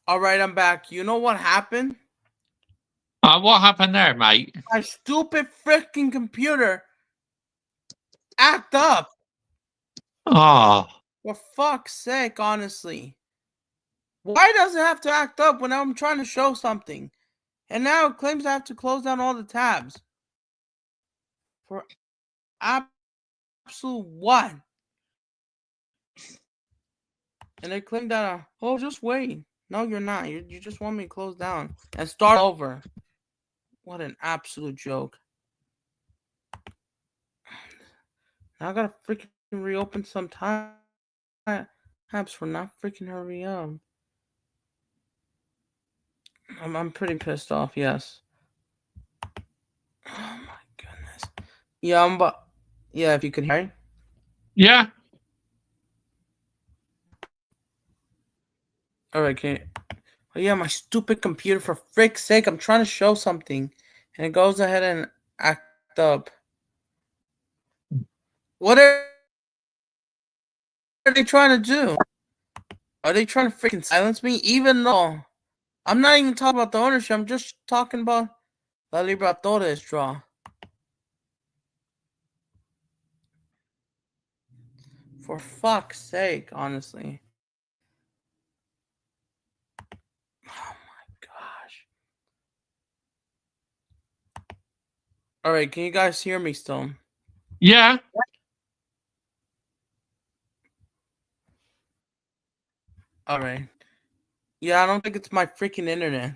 All right, I'm back. You know what happened? What happened there, mate? My stupid freaking computer act up. Oh, For fuck's sake, honestly. Why does it have to act up when I'm trying to show something? And now it claims I have to close down all the tabs. For absolute what? And they claim that, oh, just wait. No, you're not. You just want me to close down and start over. What an absolute joke. Now I gotta freaking reopen some tabs for not freaking hurry up. I'm pretty pissed off, yes. Oh my goodness. Yeah, yeah, if you could hear me. yeah. Alright, okay. Oh yeah, my stupid computer, for frick's sake, I'm trying to show something. And it goes ahead and act up. What are they trying to do? Are they trying to freaking silence me? Even though I'm not even talking about the ownership, I'm just talking about La Libertadores draw. For fuck's sake, honestly. Oh my gosh. Alright, can you guys hear me still? Yeah. Alright. Yeah, I don't think it's my freaking internet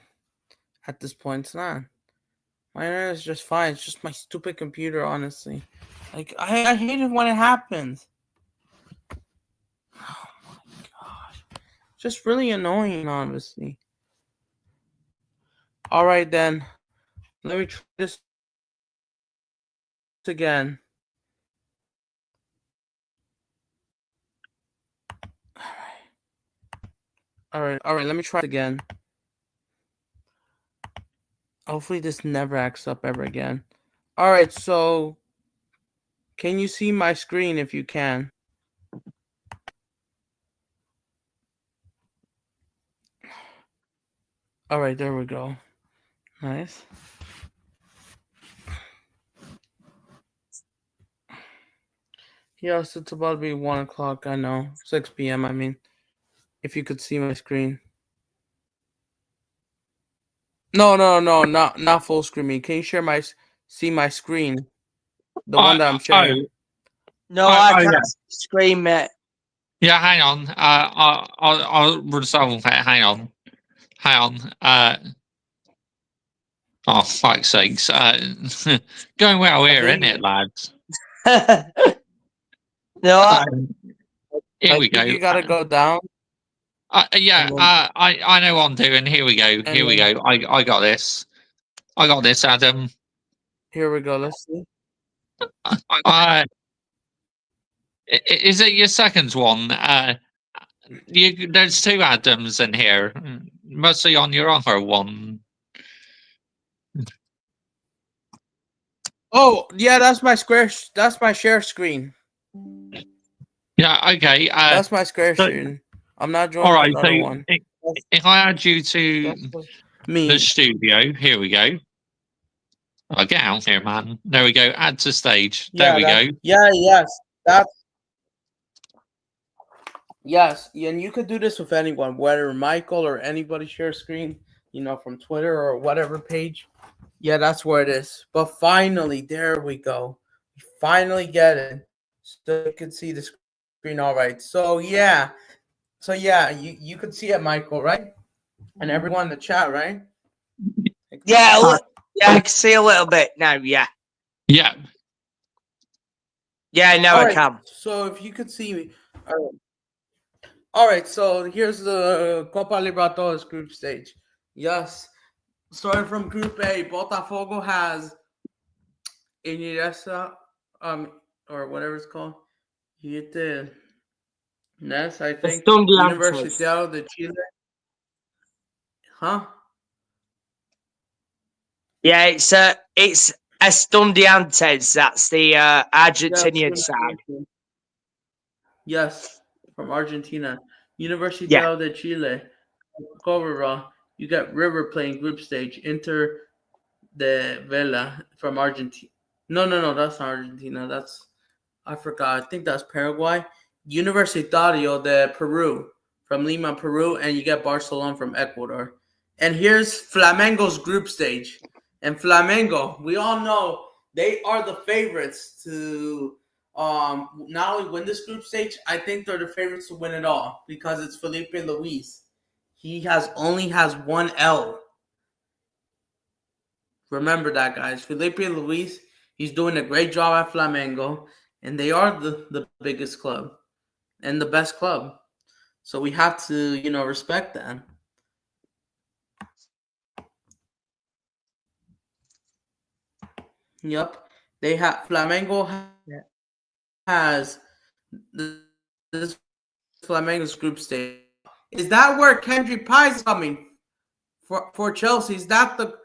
at this point. It's not. My internet is just fine. It's just my stupid computer, honestly. Like, I hate it when it happens. Oh my gosh. Just really annoying, honestly. Alright then. Let me try this again. Alright, let me try it again. Hopefully this never acts up ever again. Alright, so can you see my screen if you can? Alright, there we go. Nice. Yes, it's about to be 1 o'clock, I know. 6 p.m., I mean. If you could see my screen. No, not full screen. Can you see my screen? The one that I'm sharing. No, I can't scream it. Yeah, hang on. I'll resolve it. Hang on. Oh, fuck's sakes. Going well here, isn't it, lads? No, Here we go. You gotta go down. Yeah, I know what I'm doing. Here we go. Here we go. I got this. I got this, Adam. Here we go. Let's see. Is it your second one? There's two Adams in here. Mostly on your other one. Oh, yeah, that's my square. That's my share screen. Yeah, okay. That's my square screen. I'm not joining all right, another so one. if I add you to Me. the studio, here we go. Oh, get out here, man. There we go. Add to stage. There we go. Yeah, yes. Yes, and you could do this with anyone, whether Michael or anybody share screen, from Twitter or whatever page. Yeah, that's where it is. But finally, there we go. We finally get it. So you can see the screen all right. So yeah, you could see it, Michael, right? And everyone in the chat, right? yeah, I can see a little bit now. Yeah. Yeah. Yeah, now I can. So if you could see me. All right, so here's the Copa Libertadores group stage. Yes. Starting from Group A, Botafogo has Iniresa, or whatever it's called. Ness, I think. Universidad de Chile. Huh? Yeah, it's Estudiantes. That's the Argentinian side. Yes, from Argentina. Universidad de Chile. Cobra, you got River playing group stage. Inter de Vela from Argentina. No, that's not Argentina. I forgot. I think that's Paraguay. Universitario de Peru from Lima, Peru, and you get Barcelona from Ecuador. And here's Flamengo's group stage. And Flamengo, we all know they are the favorites to not only win this group stage, I think they're the favorites to win it all because it's Felipe Luis. He only has one L. Remember that, guys. Felipe Luis, he's doing a great job at Flamengo, and they are the biggest club and the best club. So we have to, respect that. Yep. They have Flamengo has this Flamengo's group stage. Is that where Kendrick Pie's coming for Chelsea? Is that the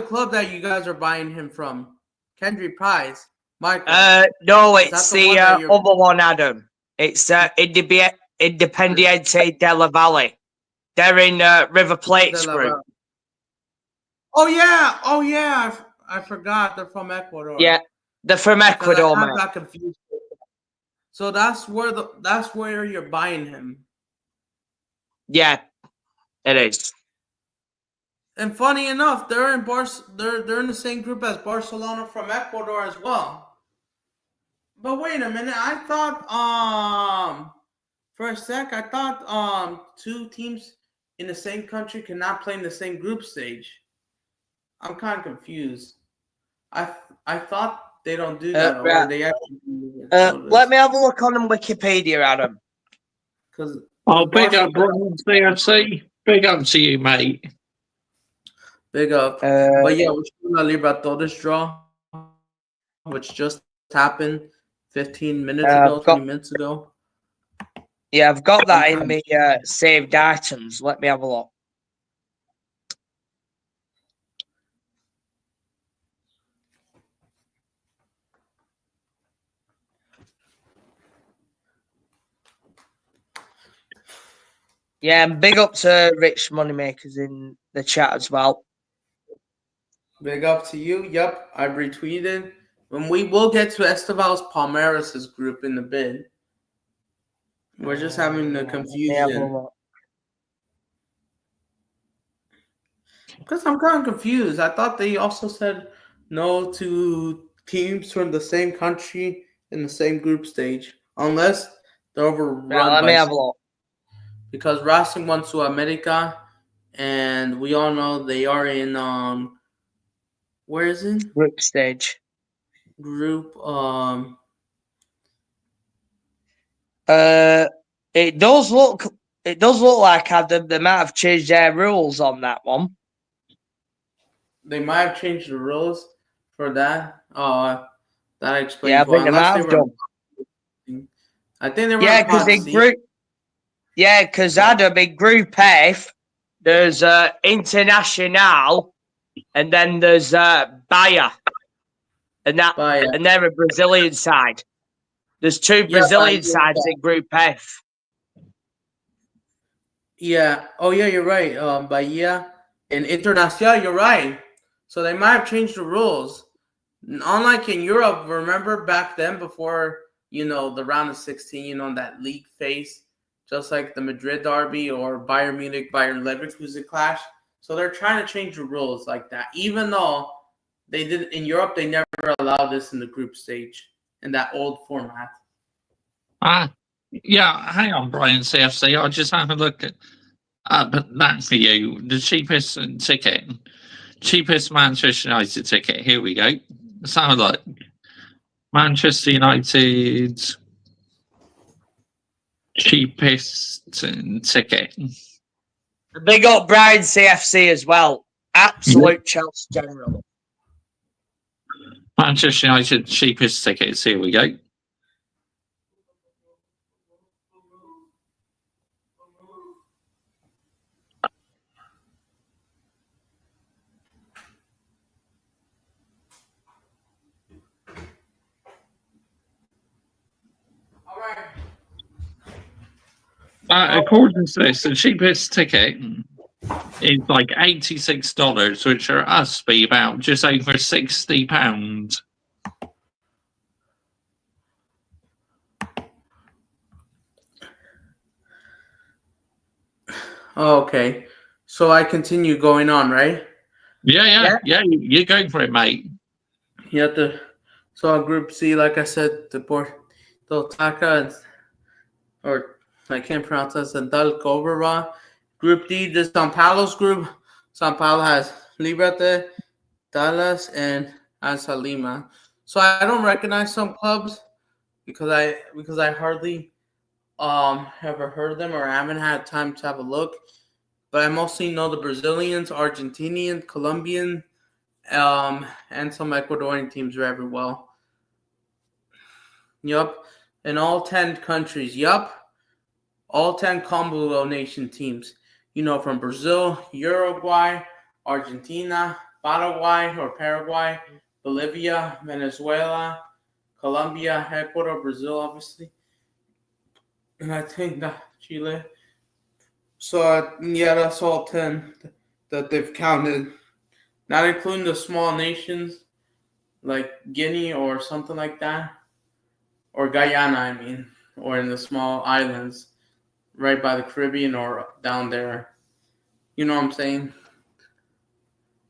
club that you guys are buying him from? Kendrick Pies, Michael. No, it's the other one, Adam. It's Independiente della Valle. They're in River Plate's group. Oh yeah. I forgot they're from Ecuador. Yeah, they're from Ecuador, man. I got confused. So that's where you're buying him. Yeah, it is. And funny enough, they're in they're in the same group as Barcelona from Ecuador as well. But wait a minute, I thought for a sec I thought two teams in the same country cannot play in the same group stage. I'm kind of confused. I thought they don't do that, or they actually do. Let me have a look on Wikipedia, Adam. Big up, CFC. Big up to you, mate. Big up. But yeah, we're still Libertadores draw, which just happened 15 minutes ago, 20 minutes ago. Yeah, I've got that in my saved items. Let me have a look. Yeah, and big up to Rich Moneymakers in the chat as well. Big up to you. Yep, I retweeted. And we will get to Esteval's Palmeiras' group in the bid. We're just having the confusion. Because I'm kind of confused. I thought they also said no to teams from the same country in the same group stage. Unless they're overrun let me have a look. Because Racing won Sudamérica, and we all know they are in where is it? Group stage. Group it does look like they might have changed their rules on that one. They might have changed the rules for that. That explains why. I think they might have done. I think they were because in group. Yeah, because Adam, in Group F, there's Internacional, and then there's Bahia, and they're a Brazilian side. There's two Brazilian sides in Group F. Yeah. Oh, yeah, you're right. Bahia and Internacional, you're right. So they might have changed the rules. Unlike in Europe, remember back then before, the round of 16, that league phase, just like the Madrid derby or Bayern Munich, Bayern Leverkusen clash. So they're trying to change the rules like that. Even though they did in Europe, they never allowed this in the group stage in that old format. Yeah, hang on, Brian CFC. I'll just have a look at that for you. The cheapest Manchester United ticket. Here we go. Let's have a look. Manchester United cheapest ticket. Big up Brian CFC as well. Absolute Chelsea general. Manchester United cheapest tickets. Here we go. According to this, the cheapest ticket is like $86, which for us be about just over £60. Okay. So I continue going on, right? Yeah. You're going for it, mate. You have to. So Group C, like I said, the Taka, or I can't pronounce that, Central Cobra. Group D, the São Paulo's group. São Paulo has Liberté, Dallas, and Alianza Lima. So I don't recognize some clubs because I hardly ever heard of them or haven't had time to have a look. But I mostly know the Brazilians, Argentinian, Colombian, and some Ecuadorian teams very well. Yup. In all 10 countries. Yup. All 10 Combo Nation teams. From Brazil, Uruguay, Argentina, Paraguay, Bolivia, Venezuela, Colombia, Ecuador, Brazil, obviously. And I think that Chile. So, yeah, that's all 10 that they've counted. Not including the small nations like Guinea or something like that. Or Guyana, or in the small islands right by the Caribbean or down there. You know what I'm saying?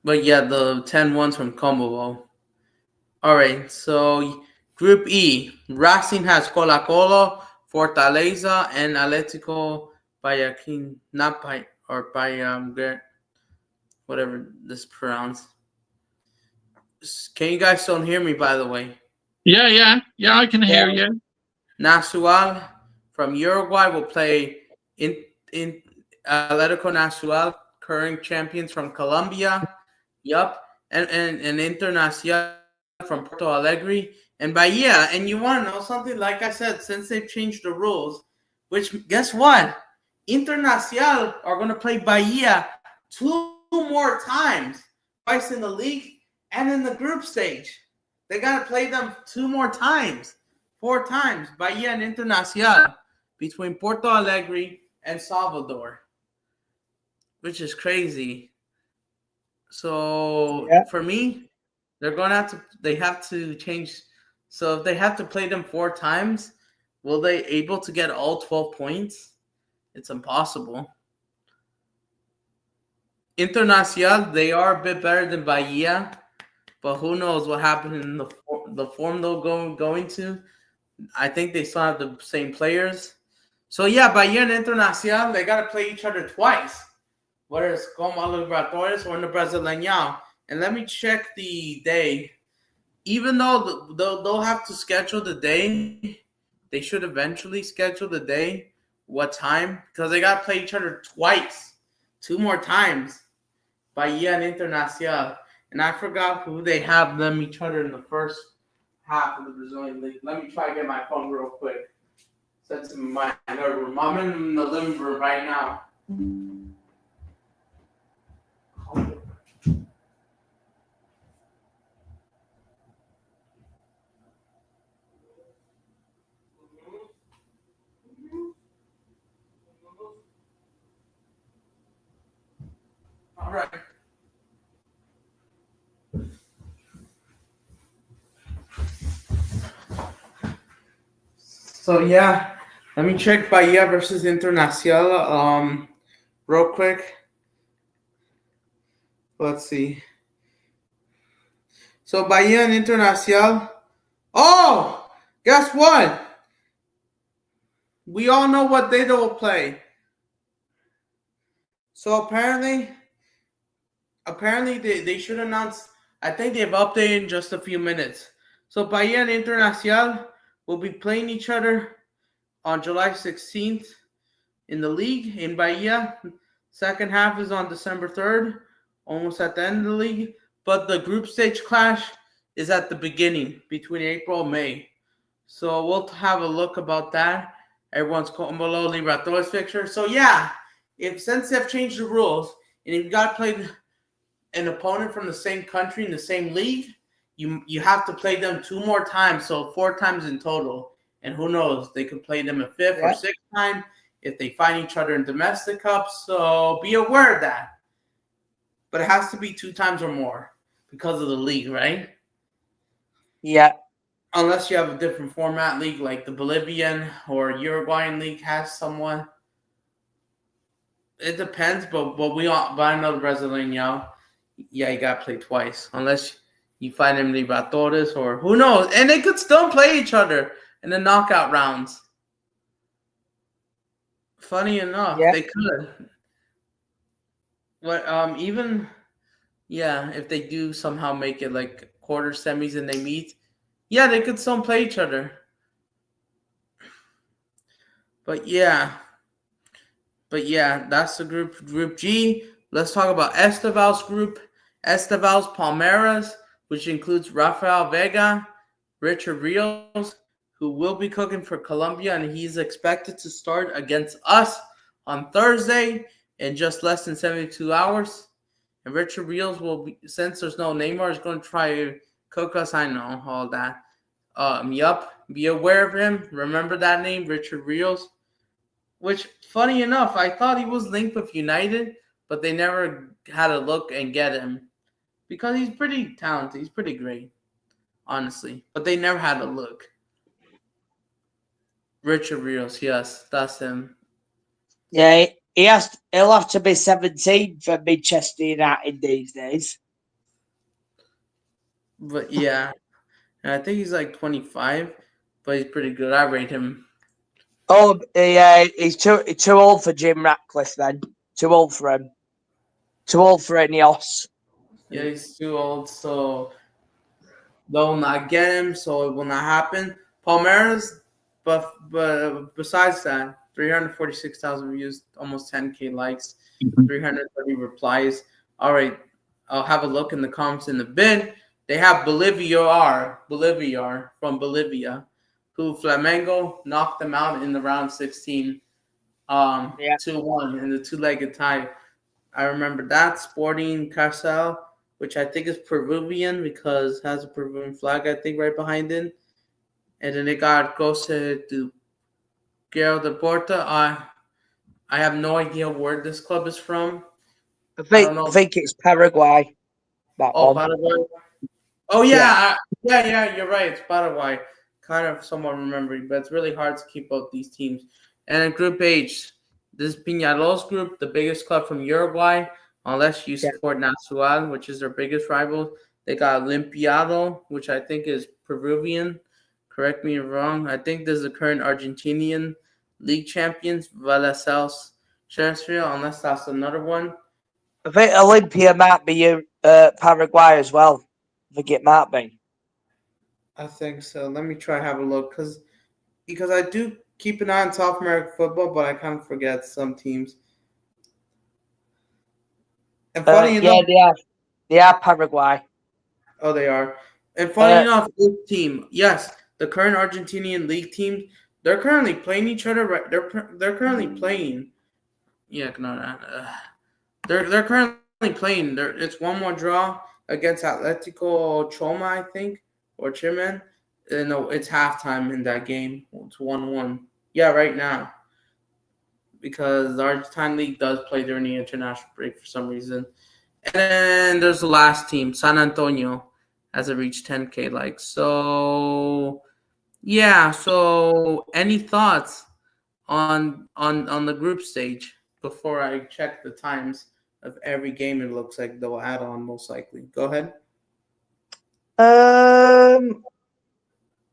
But yeah, the 10 ones from Combo. All right, so Group E, Racing has Colo-Colo, Fortaleza, and Atlético Guayaquil, not by or by whatever this pronounced. Can you guys still hear me? By the way. Yeah. I can hear you. Nacional from Uruguay will play in Atlético Nacional, current champions from Colombia. Yup. And Internacional from Porto Alegre. And Bahia. And you want to know something? Like I said, since they've changed the rules, which, guess what? Internacional are going to play Bahia 2 more times. Twice in the league and in the group stage. They got to play them 2 more times. 4 times. Bahia and Internacional between Porto Alegre and Salvador. Which is crazy. So for me, they have to change. So if they have to play them 4 times, will they able to get all 12 points? It's impossible. Internacional, they are a bit better than Bahia, but who knows what happened in the form they'll going to. I think they still have the same players. So yeah, Bahia and Internacional, they got to play each other twice. Whether it's Como Libertadores or in the Brasileñao. And let me check the day. Even though they'll have to schedule the day, they should eventually schedule the day, what time, because they got to play each other twice, 2 more times, Bahia and Internacional. And I forgot who they have them each other in the first half of the Brazilian League. Let me try to get my phone real quick. That's in my living room. I'm in the living room right now. All right. So yeah, let me check Bahia versus Internacional real quick. Let's see. So Bahia and Internacional. Oh, guess what? We all know what day they'll play. So apparently they should announce. I think they've updated in just a few minutes. So Bahia and Internacional will be playing each other on July 16th in the league in Bahia. Second half is on December 3rd, almost at the end of the league. But the group stage clash is at the beginning, between April and May. So we'll have a look about that. Everyone's going below Libertadores fixture. So yeah, since they've changed the rules, and if you got to play an opponent from the same country in the same league, you have to play them 2 more times, so 4 times in total. And who knows, they could play them a 5th or 6th time if they find each other in domestic cups. So be aware of that. But it has to be 2 times or more because of the league, right? Yeah. Unless you have a different format league like the Bolivian or Uruguayan league has someone. It depends, but I know the Brazilian, yeah, you gotta play twice. Unless you find him Libertadores or who knows. And they could still play each other in the knockout rounds. Funny enough, they could. But even if they do somehow make it like quarter semis and they meet, yeah, they could still play each other. But yeah, that's the Group G. Let's talk about Esteval's group. Esteval's Palmeiras, which includes Rafael Vega, Richard Rios, who will be cooking for Colombia, and he's expected to start against us on Thursday in just less than 72 hours. And Richard Rios will be, since there's no Neymar, is going to try to cook us. I know all that. Be aware of him. Remember that name, Richard Rios. Which, funny enough, I thought he was linked with United, but they never had a look and get him because he's pretty talented. He's pretty great, honestly. But they never had a look. Richard Rios, yes, that's him. Yeah, he'll have to be 17 for Manchester United these days. But yeah, and I think he's like 25, but he's pretty good. I rate him. Oh, yeah, he's too old for Jim Ratcliffe then. Too old for him. Too old for Ineos. Yeah, he's too old, so they'll not get him, so it will not happen. Palmeiras, but besides that, 346,000 views, almost 10K likes, 330 replies. All right, I'll have a look in the comments in a bit. They have Bolivia from Bolivia, who Flamengo knocked them out in the round 16, 2-1 in the 2-legged tie. I remember that. Sporting Carcel, which I think is Peruvian because it has a Peruvian flag, I think, right behind it. And then they got Goce de Guerrero de Porta. I have no idea where this club is from. I think it's Paraguay. Paraguay. Oh, yeah. You're right. It's Paraguay. Kind of somewhat remembering, but it's really hard to keep up these teams. And in Group H, this is Peñarol's group, the biggest club from Uruguay, unless you support Nacional, which is their biggest rival. They got Limpiado, which I think is Peruvian. Correct me if I'm wrong. I think this is the current Argentinian league champions, Vallecels Chersfield, unless that's another one. I think Olympia might be Paraguay as well. I think it might be. I think so. Let me try have a look because I do keep an eye on South American football, but I kind of forget some teams. And funny enough, they are Paraguay. Oh, they are. And funny enough, this team, yes, the current Argentinian league team, they're currently playing each other. Right? They're currently playing. Yeah, no, they're currently playing. It's 1-1 draw against Atletico Choma, I think, or Chimen. No, it's halftime in that game. It's 1-1. Yeah, right now. Because the Argentine league does play during the international break for some reason. And then there's the last team, San Antonio, has reached 10K likes. So, yeah. So, any thoughts on the group stage before I check the times of every game? It looks like they'll add on most likely. Go ahead.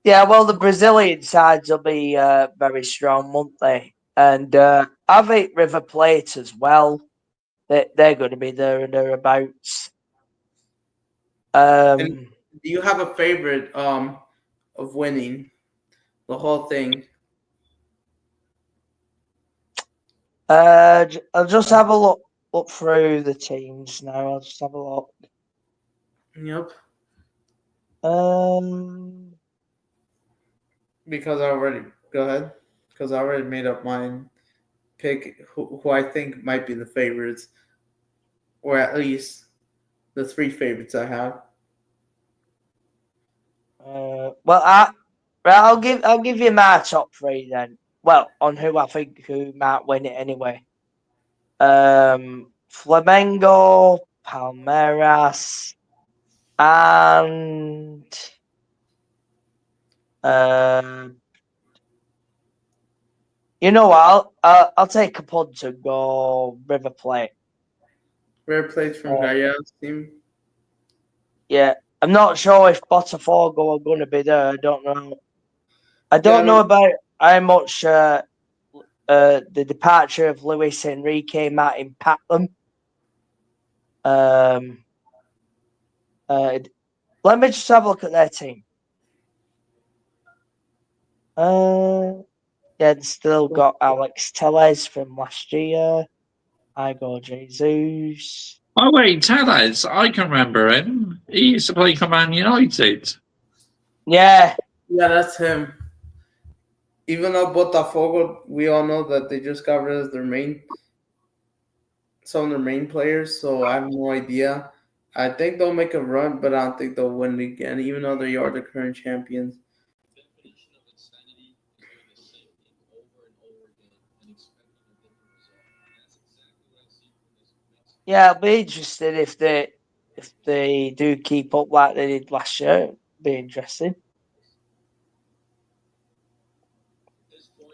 Yeah, well, the Brazilian sides will be very strong, won't they? And I think River Plate as well. They're going to be there and thereabouts. And do you have a favorite of winning the whole thing? I'll just have a look through the teams now. I'll just have a look. Yep. Because I already made up mine. Pick who I think might be the favorites, or at least the 3 favorites I have. Well, I'll give you my top 3 then. well, on who I think who might win it anyway. Flamengo, Palmeiras, and you know what? I'll take a punt and go River Plate. River Plate's from Galla's team. Yeah, I'm not sure if Botafogo are going to be there. I don't know. I don't know about how much the departure of Luis Enrique might impact them. Let me just have a look at their team. Yeah, they still got Alex Telles from last year. Igor Jesus. Oh wait, Tellez, I can remember him. He used to play for Man United. Yeah. Yeah, that's him. Even though Botafogo, we all know that they just got rid of some of their main players, so I have no idea. I think they'll make a run, but I don't think they'll win it again, even though they are the current champions. Yeah, I'll be interested if they do keep up like they did last year. It'll be interesting.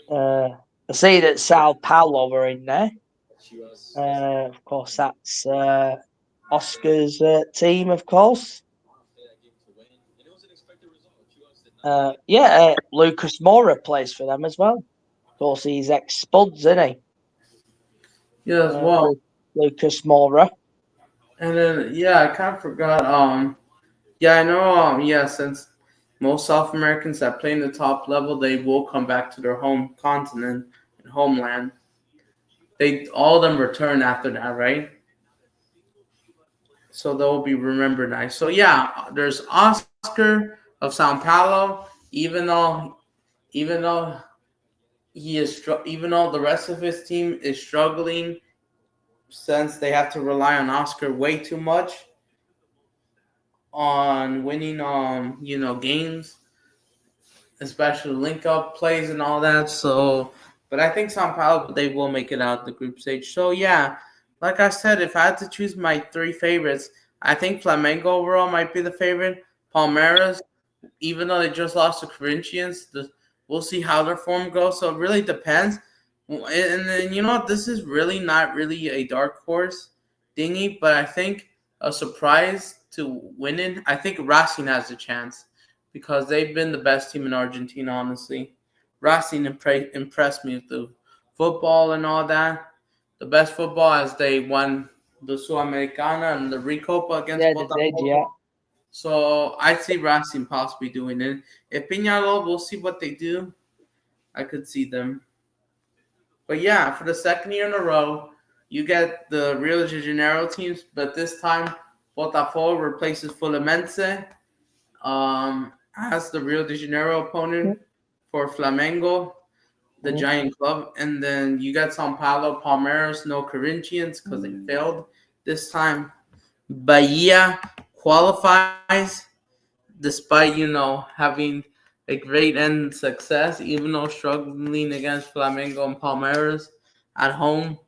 I see that Sao Paulo are in there. Of course, that's Oscar's team, of course. Lucas Moura plays for them as well. Of course, he's ex-Spuds, isn't he? Yeah, as well. Lucas Moura. And then, I kind of forgot. I know. Since most South Americans that play in the top level, they will come back to their home continent and homeland. All of them return after that, right? So they'll be remembered nice. So there's Oscar of Sao Paulo. Even though even though the rest of his team is struggling, since they have to rely on Oscar way too much on winning games, especially link up plays and all that. So, but I think Sao Paulo, they will make it out the group stage. So like I said, if I had to choose my three favorites, I think Flamengo overall might be the favorite. Palmeiras, even though they just lost to Corinthians, we'll see how their form goes. So it really depends. And then this is really not really a dark horse thingy, but I think a surprise to winning, I think Racing has a chance because they've been the best team in Argentina, honestly. Racing impressed me with the football and all that. The best football as they won the Sudamericana and the Recopa against Botafogo. So I see Racing possibly doing it. If Peñarol, we'll see what they do. I could see them. But for the second year in a row, you get the Rio de Janeiro teams, but this time Botafogo replaces Fluminense as the Rio de Janeiro opponent for Flamengo, the giant club. And then you got Sao Paulo, Palmeiras, no Corinthians because they failed this time. Bahia qualifies despite, having a great end success, even though struggling against Flamengo and Palmeiras at home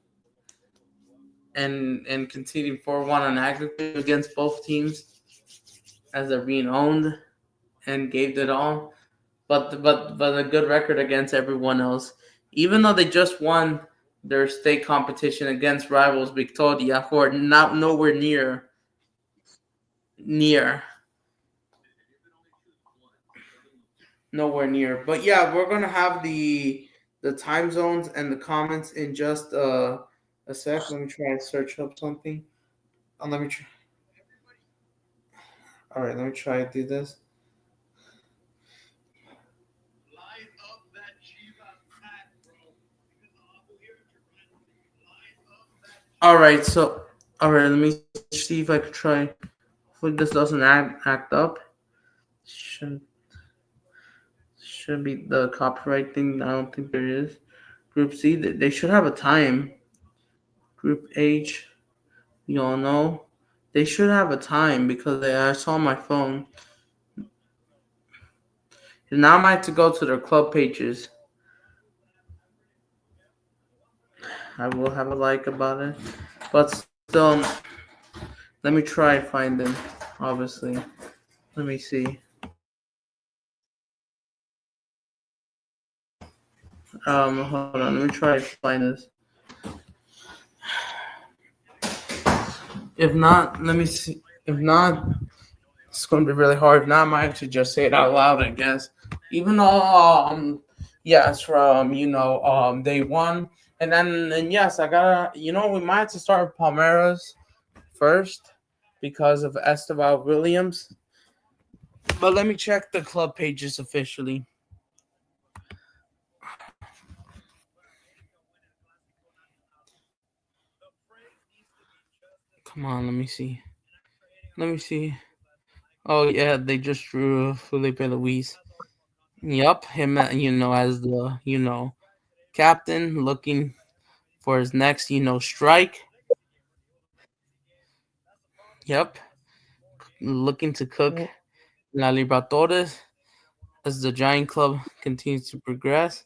and conceding 4-1 on aggregate against both teams as they're being owned and gave it all. But a good record against everyone else. Even though they just won their state competition against rivals Victoria, who are not nowhere near. Nowhere near. But we're gonna have the time zones and the comments in just a sec. Let me try and search up something. Let me try. All right, let me try to do this. All right, let me see if I could try. Hopefully this doesn't act up. Should be the copyright thing. I don't think there is. Group C, they should have a time. Group H, you all know. They should have a time because I saw my phone. And now I have to go to their club pages. I will have a like about it. But still, let me try finding. Obviously, let me see. Hold on. Let me try find this. If not, let me see. If not, it's going to be really hard. If not, I might actually just say it out loud, I guess. Even though, yeah, it's from, day one. And yes, I gotta, we might have to start with Palmeiras first because of Esteval Williams. But let me check the club pages officially. Come on, let me see. Oh, yeah, they just drew Felipe Luis. Yup, him, as the, captain looking for his next, strike. Yep, looking to cook La Libertadores as the Giant Club continues to progress.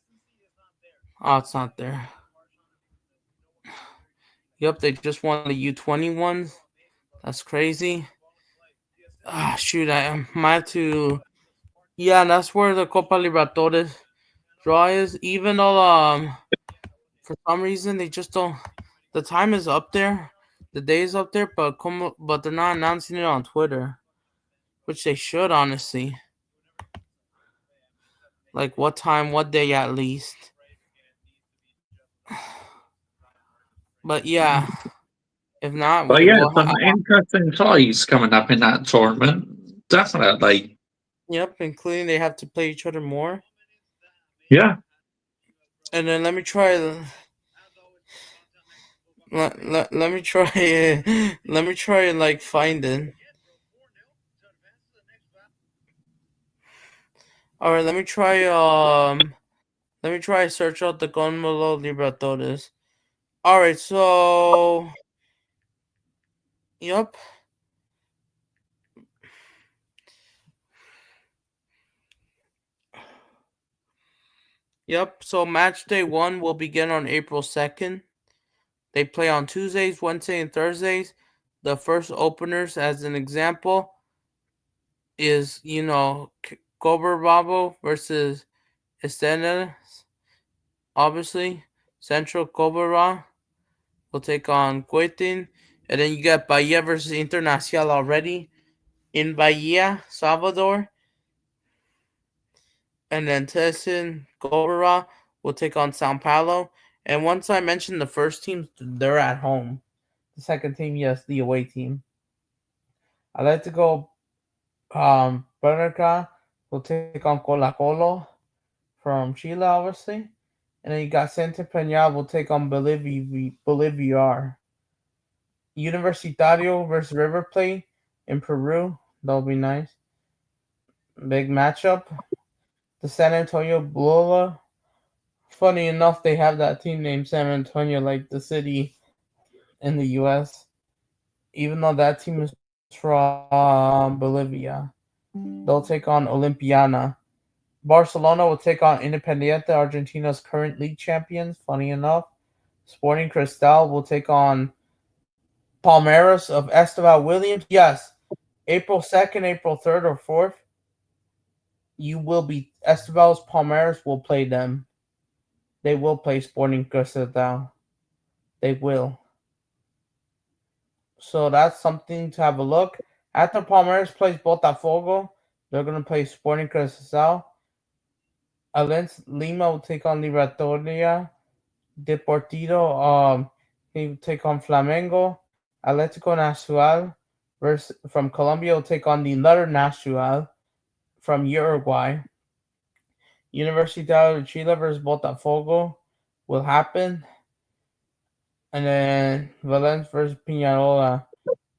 Oh, it's not there. Yep, they just won the U21s. That's crazy. Shoot, I might have to. Yeah, that's where the Copa Libertadores draw is. Even though for some reason they just don't. The time is up there, the day is up there, but they're not announcing it on Twitter, which they should honestly. Like what time, what day at least. But yeah, if not, But we yeah, will. some interesting ties coming up in that tournament. Definitely. Yep, including they have to play each other more. Yeah. And then let me try. Let me try. Let me try and like find it. All right, let me try. Let me try search out the Gonmolo Libertadores. All right, so. Yep. Yep. So match day 1 will begin on April 2nd. They play on Tuesdays, Wednesdays, and Thursdays. The first openers, as an example, is Cobra Bravo versus Estrella. Obviously, Central Cobra will take on Cuetin. And then you got Bahia versus Internacional already in Bahia, Salvador. And then Tessin Cobra will take on Sao Paulo. And once I mentioned the first team, they're at home. The second team, yes, the away team. I like to go Bernica will take on Colo Colo from Chile, obviously. And then you got Santa Peña will take on Bolivar. Universitario versus River Plate in Peru. That'll be nice. Big matchup. The San Antonio Blola. Funny enough, they have that team named San Antonio, like the city in the U.S. Even though that team is from Bolivia. They'll take on Olimpiana. Barcelona will take on Independiente, Argentina's current league champions, funny enough. Sporting Cristal will take on Palmeiras of Esteval Williams. Yes, April 2nd, April 3rd, or 4th, Esteval's Palmeiras will play them. They will play Sporting Cristal. They will. So that's something to have a look. After Palmeiras plays Botafogo, they're going to play Sporting Cristal. Alianza Lima will take on Libertoria. Deportivo, he will take on Flamengo. Atlético Nacional from Colombia will take on the Letter Nacional from Uruguay. Universidad de Chile versus Botafogo will happen. And then Valencia versus Peñarol.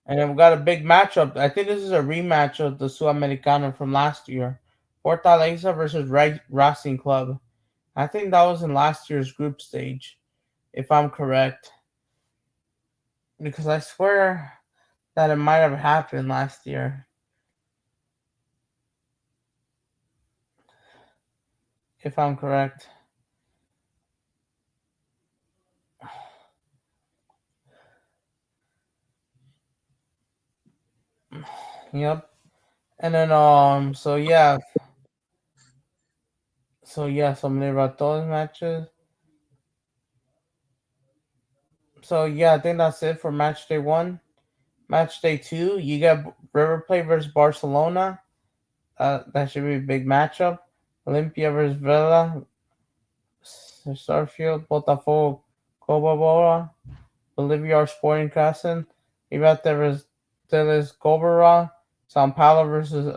And then we got a big matchup. I think this is a rematch of the Sudamericano from last year. Fortaleza versus Racing Club. I think that was in last year's group stage, if I'm correct. Because I swear that it might have happened last year. If I'm correct. Yep. And then some Libertadores matches. So yeah, I think that's it for match day 1. Match day 2, you get River Plate versus Barcelona. That should be a big matchup. Olympia versus Villa. Starfield, Botafogo, Cobra, Bolivia Sporting Crescent. Ibate versus Teles Cobra. Sao Paulo versus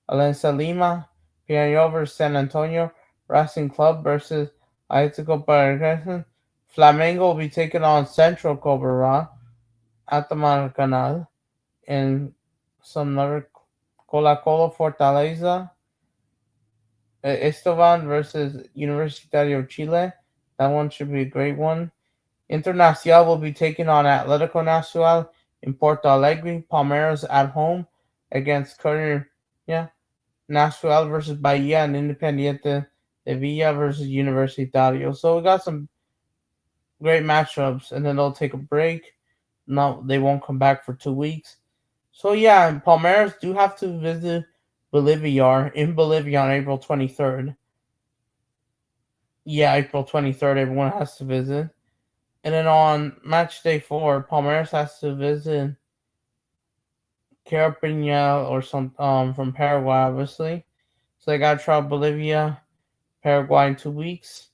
Alianza Lima. Peñarol versus San Antonio. Racing Club versus Atletico Paranaense. Flamengo will be taking on Central Cobra at the Maracanã. And some other Colo-Colo Fortaleza. Estevan versus Universitario Chile. That one should be a great one. Internacional will be taking on Atlético Nacional in Porto Alegre. Palmeiras at home against Curry. Yeah. Nacional versus Bahia and Independiente de Villa versus Universitario. So we got some great matchups, and then they'll take a break. No, they won't come back for 2 weeks. So yeah, Palmeiras do have to visit Bolivia on April 23rd. Yeah, April 23rd, everyone has to visit. And then on match day 4, Palmeiras has to visit Carapinha or some from Paraguay, obviously. So they got to travel Bolivia, Paraguay in 2 weeks.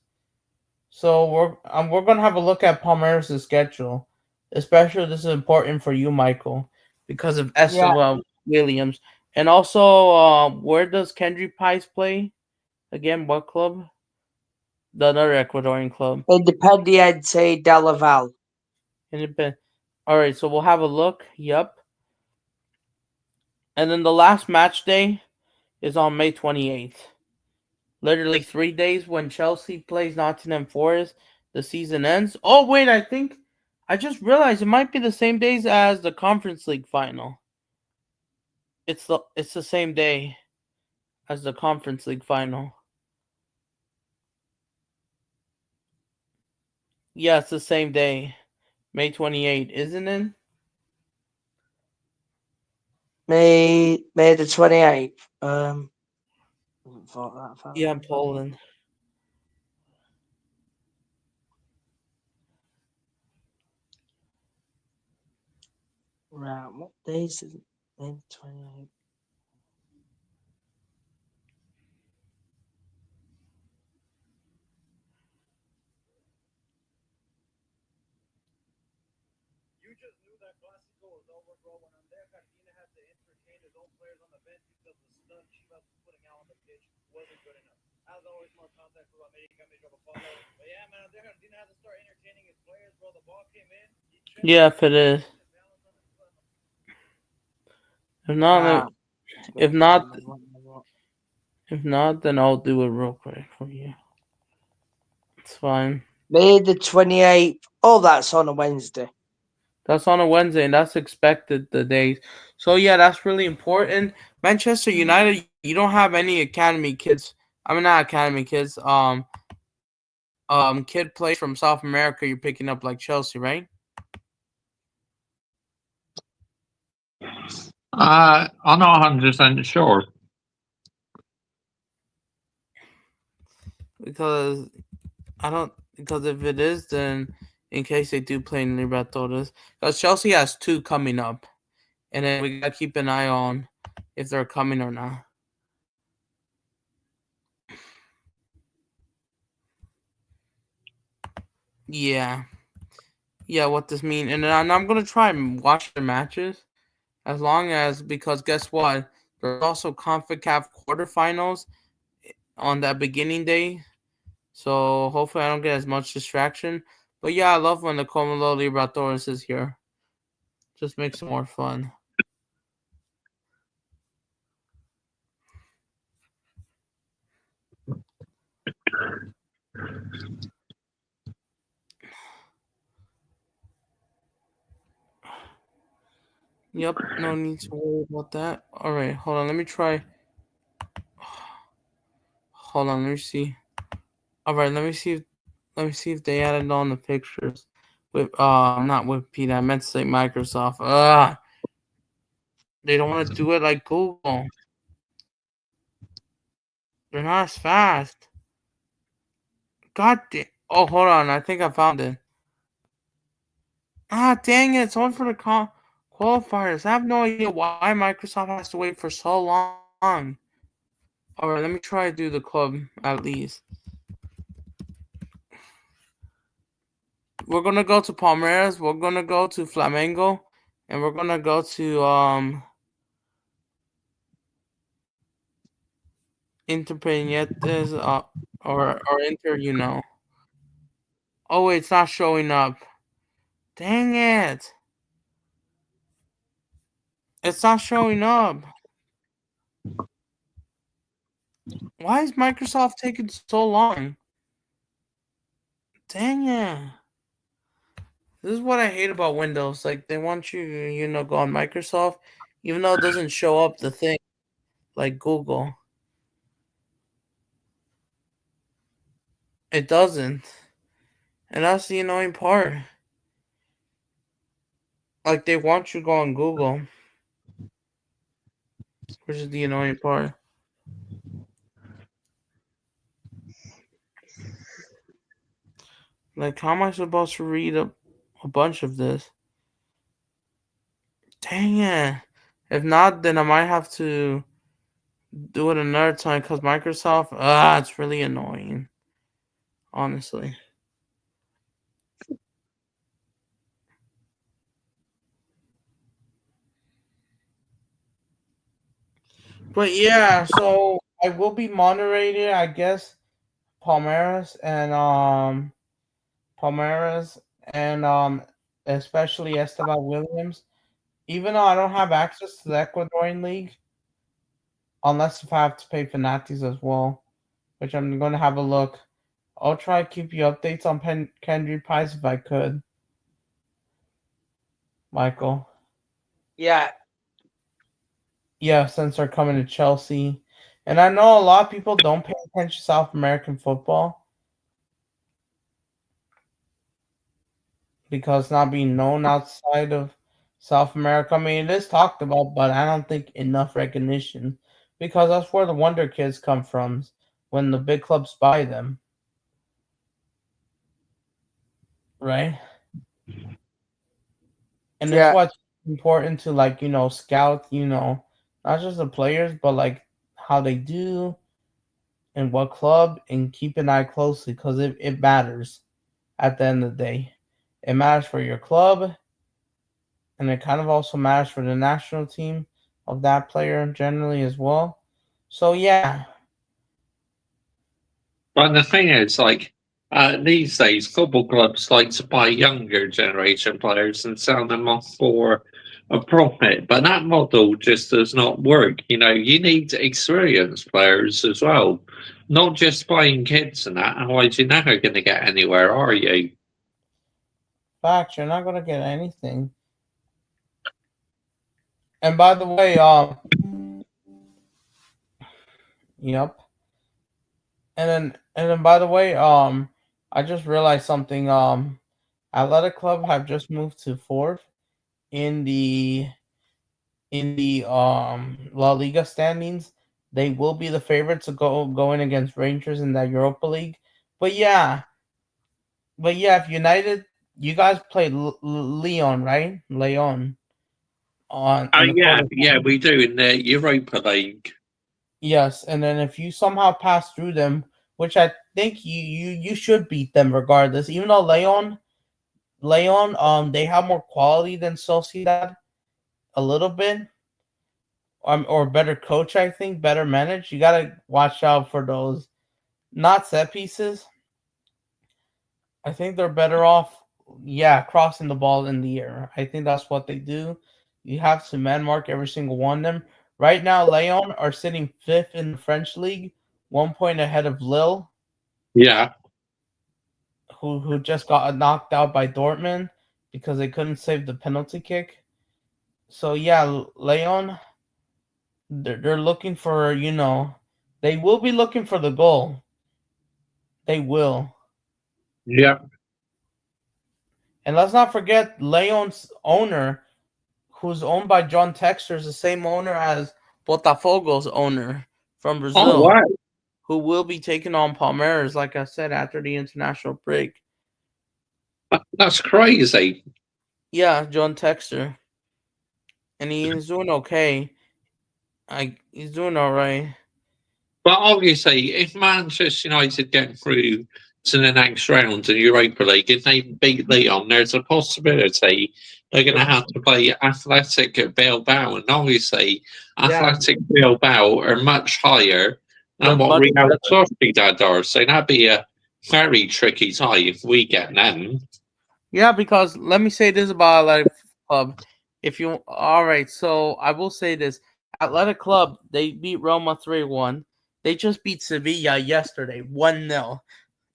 So we're gonna have a look at Palmeiras' schedule. Especially this is important for you, Michael, because of Esteban Williams. And also, where does Kendry Pice play? Again, what club? The other Ecuadorian club. Independiente del Valle. Independent. All right, so we'll have a look. Yep. And then the last match day is on May 28th. Literally 3 days when Chelsea plays Nottingham Forest, the season ends. Oh wait, I just realized it might be the same days as the Conference League final. It's the same day as the Conference League final. Yeah, it's the same day. May 28th, isn't it? May the 28th. Yeah, in Poland. Right, what days is it? May the 28th. You just knew that Clásico was over, bro. When Andrea Cartina had to entertain his own players on the bench because the stunt Chivas was putting out on the pitch wasn't good enough. As always, more contact for America, may drop a follow. But yeah, man, Andrea Cartina had to start entertaining his players, bro. The ball came in. Yeah, if it is. If not, if not, if not, then I'll do it real quick for you. It's fine. May the 28th. Oh, that's on a Wednesday. That's on a Wednesday, and that's expected the days. So yeah, that's really important. Manchester United, you don't have any academy kids. I mean, not academy kids. Kid plays from South America. You're picking up like Chelsea, right? I'm not 100% sure. Because if it is, then in case they do play in Libertadores, because Chelsea has 2 coming up, and then we gotta keep an eye on if they're coming or not. Yeah, what this mean? And then I'm gonna try and watch the matches, as long as, because guess what? There's also CONCACAF quarterfinals on that beginning day, so hopefully I don't get as much distraction. But yeah, I love when the Comelo Libertadores is here. Just makes it more fun. Yep, no need to worry about that. All right, hold on. Let me try. Hold on, let me see. All right, let me see if they added on the pictures with not Wikipedia. I meant to say Microsoft. They don't want to do it like Google. They're not as fast. God damn. Oh, hold on. I think I found it. Ah, dang it. It's on for the qualifiers. I have no idea why Microsoft has to wait for so long. Alright, let me try to do the club at least. We're going to go to Palmeiras. We're going to go to Flamengo. And we're going to go to Independientes or Inter, you know. Oh, wait, it's not showing up. Dang it. It's not showing up. Why is Microsoft taking so long? Dang it. This is what I hate about Windows. Like, they want you, go on Microsoft, even though it doesn't show up the thing like Google. It doesn't. And that's the annoying part. Like, they want you to go on Google, which is the annoying part. Like, how am I supposed to read a bunch of this? Dang it. If not, then I might have to do it another time because Microsoft, it's really annoying. Honestly. But yeah, so I will be moderating, I guess, Palmeiras and especially Esteban Williams. Even though I don't have access to the Ecuadorian League, unless if I have to pay Fanatis as well, which I'm going to have a look. I'll try to keep you updates on Kendry Pies if I could. Michael. Yeah. Yeah, since they're coming to Chelsea. And I know a lot of people don't pay attention to South American football because it's not being known outside of South America. I mean, it is talked about, but I don't think enough recognition because that's where the Wonder Kids come from when the big clubs buy them. Right? And that's why it's important to, like, scout, not just the players, but like how they do and what club, and keep an eye closely because it matters at the end of the day. It matters for your club, and it kind of also matters for the national team of that player generally as well. So yeah. But the thing is, like, these days, football clubs like to buy younger generation players and sell them off for a profit. But that model just does not work. You know, you need experienced players as well, not just buying kids and that. Otherwise, you're never going to get anywhere, are you? Fact, you're not going to get anything. And by the way, yep. And then by the way, I just realized something. Athletic Club have just moved to fourth in the La Liga standings. They will be the favorites to go in against Rangers in that Europa League. But yeah, if United, you guys played Leon, right? Leon on in the Yeah, we do in the Europa League. Yes, and then if you somehow pass through them, which I think you should beat them regardless, even though Leon, they have more quality than Sociedad, a little bit, or better coach, I think, better managed. You gotta watch out for those, not set pieces. I think they're better off, crossing the ball in the air. I think that's what they do. You have to man mark every single one of them. Right now, Leon are sitting fifth in the French league, 1 point ahead of Lille. Yeah. Who just got knocked out by Dortmund because they couldn't save the penalty kick. So yeah, Leon, they're looking for, they will be looking for the goal. They will. Yeah. And let's not forget Leon's owner, who's owned by John Textor, is the same owner as Botafogo's owner from Oh, Brazil, wow. who will be taking on Palmeiras, like I said, after the international break. That's crazy. Yeah, John Textor, and he's doing okay. He's doing all right. But obviously, if Manchester United get through to the next round in Europa League and they beat Leon, there's a possibility they're going to have to play Athletic Bilbao. And obviously, Yeah, Athletic Bilbao are much higher than they're what much Real better. Sociedad are. So that'd be a very tricky tie if we get them. Yeah, because let me say this about Athletic Club. If you all right, so I will say this: Athletic Club, they beat Roma 3-1. They just beat Sevilla yesterday 1-0.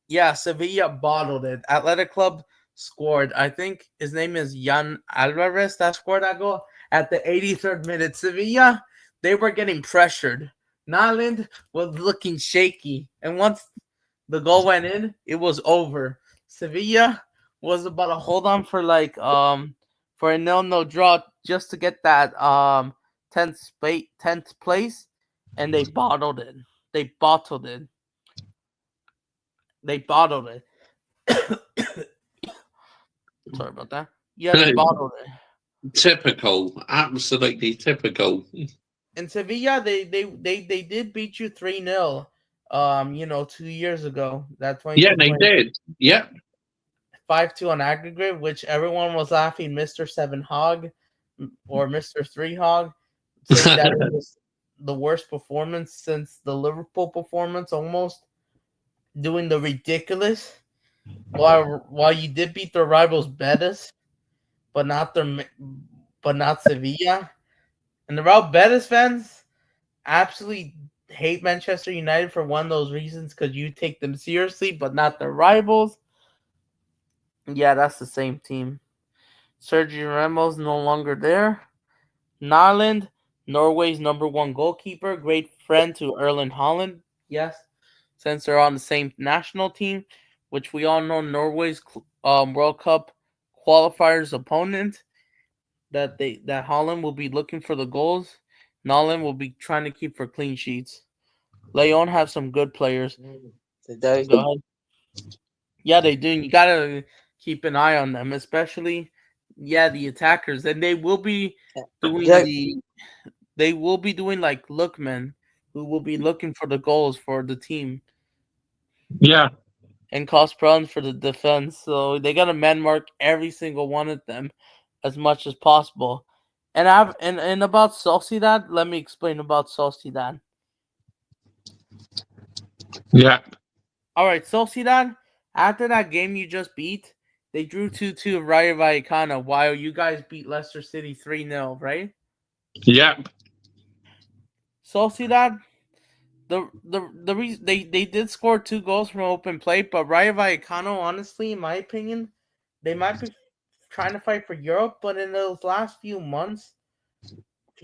Yeah, Sevilla bottled it. Athletic Club scored. I think his name is Jan Alvarez that scored that goal at the 83rd minute. Sevilla, they were getting pressured. Nyland was looking shaky, and once the goal went in, it was over. Sevilla was about to hold on for for a 0-0 draw just to get that 10th place, and they bottled it. They bottled it. They bottled it. Sorry about that. Yeah, they bottled it. Typical, absolutely typical. In Sevilla, they did beat you 3-0. 2 years ago. That Yeah, they 22-20. did. Yep. 5-2 on aggregate, which everyone was laughing Mr. 7 Hog or Mr. 3 Hog, saying that it was the worst performance since the Liverpool performance, almost doing the ridiculous. While you did beat their rivals Betis, but not Sevilla. And the Real Betis fans absolutely hate Manchester United for one of those reasons, because you take them seriously, but not their rivals. Yeah, that's the same team. Sergio Ramos no longer there. Nyland, Norway's #1 goalkeeper, great friend to Erling Haaland. Yes, since they're on the same national team, which we all know Norway's World Cup qualifiers opponent. That Haaland will be looking for the goals. Nyland will be trying to keep for clean sheets. Leon have some good players. Go ahead. Yeah, they do. You gotta keep an eye on them, especially the attackers. And they will be doing like lookmen, who will be looking for the goals for the team Yeah. and cause problems for the defense. So they gotta man mark every single one of them as much as possible. And about Sociedad, let me explain about Sociedad. Yeah. All right, Sociedad, after that game you just beat, they drew 2-2 of Rayo Vallecano while you guys beat Leicester City 3-0, right? Yep. Sociedad, the reason they did score 2 goals from open play, but Rayo Vallecano, honestly, in my opinion, they might be trying to fight for Europe, but in those last few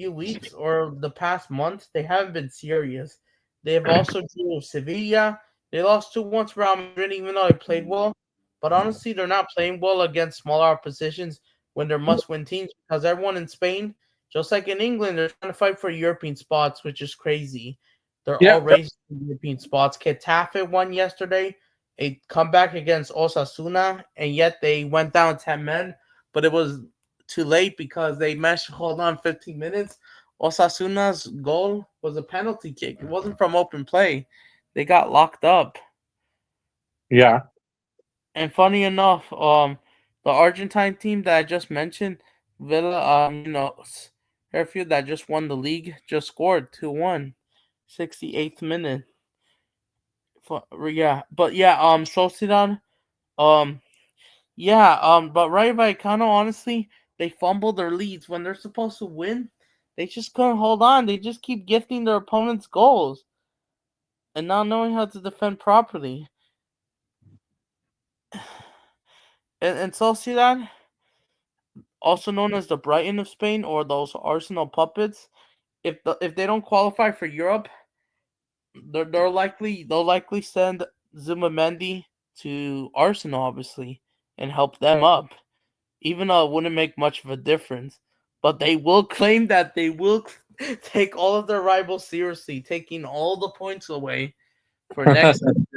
weeks, or the past month, they haven't been serious. They have also drew Sevilla. They lost 2-1 to Real Madrid, even though they played well. But honestly, they're not playing well against smaller oppositions when they're must-win teams, because everyone in Spain, just like in England, they're trying to fight for European spots, which is crazy. They're all Yep. racing for European spots. Getafe won yesterday, a comeback against Osasuna, and yet they went down 10 men, but it was too late because they managed to hold on 15 minutes. Osasuna's goal was a penalty kick. It wasn't from open play. They got locked up. Yeah. And funny enough, the Argentine team that I just mentioned, Villa, Airfield, that just won the league, just scored 2-1, 68th minute. Sociedad, but Rayo Vallecano, honestly, they fumble their leads when they're supposed to win. They just couldn't hold on. They just keep gifting their opponents goals and not knowing how to defend properly. And Sociedad, also known as the Brighton of Spain or those Arsenal puppets, if they don't qualify for Europe, they'll likely send Zumamendi to Arsenal, obviously, and help them up. Even though it wouldn't make much of a difference. but they will claim that they will take all of their rivals seriously, taking all the points away for next season,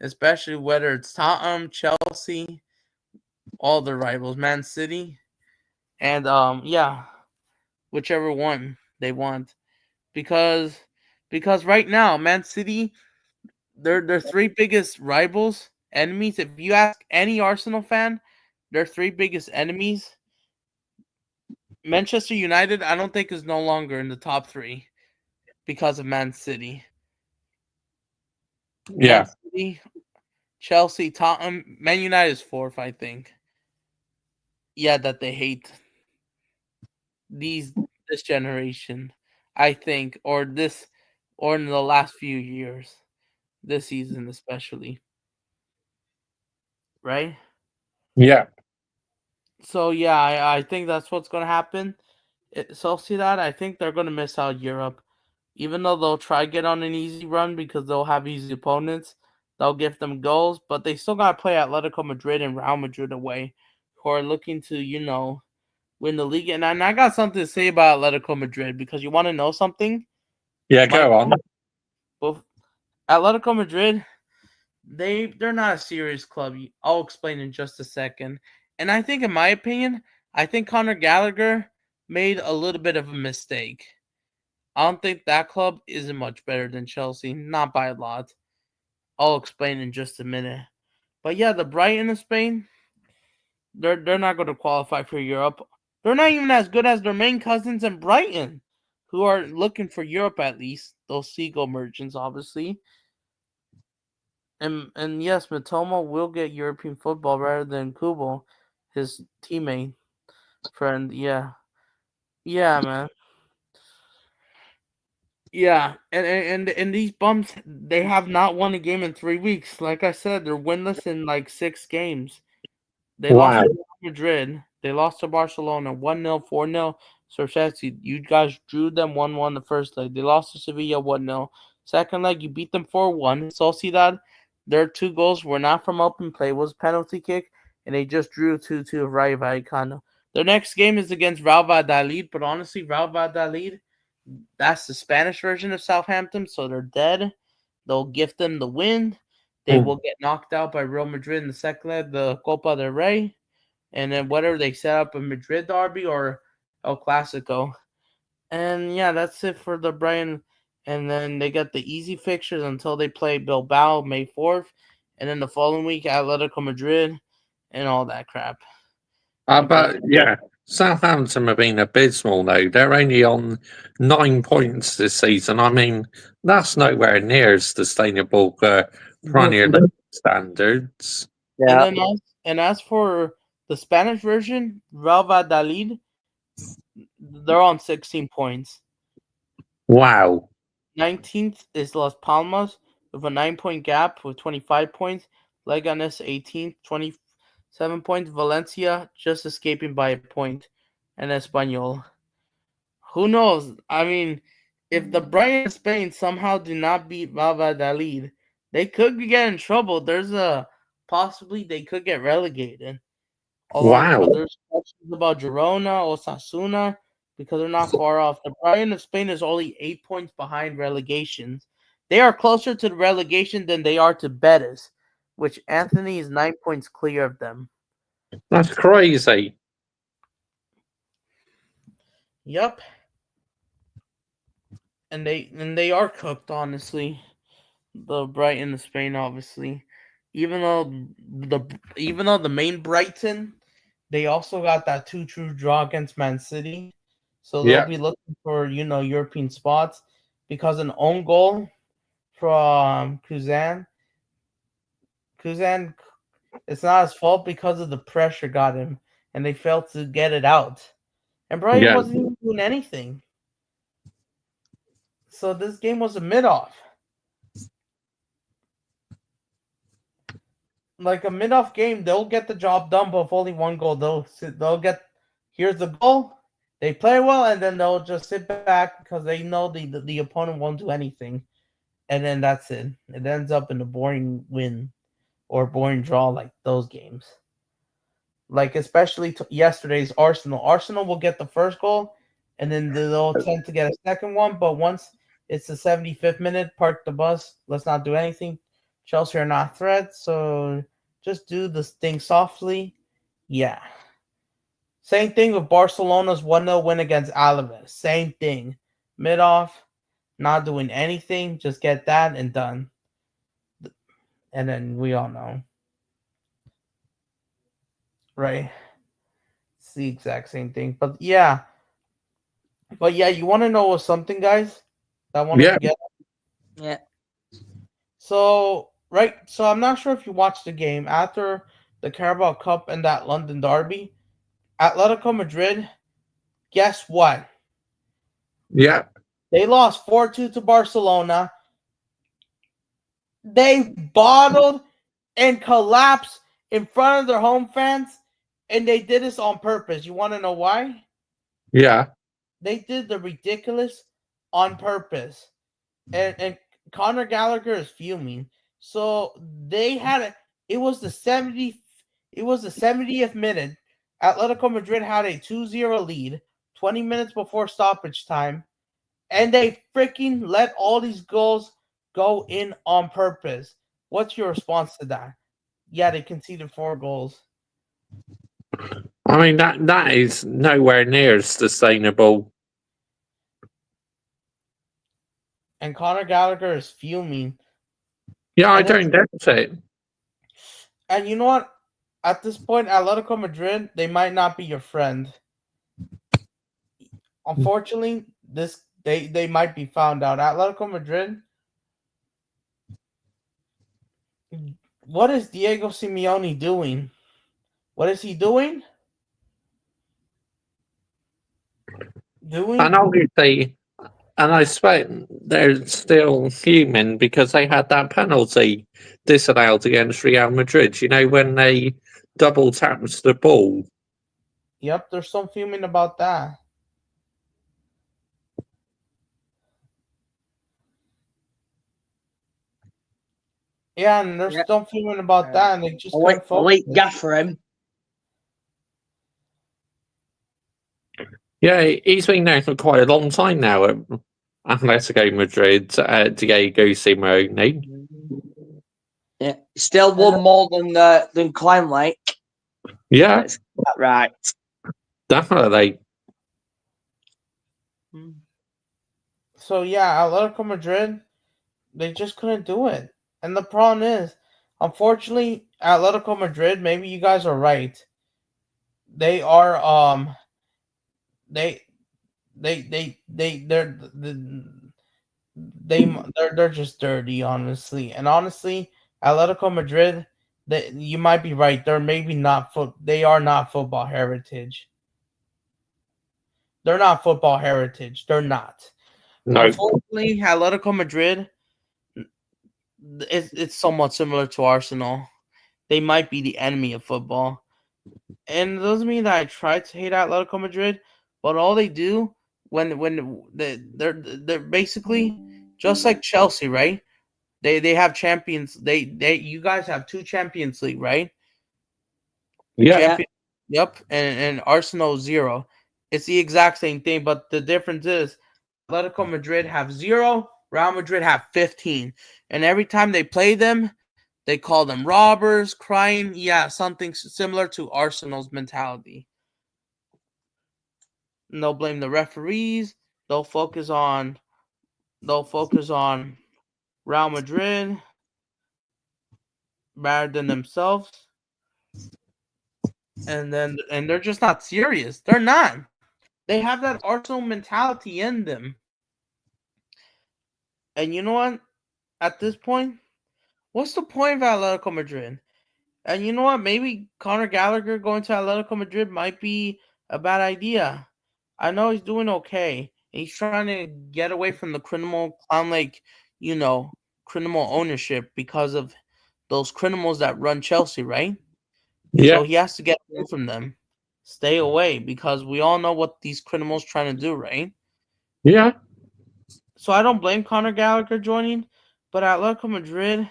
especially whether it's Tottenham, Chelsea, all the rivals, Man City, and whichever one they want, because right now Man City, their three biggest rivals, enemies. If you ask any Arsenal fan, their three biggest enemies, Manchester United, I don't think is no longer in the top three because of Man City. Yeah. Man City, Chelsea, Tottenham, Man United is fourth, I think. Yeah, that they hate this generation, I think, or in the last few years, this season especially, right? Yeah. So yeah, I think that's what's gonna happen. Sociedad, I think they're gonna miss out Europe, even though they'll try get on an easy run because they'll have easy opponents. They'll give them goals, but they still gotta play Atletico Madrid and Real Madrid away, who are looking to win the league. And I got something to say about Atletico Madrid because you want to know something. Yeah, go on. Both Atletico Madrid, they're not a serious club. I'll explain in just a second. And I think, in my opinion, I think Conor Gallagher made a little bit of a mistake. I don't think that club isn't much better than Chelsea, not by a lot. I'll explain in just a minute. But yeah, the Brighton of Spain, they're not going to qualify for Europe. They're not even as good as their main cousins in Brighton, who are looking for Europe at least. Those seagull merchants, obviously. And yes, Matoma will get European football rather than Kubo, his teammate friend. Yeah, man. Yeah, and these bums, they have not won a game in 3 weeks. Like I said, they're winless in like 6 games. They lost Wow. to Real Madrid. They lost to Barcelona 1-0, 4-0. So Chelsea, you guys drew them 1-1 the first leg. They lost to Sevilla 1-0. Second leg, you beat them 4-1. Sociedad, their 2 goals were not from open play, it was penalty kick, and they just drew 2-2 of Rayo Vallecano. Their next game is against Real Valladolid, but honestly, Real Valladolid, that's the Spanish version of Southampton, so they're dead. They'll gift them the win. They will get knocked out by Real Madrid in the second leg, the Copa del Rey, and then whether they set up a Madrid derby or El Clasico. And yeah, that's it for the Brighton. And then they got the easy fixtures until they play Bilbao May 4th, and then the following week Atletico Madrid and all that crap. But yeah, Southampton have been abysmal though. They're only on 9 points this season. I mean, that's nowhere near sustainable Premier League standards. Yeah. And as for the Spanish version, Real Valladolid, they're on 16 points. Wow. 19th is Las Palmas with a 9-point gap with 25 points. Leganes 18th, 27 points. Valencia just escaping by a point. And Espanyol. Who knows? I mean, if the Brighton Spain somehow do not beat Valladolid, they could get in trouble. There's a possibly they could get relegated. Wow. There's questions about Girona or Osasuna because they're not far off. The Brighton of Spain is only 8 points behind relegation. They are closer to the relegation than they are to Betis, which Anthony is 9 points clear of them. That's crazy. Yep. And they are cooked, honestly. The Brighton of Spain, obviously. Even though the main Brighton, they also got that 2-2 draw against Man City. So they'll be looking for, European spots because an own goal from Kuzan, it's not his fault because of the pressure got him and they failed to get it out. And Brighton wasn't even doing anything. So this game was a mid-off. Like a mid-off game, they'll get the job done, but with only 1 goal, they'll get, here's the goal, they play well, and then they'll just sit back because they know the opponent won't do anything. And then that's it. It ends up in a boring win or boring draw like those games. Like especially yesterday's Arsenal. Arsenal will get the first goal, and then they'll tend to get a second one. But once it's the 75th minute, park the bus. Let's not do anything. Chelsea are not threats, so just do this thing softly. Yeah. Same thing with Barcelona's 1-0 win against Alaves. Same thing. Mid off, not doing anything. Just get that and done. And then we all know. Right? It's the exact same thing. But yeah, you want to know something, guys? That I wanted to get. Yeah. So I'm not sure if you watched the game after the Carabao Cup and that London derby. Atletico Madrid, guess what? Yeah. They lost 4-2 to Barcelona. They bottled and collapsed in front of their home fans, and they did this on purpose. You want to know why? Yeah. They did the ridiculous on purpose. And Conor Gallagher is fuming. So they had it was the 70th minute. Atletico Madrid had a 2-0 lead 20 minutes before stoppage time, and they freaking let all these goals go in on purpose. What's your response to that? Yeah, they conceded 4 goals. I mean that is nowhere near sustainable. And Conor Gallagher is fuming. Yeah, I don't doubt it. And you know what? At this point, Atletico Madrid, they might not be your friend. Unfortunately, they might be found out. Atletico Madrid. What is Diego Simeone doing? What is he doing? And obviously, and I expect they're still human because they had that penalty disallowed against Real Madrid. You know, when they double tapped the ball. Yep, there's some fuming about that. Yeah, and there's some fuming about that, and they just couldn't focus. Elite gaffer him. Yeah, he's been there for quite a long time now at Atletico Madrid, Diego Simeone. Yeah, still won more than Clown Lake. Yeah, that's right. Definitely. So yeah, Atletico Madrid, they just couldn't do it. And the problem is, unfortunately, Atletico Madrid, maybe you guys are right. They are they're just dirty, honestly. And honestly, Atletico Madrid, you might be right. They're maybe not they are not football heritage. They're not football heritage. They're not. No. Unfortunately, Atletico Madrid, it's somewhat similar to Arsenal. They might be the enemy of football. And it doesn't mean that I try to hate Atletico Madrid, but all they do when they're basically just like Chelsea, right? They have champions. You guys have 2 Champions League, right? Yeah. Yep. And Arsenal 0. It's the exact same thing, but the difference is Atletico Madrid have 0, Real Madrid have 15. And every time they play them, they call them robbers, crying. Yeah, something similar to Arsenal's mentality. And they'll blame the referees. They'll focus on Real Madrid rather than themselves. And they're just not serious. They're not. They have that Arsenal mentality in them. And you know what? At this point, what's the point of Atletico Madrid? And you know what? Maybe Conor Gallagher going to Atletico Madrid might be a bad idea. I know he's doing okay. He's trying to get away from the criminal clown like, criminal ownership because of those criminals that run Chelsea, right? Yeah. So he has to get away from them. Stay away because we all know what these criminals trying to do, right? Yeah. So I don't blame Conor Gallagher joining, but Atletico Madrid,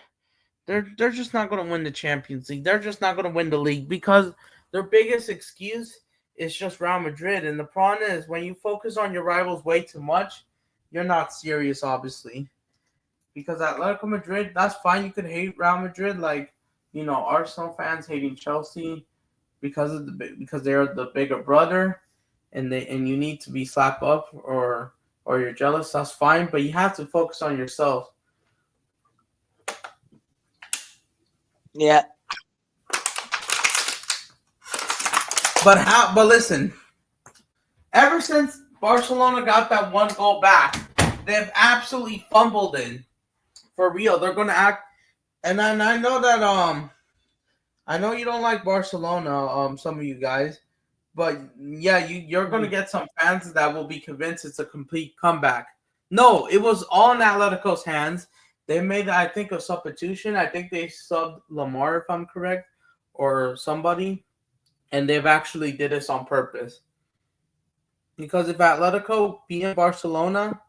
they're just not going to win the Champions League. They're just not going to win the league because their biggest excuse is just Real Madrid. And the problem is when you focus on your rivals way too much, you're not serious, obviously. Because Atletico Madrid, that's fine. You could hate Real Madrid, like, you know, Arsenal fans hating Chelsea because they're the bigger brother, and you need to be slapped up or you're jealous. That's fine, but you have to focus on yourself. Yeah. But listen, ever since Barcelona got that one goal back, they've absolutely fumbled it. For real, they're gonna act, and I know that I know you don't like Barcelona, some of you guys, but yeah, you're gonna get some fans that will be convinced it's a complete comeback. No, it was all in Atletico's hands. They made, I think, a substitution. I think they subbed Lamar, if I'm correct, or somebody, and they've actually did this on purpose. Because if Atletico beat Barcelona,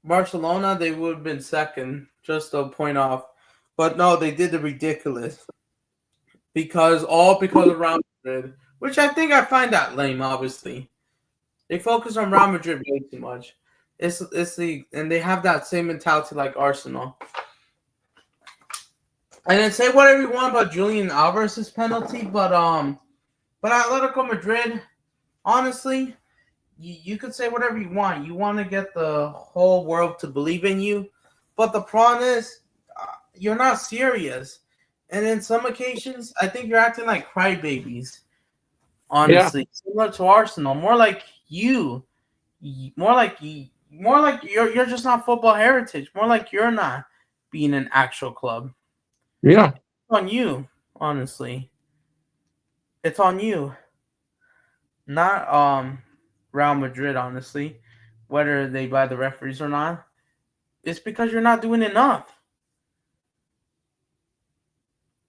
they would have been second, just a point off. But no, they did the ridiculous. Because of Real Madrid, which I think I find that lame, obviously. They focus on Real Madrid way too much. And they have that same mentality like Arsenal. And then say whatever you want about Julian Alvarez's penalty, but Atletico Madrid, honestly, you could say whatever you want. You want to get the whole world to believe in you, but the problem is you're not serious. And in some occasions, I think you're acting like crybabies. Honestly, similar to Arsenal, more like you're just not football heritage. More like you're not being an actual club. Yeah. It's on you, honestly. It's on you, not Real Madrid. Honestly, whether they buy the referees or not, it's because you're not doing enough.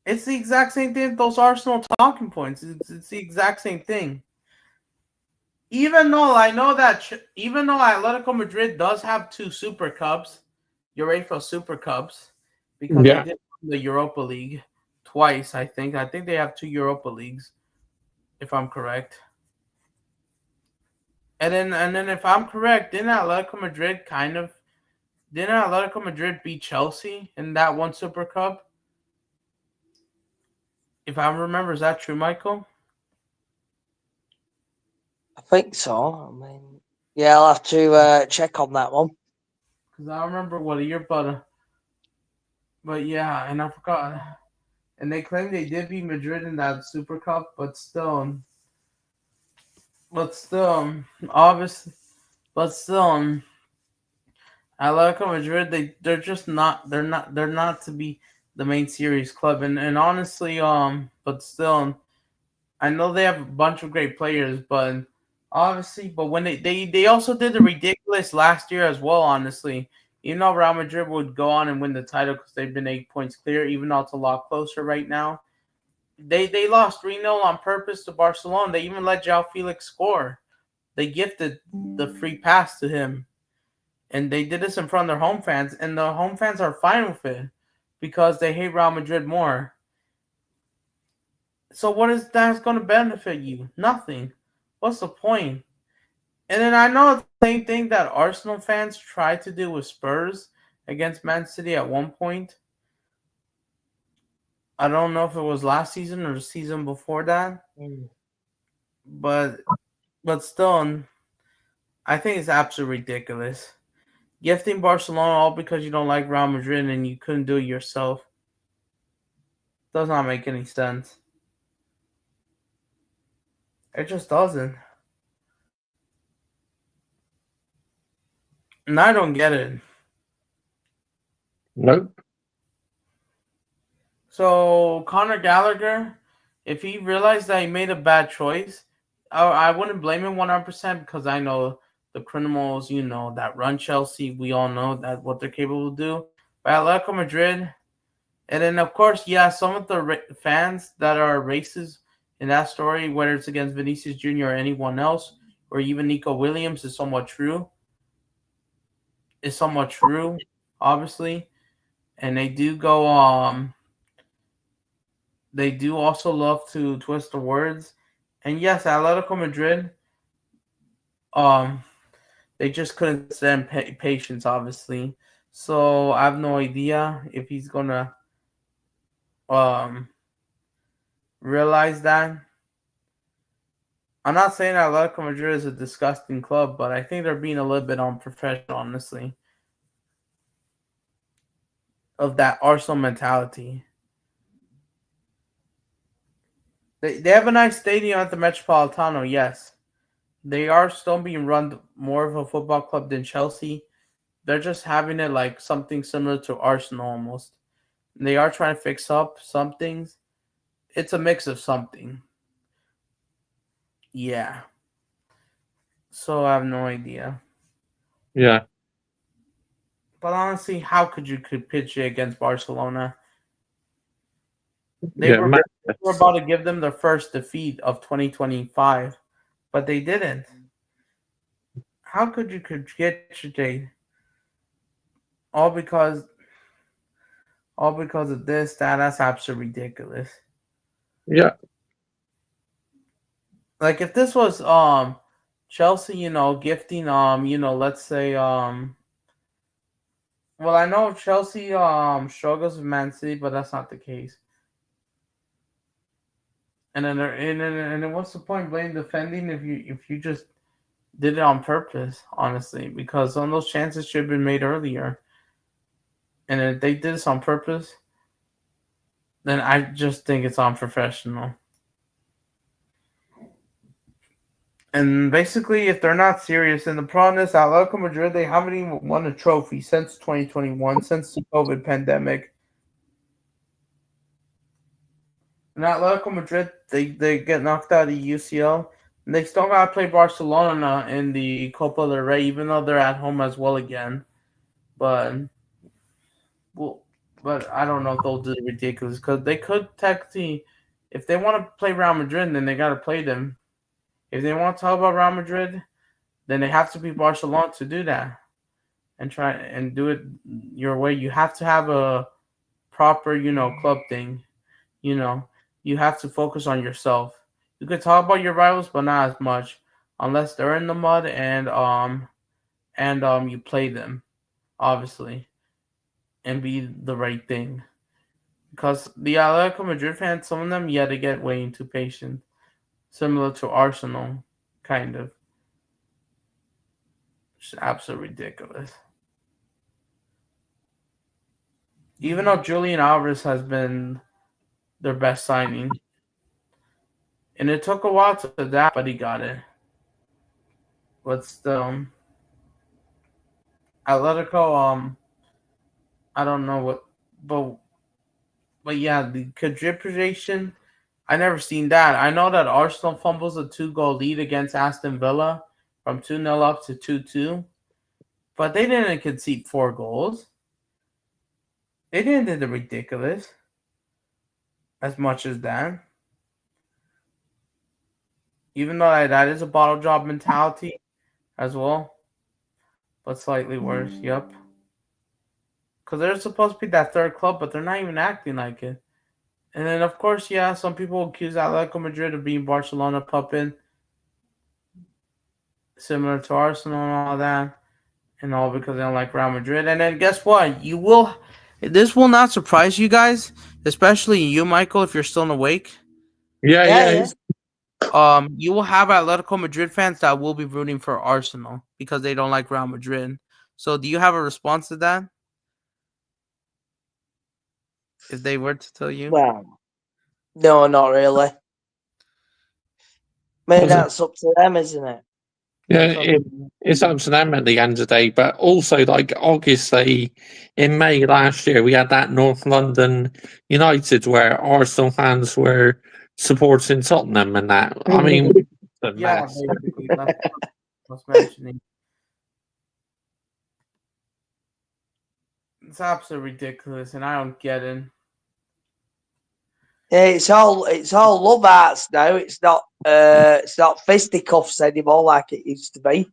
It's the exact same thing. Those Arsenal talking points. It's the exact same thing. Even though Atletico Madrid does have 2 Super Cups, UEFA Super Cups, because they did the Europa League twice. I think they have 2 Europa Leagues, if I'm correct. And then if I'm correct, didn't Atletico Madrid beat Chelsea in that one Super Cup? If I remember, is that true, Michael? I think so. I mean, yeah, I'll have to check on that one. Because I remember what year, but yeah, and I forgot. And they claim they did beat Madrid in that Super Cup, but still, obviously, Atletico Madrid, they're not to be the main series club, and honestly, but still, I know they have a bunch of great players, but obviously, but when they also did the ridiculous last year as well, honestly. Even though Real Madrid would go on and win the title because they've been 8 points clear, even though it's a lot closer right now. They lost 3-0 on purpose to Barcelona. They even let João Felix score. They gifted the free pass to him. And they did this in front of their home fans. And the home fans are fine with it because they hate Real Madrid more. So what is that's going to benefit you? Nothing. What's the point? And then I know the same thing that Arsenal fans tried to do with Spurs against Man City at one point. I don't know if it was last season or the season before that. But still, I think it's absolutely ridiculous. Gifting Barcelona all because you don't like Real Madrid and you couldn't do it yourself does not make any sense. It just doesn't. And I don't get it. Nope. So Conor Gallagher, if he realized that he made a bad choice, I wouldn't blame him 100% because I know the criminals, that run Chelsea. We all know that what they're capable to do. But Atletico Madrid, and then of course, some of the fans that are racist in that story, whether it's against Vinicius Jr. or anyone else, or even Nico Williams, is somewhat true. Obviously, and they do go they do also love to twist the words. And yes, Atletico Madrid, um, they just couldn't stand patience, obviously. So I have no idea if he's gonna um realize that. I'm not saying Atletico Madrid is a disgusting club, but I think they're being a little bit unprofessional, honestly, of that Arsenal mentality. They have a nice stadium at the Metropolitano, yes. They are still being run more of a football club than Chelsea. They're just having it like something similar to Arsenal almost. They are trying to fix up some things. It's a mix of something. Yeah. So I have no idea. Yeah. But honestly, how could you pitch it against Barcelona? They Yeah. were about to give them their first defeat of 2025, but they didn't. How could you capitulate all because all because of this? That's absolutely ridiculous. Yeah. Like if this was Chelsea, gifting let's say well, I know Chelsea struggles with Man City, but that's not the case. And then what's the point blaming defending if you just did it on purpose, honestly, because some of those chances should have been made earlier. And if they did this on purpose, then I just think it's unprofessional. And basically, if they're not serious, and the problem is, Atletico Madrid, they haven't even won a trophy since 2021, since the COVID pandemic. And Atletico Madrid, they get knocked out of UCL, and they still got to play Barcelona in the Copa del Rey, even though they're at home as well again. But well, but I don't know if they'll do the ridiculous because they could technically, if they want to play Real Madrid, then they got to play them. If they want to talk about Real Madrid, then they have to beat Barcelona to do that and try and do it your way. You have to have a proper, club thing. You have to focus on yourself. You could talk about your rivals, but not as much, unless they're in the mud and you play them, obviously, and be the right thing. Because the Atletico Madrid fans, some of them, yeah, they get way too patient, similar to Arsenal, kind of. It's absolutely ridiculous. Even though Julian Alvarez has been their best signing, and it took a while to adapt, but he got it. But still, Atletico, I don't know but yeah, the quadruplication, I never seen that. I know that Arsenal fumbles a 2-goal lead against Aston Villa from 2-0 up to 2-2, but they didn't concede 4 goals. They didn't do the ridiculous as much as that. Even though that is a bottle job mentality as well, but slightly worse. Yep. Because they're supposed to be that third club, but they're not even acting like it. And then, of course, yeah, some people accuse Atletico Madrid of being Barcelona puppet, similar to Arsenal and all that, and all because they don't like Real Madrid. And then guess what? This will not surprise you guys, especially you, Michael, if you're still awake. Yeah. Yeah. You will have Atletico Madrid fans that will be rooting for Arsenal because they don't like Real Madrid. So, do you have a response to that? If they were to tell you, Well, no, not really. Maybe that's up to them, isn't it? Yeah, it's up to them at the end of the day. But also, like, obviously, in May last year, we had that North London United where Arsenal fans were supporting Tottenham and that. I mean, it's a yeah, mess. basically, that's what I was mentioning. It's absolutely ridiculous, and I don't get it. Yeah, it's all love arts now. It's not fisticuffs anymore like it used to be.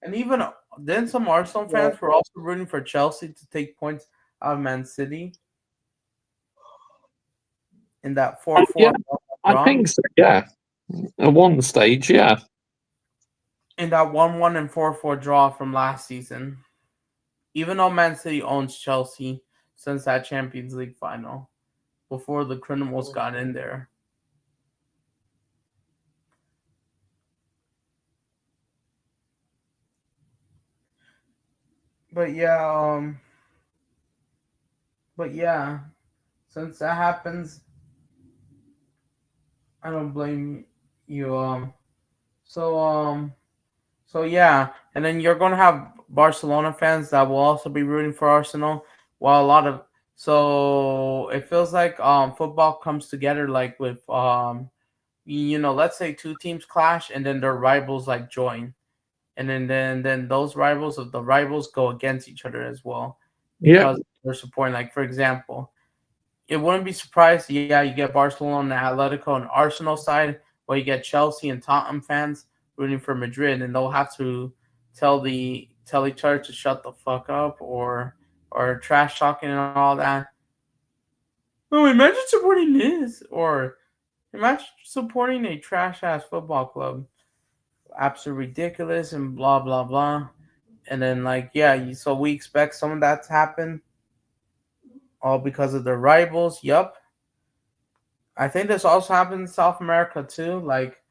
And even then, some Arsenal fans were also rooting for Chelsea to take points out of Man City. in that 4-4 Yeah, I draw. think so. Yeah, at one stage, yeah. In that 1-1 and 4-4 draw from last season. Even though Man City owns Chelsea since that Champions League final, before the criminals got in there. But yeah, since that happens, I don't blame you. So yeah, and then you're gonna have Barcelona fans that will also be rooting for Arsenal, while a lot of so it feels like football comes together like with let's say two teams clash and then their rivals like join, and then those rivals of the rivals go against each other as well Yeah. because they're supporting. Like for example, it wouldn't be surprised. Yeah, you get Barcelona, Atletico, and Arsenal side, where you get Chelsea and Tottenham fans rooting for Madrid, and they'll have to tell each other to shut the fuck up or trash talking and all that. Oh, imagine supporting this, or imagine supporting a trash ass football club. Absolutely ridiculous and blah blah blah. And then so we expect some of that to happen, all because of their rivals. Yup. I think this also happens in South America too. Like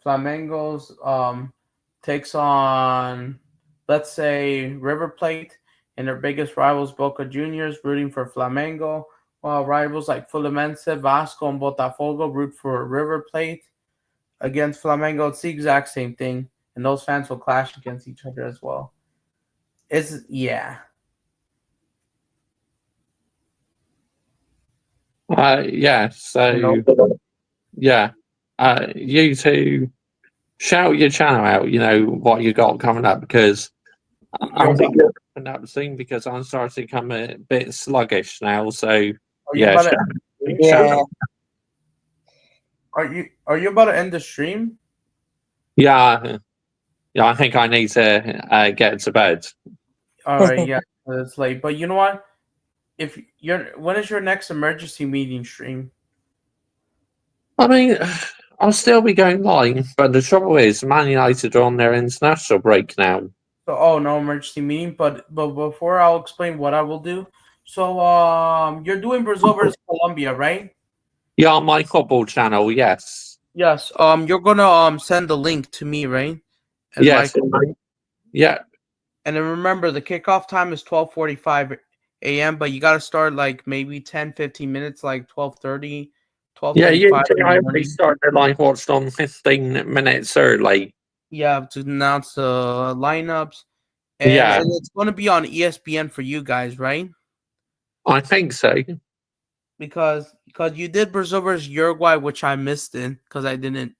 Flamengo's takes on, let's say, River Plate, and their biggest rivals Boca Juniors rooting for Flamengo, while rivals like Fluminense, Vasco, and Botafogo root for River Plate against Flamengo. It's the exact same thing, and those fans will clash against each other as well. Yeah. Yeah. So yeah, you two shout your channel out. You know what you got coming up, because I'm thinking of opening up soon because I'm starting to become a bit sluggish now. So yeah, Yeah. Are you about to end the stream? yeah. I think I need to get to bed. All right, yeah, it's late. But you know what? When is your next emergency meeting stream? I mean, I'll still be going live, but the trouble is, Man United are on their international break now. So, no emergency meeting. But before I'll explain what I will do. So, you're doing Brazil versus Colombia, right? Yeah, on my football channel, yes. Yes. You're gonna send the link to me, right? And yes. Yeah. And then remember, the kickoff time is 12:45 a.m. But you gotta start like maybe 10-15 minutes, like 12:30. Yeah, usually I already start the live watched on 15 minutes early. Yeah, to announce the lineups. And it's going to be on ESPN for you guys, right? I think so. Because you did Brazil versus Uruguay, which I missed it because I didn't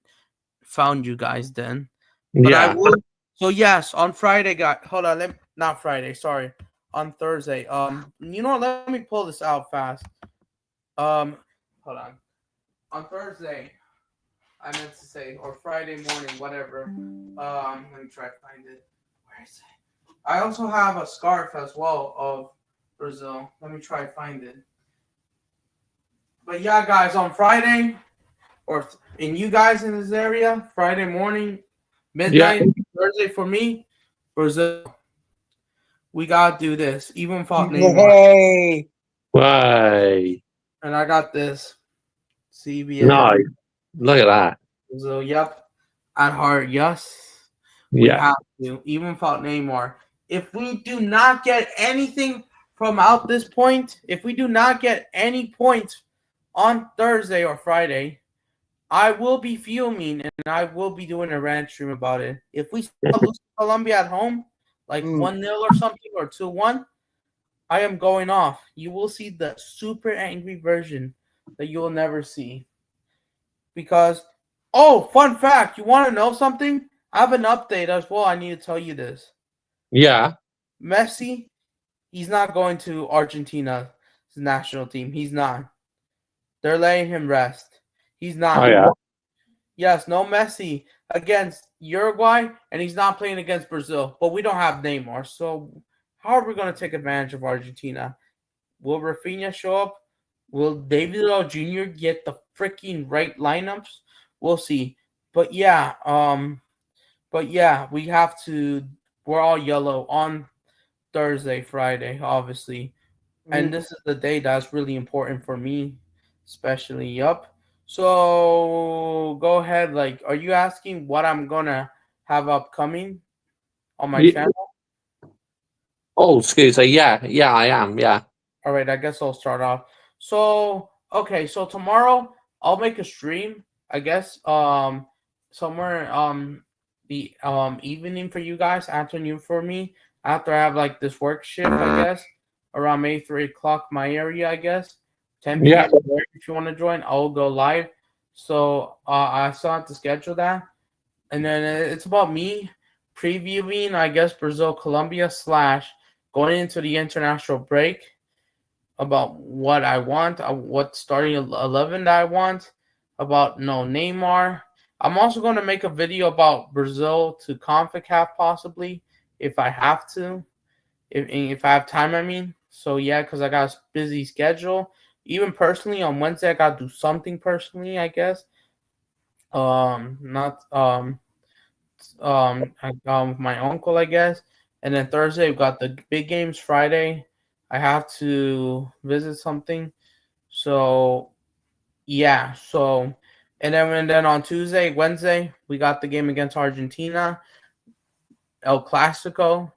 found you guys then. But I will. So yes, on Friday, hold on. Not Friday. Sorry, on Thursday. You know what? Let me pull this out fast. Hold on. On Thursday, I meant to say, or Friday morning, whatever. Let me try to find it. Where is it? I also have a scarf as well of Brazil. Let me try to find it. But yeah, guys, on Friday, or in you guys in this area, Friday morning, midnight, Thursday for me, Brazil. We gotta do this, even without Neymar. Hey. Way. And I got this. CBS. No, look at that. Brazil, yep. At heart, yes. We have to, even without Neymar. If we do not get anything from out this point, if we do not get any points on Thursday or Friday, I will be fuming and I will be doing a rant stream about it. If we lose Colombia at home, like 1-0 or something, or 2-1, I am going off. You will see the super angry version that you will never see. Because, fun fact, you want to know something? I have an update as well. I need to tell you this. Yeah. Messi, he's not going to Argentina's national team. He's not. They're letting him rest. He's not. Oh, yeah. Yes, no Messi against Uruguay, and he's not playing against Brazil. But we don't have Neymar, so how are we going to take advantage of Argentina? Will Rafinha show up? Will David L. Jr. get the freaking right lineups? We'll see. But yeah, we have to. We're all yellow on Thursday, Friday, obviously, and this is the day that's really important for me, especially. Yup. So go ahead. Like, are you asking what I'm gonna have upcoming on my Yeah. channel? Oh, excuse me. Yeah, I am. Yeah. All right, I guess I'll start off. So, okay, so tomorrow I'll make a stream, I guess, somewhere the evening for you guys, afternoon for me, after I have like this work shift, I guess, around maybe 3 o'clock my area, I guess. 10 Yeah. p.m. If you want to join, I'll go live. So I still have to schedule that. And then it's about me previewing, I guess, Brazil, Colombia / going into the international break, about what I want, what starting 11 that I want, about Neymar. I'm also going to make a video about Brazil to CONCACAF possibly, if I have to, if I have time. I mean, so yeah, because I got a busy schedule. Even personally, on Wednesday I got to do something personally, I guess. Not with my uncle, I guess. And then Thursday we got the big games. Friday I have to visit something. So yeah, and then on Tuesday, Wednesday, we got the game against Argentina, El Clasico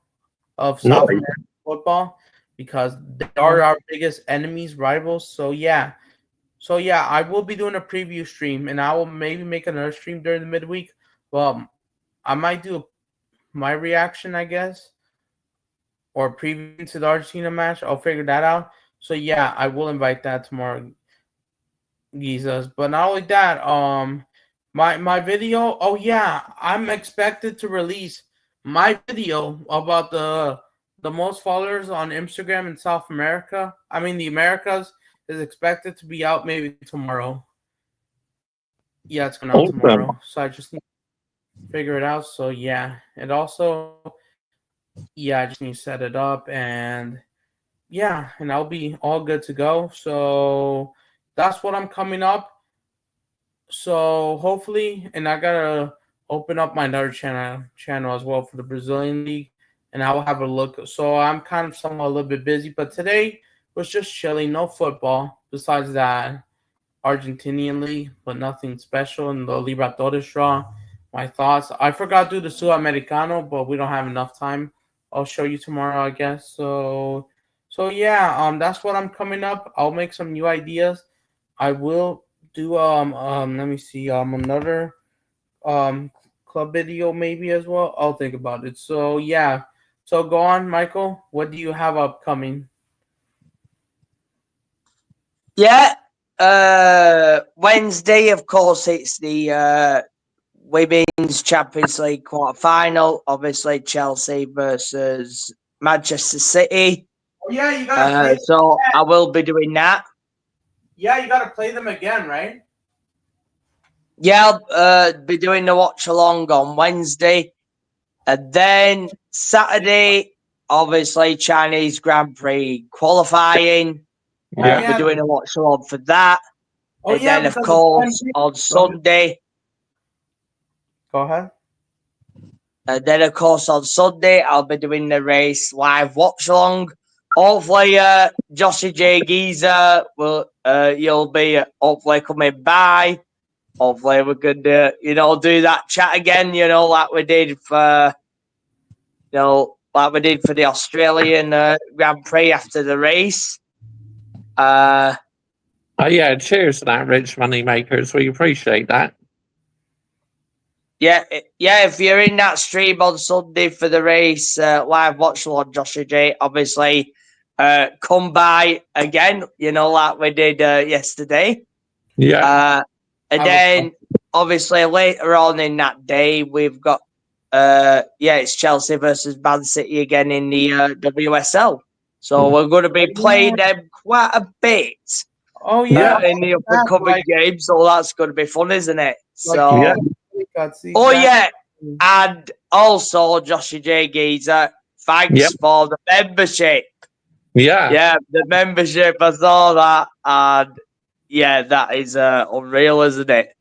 of South Nice. American football, because they are our biggest enemies, rivals. So yeah, I will be doing a preview stream, and I will maybe make another stream during the midweek. Well, I might do my reaction, I guess, or preview to the Argentina match. I'll figure that out. So yeah, I will invite that tomorrow, Jesus. But not only that, my video. Oh yeah, I'm expected to release my video about the most followers on Instagram in South America. I mean the Americas is expected to be out maybe tomorrow. Yeah, it's going out Awesome. tomorrow. So I just need to figure it out. So yeah, and also yeah, I just need to set it up, and yeah, and I'll be all good to go. So that's what I'm coming up. So hopefully, and I gotta open up my other channel as well for the Brazilian League, and I will have a look. So I'm kind of somewhat a little bit busy, but today was just chilling, no football. Besides that, Argentinian League, but nothing special in the Libertadores draw. My thoughts. I forgot to do the Sudamericano, but we don't have enough time. I'll show you tomorrow, I guess. So yeah, that's what I'm coming up. I'll make some new ideas. I will do let me see, another club video maybe as well. I'll think about it. So yeah. So go on, Michael. What do you have upcoming? Yeah. Wednesday, of course, it's the Women's Champions League quarter final. Obviously, Chelsea versus Manchester City. Oh yeah, you gotta so I will be doing that. Yeah, you gotta play them again, right? Yeah, I'll be doing the watch along on Wednesday. And then Saturday, obviously, Chinese Grand Prix qualifying. Yeah. I'll be doing a watch along for that. Oh and yeah, then, of because course, on Sunday. Go ahead. And then, of course, on Sunday, I'll be doing the race live watch along. Hopefully, Joshy J. Geezer will, you'll be hopefully coming by. Hopefully, we could, do that chat again, like we did for, the Australian Grand Prix after the race. Oh yeah, cheers to that, Rich Moneymakers. We appreciate that. Yeah. If you're in that stream on Sunday for the race, live watch along, Joshua J, obviously, come by again, like we did yesterday. Yeah. And then, obviously, later on in that day, we've got, it's Chelsea versus Man City again in the WSL. So we're going to be playing them quite a bit. Oh yeah, in the upcoming game. So that's going to be fun, isn't it? Yeah. Oh yeah, and also Joshy J. Geezer, thanks for the membership. Yeah. Yeah, the membership, I saw that, and yeah, that is unreal, isn't it?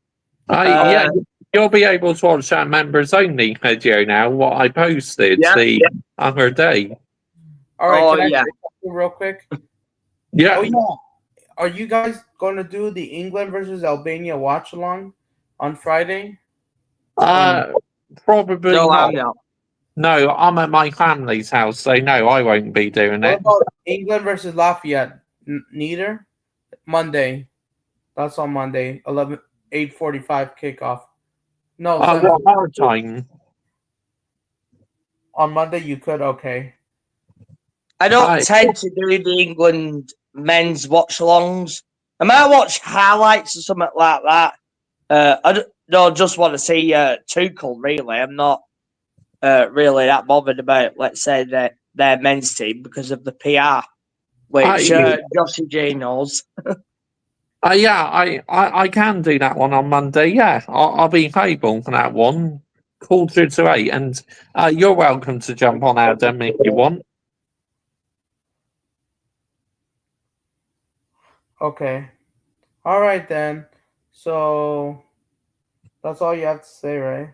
Yeah, you'll be able to watch that members only video now. What I posted Yeah. the other day. All right, Oh, can I yeah. say something real quick? Yeah. Oh yeah, are you guys going to do the England versus Albania watch along on Friday? Probably No, not. I'm not. No, I'm at my family's house, so no, I won't be doing What it. about England versus Lafayette? Neither. Monday. That's on Monday. 8:45 kickoff. No, What our time? on Monday you could. Okay. I don't Aye. tend to do the England men's watch alongs. I might watch highlights or something like that. Just want to see Tuchel, really. I'm not really that bothered about, let's say, their men's team because of the PR, which Joshy J knows. Yeah, I can do that one on Monday. Yeah, I'll be able for that one. 7:45, and you're welcome to jump on Adam if you want. Okay. All right then. So that's all you have to say, right?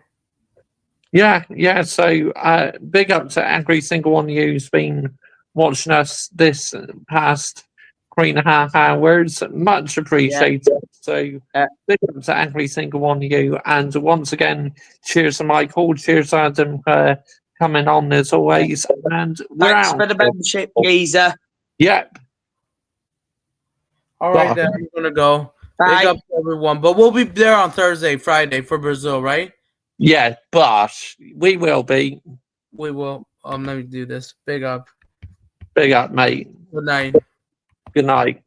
Yeah. So big up to every single one of you who's been watching us this past 3.5 hours. Much appreciated. So big up to every single one of you. And once again, cheers to Michael, cheers Adam for coming on as always. And we're Thanks out. for the membership, geezer. Yep. All right then. I'm gonna go. Bye. Big up to everyone. But we'll be there on Thursday, Friday for Brazil, right? Yeah, but we will be. We will. Let me do this. Big up. Big up, mate. Good night. Good night.